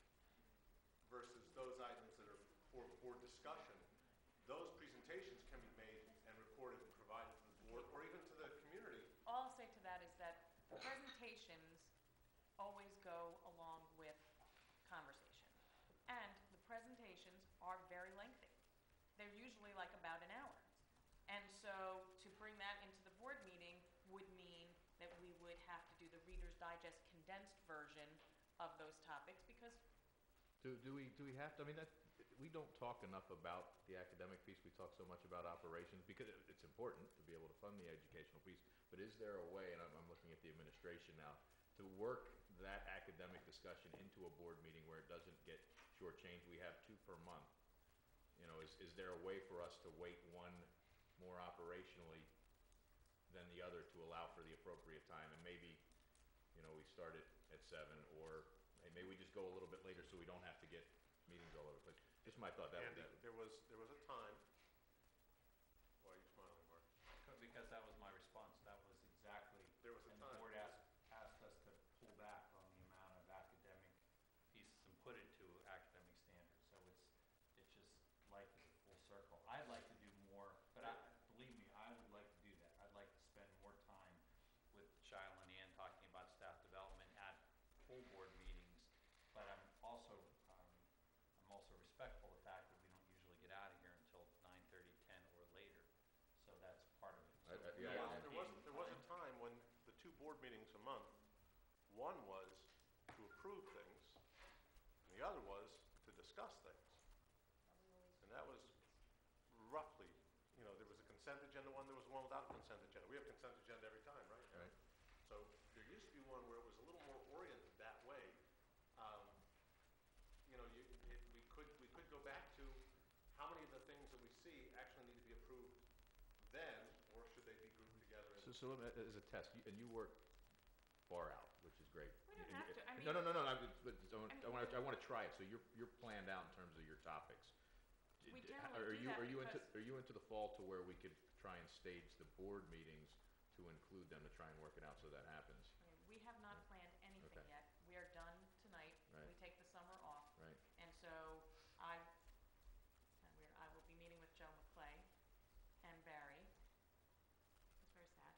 versus those items that are for board discussion, those presentations can be made and recorded and provided to the board or even to the community. All I'll say to that is that presentations always go along with conversation. And the presentations are very lengthy. They're usually like about an hour. And so to bring that into the board meeting would mean that we would have to do the Reader's Digest condensed version of those topics because Do we have to, I mean, we don't talk enough about the academic piece. We talk so much about operations because it's important to be able to fund the educational piece. But is there a way, and I'm looking at the administration now, to work that academic discussion into a board meeting where it doesn't get shortchanged? We have 2 per month. You know, is there a way for us to weight one more operationally than the other to allow for the appropriate time? And maybe, you know, we start it at 7, or maybe we just go a little bit later so we don't have to get meetings all over the place. Just my thought. Andy, there was a time. Why are you smiling, Mark? Because that was my response. That was exactly. There was a and time. the board asked us to pull back on the amount of academic pieces and put it to academic standards. So it's just life is a full circle. I'd like to do more, but believe me, I would like to do that. I'd like to spend more time with Shiloh and Ann talking about staff development at full board meetings. But I'm also respectful of the fact that we don't usually get out of here until 9:30, 10, or later. So that's part of it. So There was a time when the 2 board meetings a month, one was to approve things, and the other was to discuss things. And that was roughly, you know, there was a consent agenda one, there was one without a consent agenda. We have consent agenda every time, right? Right. So there used to be one where it was a little more oriented that way. You know, we could go back to how many of the things that we see actually need to be approved then, or should they be grouped together? So let me, as a test, and you work far out, which is great. we don't have to. I mean, No. I want to try it. So you're planned out in terms of your topics. We generally do that Are you into the fall to where we could try and stage the board meetings to include them to try and work it out so that happens? I mean, we have not planned anything Okay. yet. We are done tonight. Right. We take the summer off. Right. And so I will be meeting with Joe McClay and Barry. It's very sad.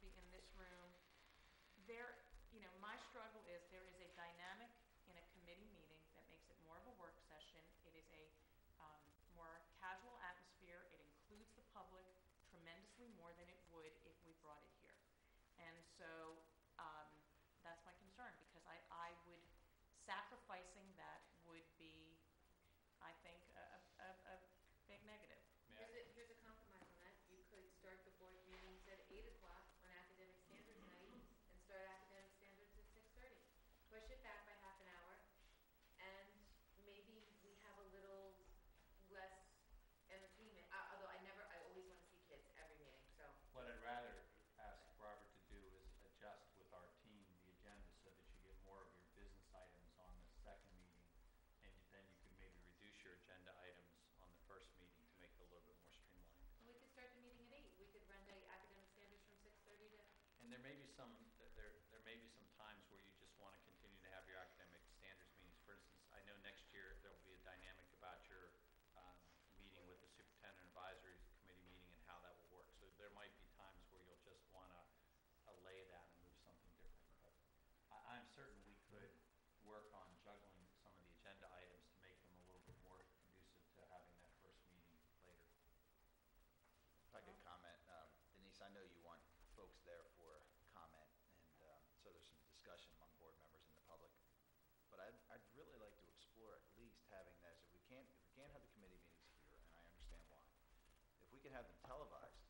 be in this room. There, my struggle is there is a dynamic in a committee meeting that makes it more of a work session. It is a more casual atmosphere. It includes the public tremendously more than it would if we brought it here. And so that's my concern, because I would, sacrificing that would be, I think, a big negative. Here's a compromise on that. You could start the board meetings at 8 o'clock on academic standards night and start academic standards at 6:30. Push it back by half an hour, and maybe we have a little less entertainment. Although I always want to see kids every meeting, so. What I'd rather ask Robert to do is adjust with our team the agenda so that you get more of your business items on the second meeting, and then you can maybe reduce your agenda items on the first meeting to make it a little bit more streamlined. And we could start the meeting at 8. We could run the academic standards from 6:30 to. And there may be some times where you just want to continue to have your academic standards meetings. For instance, I know next year there will be a dynamic about your meeting with the Superintendent Advisory Committee meeting and how that will work. So there might be times where you'll just want to allay that and move something different. But I'm certain we could work on juggling some of the agenda items to make them a little bit more conducive to having that first meeting later. If I could comment, Denise, I know you want folks there for comment, and so there's some discussion among board members and the public. But I'd really like to explore at least having that, if we can't have the committee meetings here, and I understand why. If we can have them televised,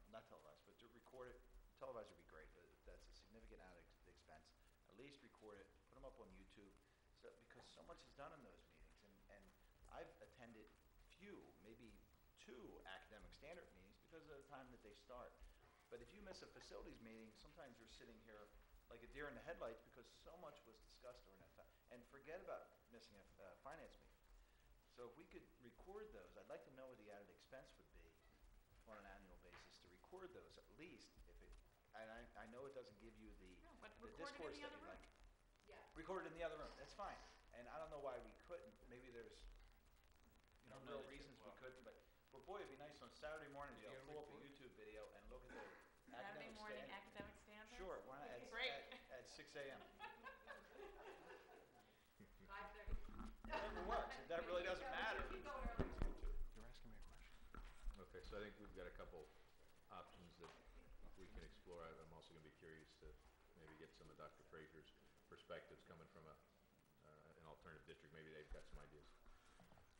not televised, but to record it, televised would be great, but that's a significant added expense. At least record it, put them up on YouTube, because so much is done in those meetings. And I've attended few, maybe 2 academic standard meetings because of the time that they start. But if you miss a facilities meeting, sometimes you're sitting here like a deer in the headlights because so much was discussed during that time. And forget about missing a finance meeting. So if we could record those, I'd like to know what the added expense would be on an annual basis to record those, at least if it, and I know it doesn't give you the discourse that you'd like. Yeah. Record it in the other room, that's fine. And I don't know why we couldn't. Maybe there's, real reasons we couldn't, but boy, it'd be nice on Saturday morning to be able to pull up a YouTube video and look at the Saturday academic morning standards. academic standards? Sure, why not, Great. at 6 a.m. 5:30. Whatever works, that really doesn't matter. Keep going early. You're asking me a question. Okay, so I think we've got a couple options that we can explore. I'm also going to be curious to maybe get some of Dr. Frazier's perspectives coming from an alternative district. Maybe they've got some ideas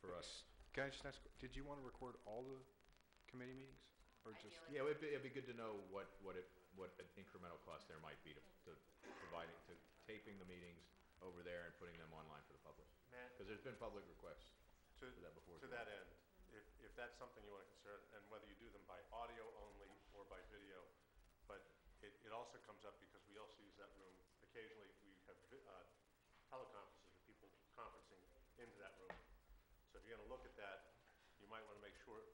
for us. Can I just ask, did you want to record all the committee meetings? Or just? Yeah, it'd be good to know what an incremental cost there might be to providing, to taping the meetings over there and putting them online for the public. Because there's been public requests for that before. To that end, if that's something you want to consider, and whether you do them by audio only or by video, but it also comes up because we also use that room. Occasionally, we have teleconferences with people conferencing into that room. So if you're going to look at that, you might want to make sure that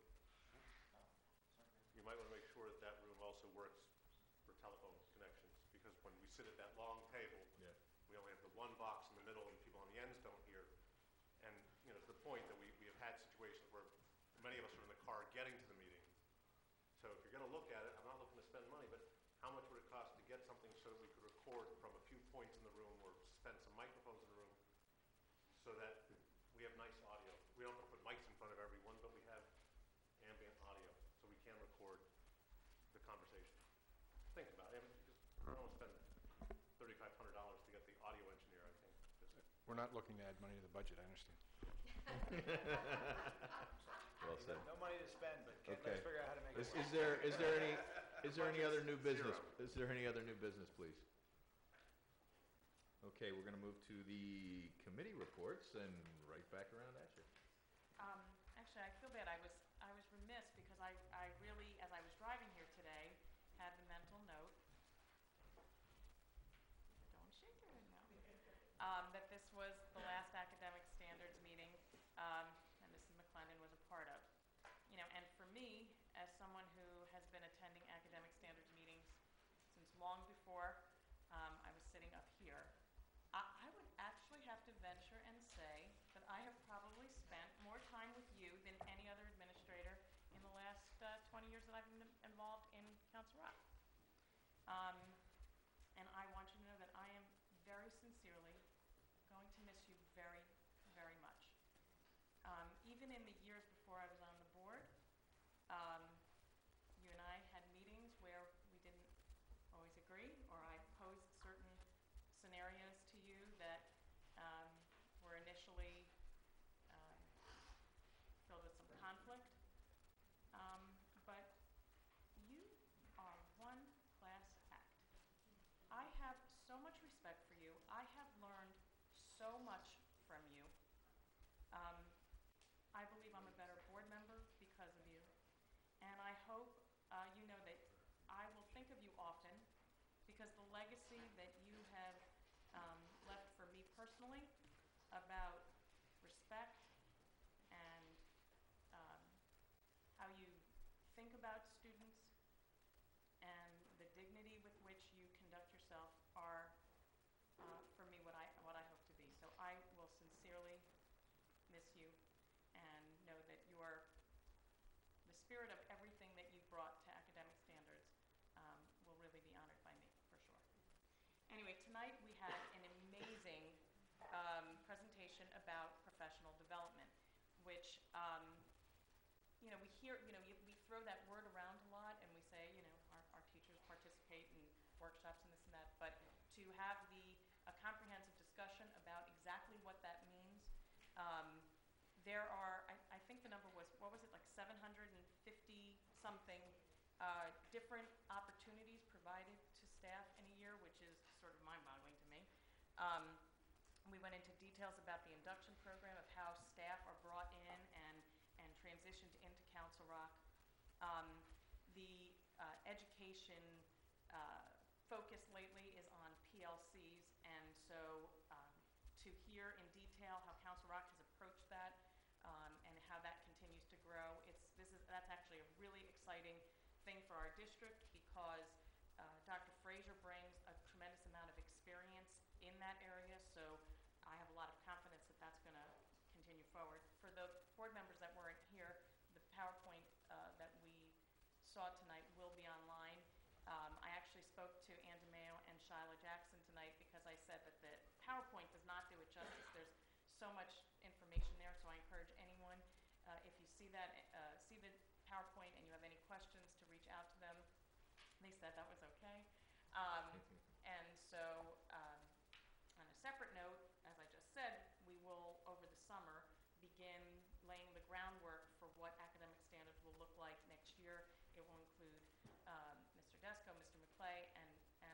that room also works for telephone connections, because when we sit at that long table, we only have the one box in the middle and people on the ends don't hear. And to the point that we have had situations where many of us are in the car getting to the meeting. So if you're going to look at it, I'm not looking to spend money, but how much would it cost to get something so that we could record from a few points in the room, or spend some microphones in the room so that we have nice audio. We don't have to put mics in front of everyone, but we have ambient audio, so we can record the conversation. Think about it. I don't want to spend $3,500 to get the audio engineer, I think. We're not looking to add money to the budget, I understand. Well said. No money to spend, but Okay. let's figure out how to make it Is work. there any other new business? Is there any other new business, please? Okay, we're going to move to the committee reports and right back around at you. Actually, I feel bad. I was remiss because I really, as I was driving here today, had the mental note. Don't shake your head now. That this was the last academic standards meeting, and Mrs. McClendon was a part of. And for me, as someone who has been attending academic standards meetings since long before I was sitting up here, I would actually have to venture and say that I have probably spent more time with you than any other administrator in the last 20 years that I've been involved in Council Rock. so much from you. I believe I'm a better board member because of you, and I hope you know that I will think of you often because the legacy that you have left for me personally about respect and how you think about students and the dignity with which you conduct yourself are, for me, what I hope to be. So I will sincerely miss you and know that the spirit of everything that you brought to academic standards will really be honored by me, for sure. Anyway, tonight we had an amazing presentation about professional development, which we hear, we throw that word around a lot, and we say, our teachers participate in workshops and this and that, but to have a comprehensive discussion about exactly what that means, there are, I think the number was, what was it, like 750-something different opportunities provided to staff in a year, which is sort of mind-boggling to me. We went into details about the induction program, of how staff are brought in and transitioned into Council Rock. The education focus lately is on PLCs, and so to hear in detail how Council Rock has approached that and how that continues to grow, that's actually a really exciting thing for our district, because Dr. Fraser brings a tremendous amount of experience in that area, so I have a lot of confidence that that's going to continue forward. For the board members that weren't here, the PowerPoint that we saw tonight will be online. I actually spoke to Ann DeMeo and Shyla Jackson tonight because I said that the PowerPoint does not do it justice. There's so much information there, so I encourage anyone, if you see the PowerPoint and you have any questions, to reach out to them. They said that was okay. And so, on a separate note, as I just said, we will, over the summer, begin laying the groundwork for what academic standards will look like next year. It will include Mr. Desko, Mr. McClay, and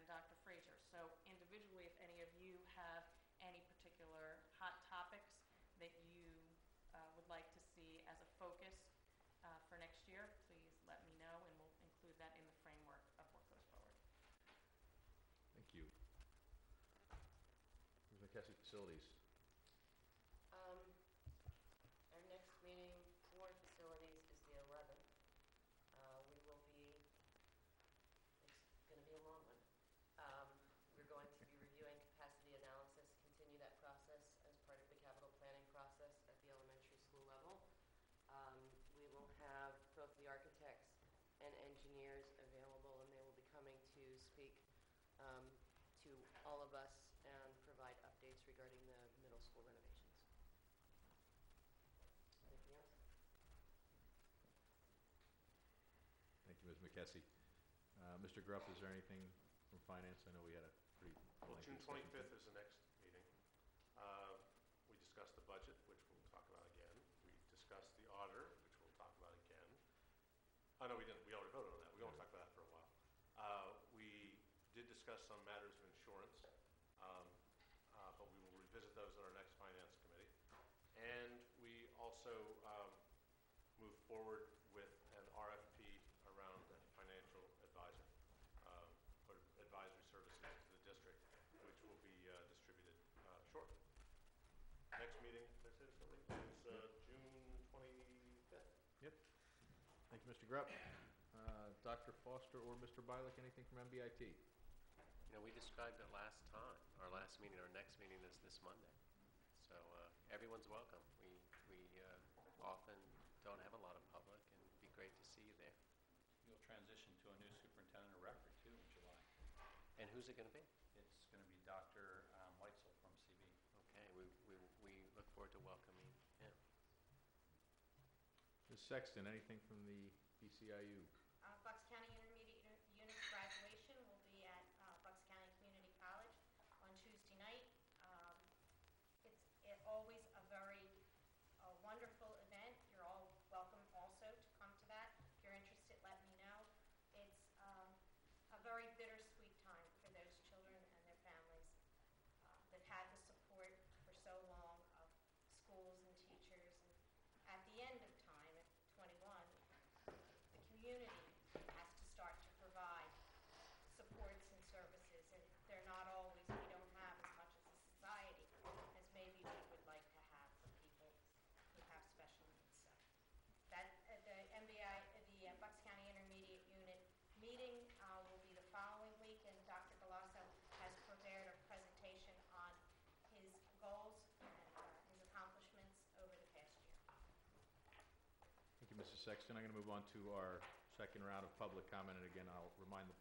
Dr. Fraser. So individually, if any of you have any particular hot topics that you would like to see as a focus for next year, please let me know, and we'll include that in the framework of what goes forward. Thank you. Ms. McKessie, facilities. Our next meeting for facilities is the 11th. We will be, it's going to be a long one. We're going to be reviewing capacity analysis, continue that process as part of the capital planning process at the elementary school level. We will have both the architects and engineers available, and they will be coming to speak to all of us and provide updates regarding the middle school renovations. Anything else? Thank you, Ms. McKessie. Mr. Gruff, is there anything from finance? I know we had a pretty Well, lengthy June discussion. 25th is the next meeting. We discussed the budget, which we'll talk about again. We discussed the auditor, which we'll talk about again. Oh, no, we didn't. We already voted on that. We won't talk about that for a while. We did discuss some matters of insurance, but we will revisit those at our next finance committee. And we also moved forward with an RFP around a financial advisor, or advisory services to the district, which will be distributed shortly. Next meeting, did I say this already? Is June 25th. Yep. Thank you, Mr. Grupp. Dr. Foster or Mr. Bialik, anything from MBIT? We described it last time. Our last meeting, our next meeting is this Monday. So everyone's welcome. We often don't have a lot of public, and it'd be great to see you there. You'll transition to a new superintendent or record, too, in July. And who's it going to be? It's going to be Dr. Weitzel from CB. Okay, we look forward to welcoming him. Ms. Sexton, anything from the BCIU? Bucks County Intermediate Unit graduation will be at Bucks County Community College on Tuesday night. It's always a very wonderful event. You're all welcome also to come to that. If you're interested, let me know. It's a very bittersweet time for those children and their families that had the support for Mrs. Sexton. I'm going to move on to our second round of public comment, and again, I'll remind the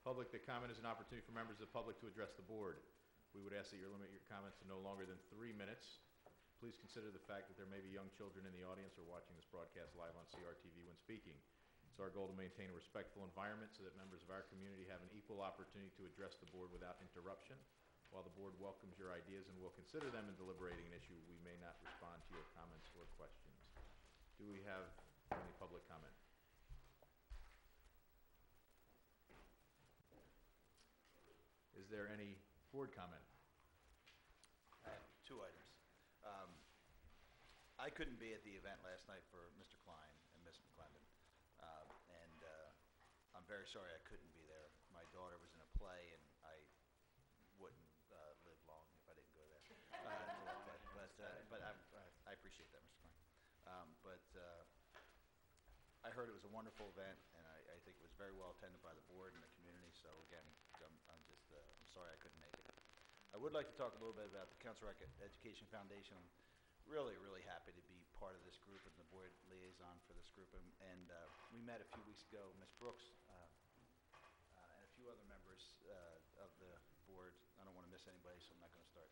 public that comment is an opportunity for members of the public to address the board. We would ask that you limit your comments to no longer than 3 minutes. Please consider the fact that there may be young children in the audience or watching this broadcast live on CRTV when speaking. It's our goal to maintain a respectful environment so that members of our community have an equal opportunity to address the board without interruption. While the board welcomes your ideas and will consider them in deliberating an issue, we may not respond to your comments or questions. Do we have any public comment? Is there any board comment? I have 2 items. I couldn't be at the event last night for Mr. Klein and Ms. McClendon, I'm very sorry I couldn't be there. My daughter was in a play, and I wouldn't live long if I didn't go there. But I appreciate that, Mr. Klein. I heard it was a wonderful event, and I think it was very well attended by the board and the community. So again, I'm sorry I couldn't make it. I would like to talk a little bit about the Council Rec Education Foundation. I'm really happy to be part of this group and the board liaison for this group. And we met a few weeks ago, Ms. Brooks and a few other members of the board. I don't want to miss anybody, so I'm not going to start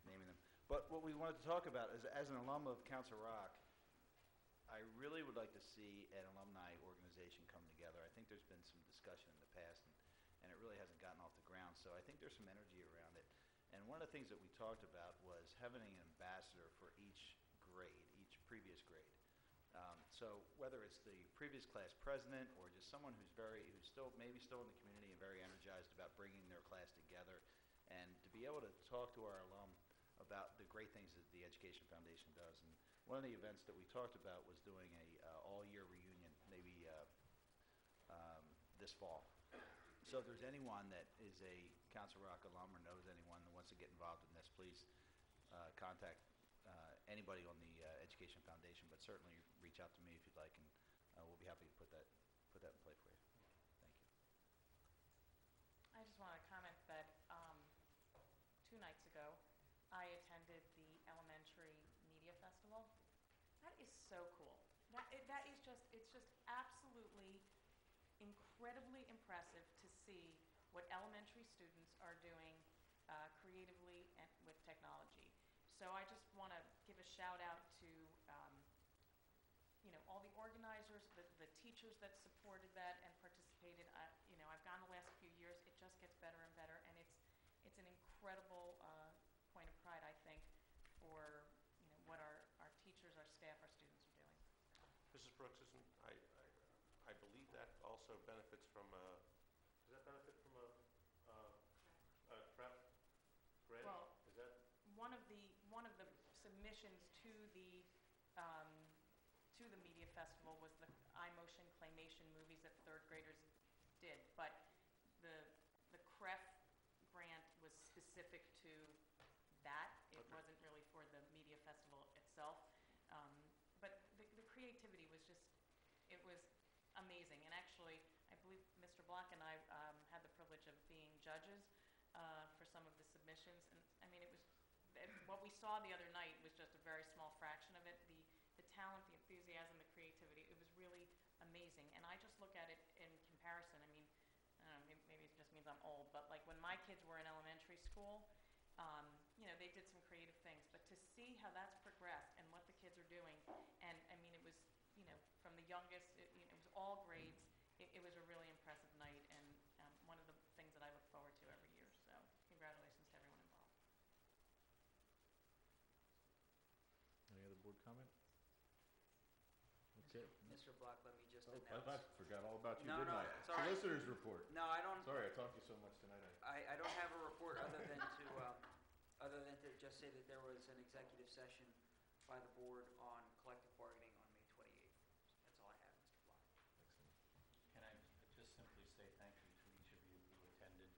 naming them. But what we wanted to talk about is, as an alum of Council Rock, I really would like to see an alumni organization come together. I think there's been some discussion in the past, and it really hasn't gotten off the ground. So I think there's some energy around it. And one of the things that we talked about was having an ambassador for each grade, each previous grade. So whether it's the previous class president or just someone who's maybe still in the community and very energized about bringing their class together, and to be able to talk to our alum about the great things that the Education Foundation does. And one of the events that we talked about was doing a all-year reunion, maybe this fall. So if there's anyone that is a Council Rock alum or knows anyone that wants to get involved in this, please contact anybody on the Education Foundation, but certainly reach out to me if you'd like, and we'll be happy to put that in play for you. Thank you. I just want to comment that 2 nights ago, I attended the Elementary Media Festival. That is so cool. It's just absolutely incredibly impressive to see what elementary students are doing creatively and with technology. So I just want to give a shout out to all the organizers, the teachers that supported that and participated. I've gone the last few years. It just gets better and better, and it's an incredible point of pride, I think, for what our teachers, our staff, our students are doing. Mrs. Brooks, I believe that also benefits from does that benefit from a prep grant? Well, is that one of the submissions to the media festival was the iMotion claymation movies that 3rd graders did, but the CREF grant was specific to that. It wasn't really for the media festival itself. But the creativity was it was amazing. And actually, I believe Mr. Block and I had the privilege of being judges for some of the submissions. And I mean, what we saw the other night was just a very small fraction of it. The talent, the enthusiasm, the creativity, it was really amazing. And I just look at it in comparison. I mean, I don't know, maybe it just means I'm old, but like when my kids were in elementary school, they did some creative things. But to see how that's progressed and what the kids are doing, and I mean, it was, from the youngest, it was all grades. It was a really impressive night, and one of the things that I look forward to every year. So congratulations to everyone involved. Any other board comment? Okay. Mr. Block, let me just I announce. forgot all about you, No, didn't no, I? it's all right. Solicitor's report. No, I don't. Sorry, I talked to you so much tonight. I don't have a report other than to just say that there was an executive session by the board on collective bargaining on May 28th. That's all I have, Mr. Block. Can I just simply say thank you to each of you who attended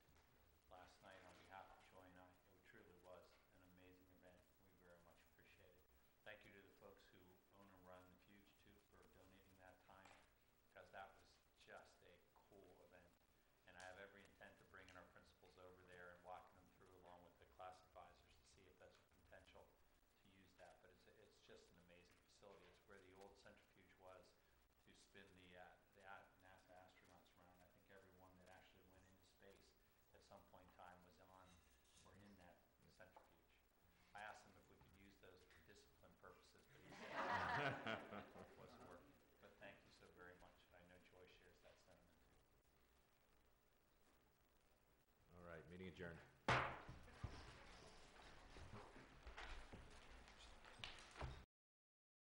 last night on behalf of Joy and I. It truly was an amazing event. We very much appreciate it. Thank you to the folks who own and run the Fuge, too, for donating that time, because that was just a cool event. And I have every intent of bringing our principals over there and walking them through along with the class advisors to see if there's potential to use that. But it's just an amazing facility. It's where the old centrifuge was. Meeting adjourned.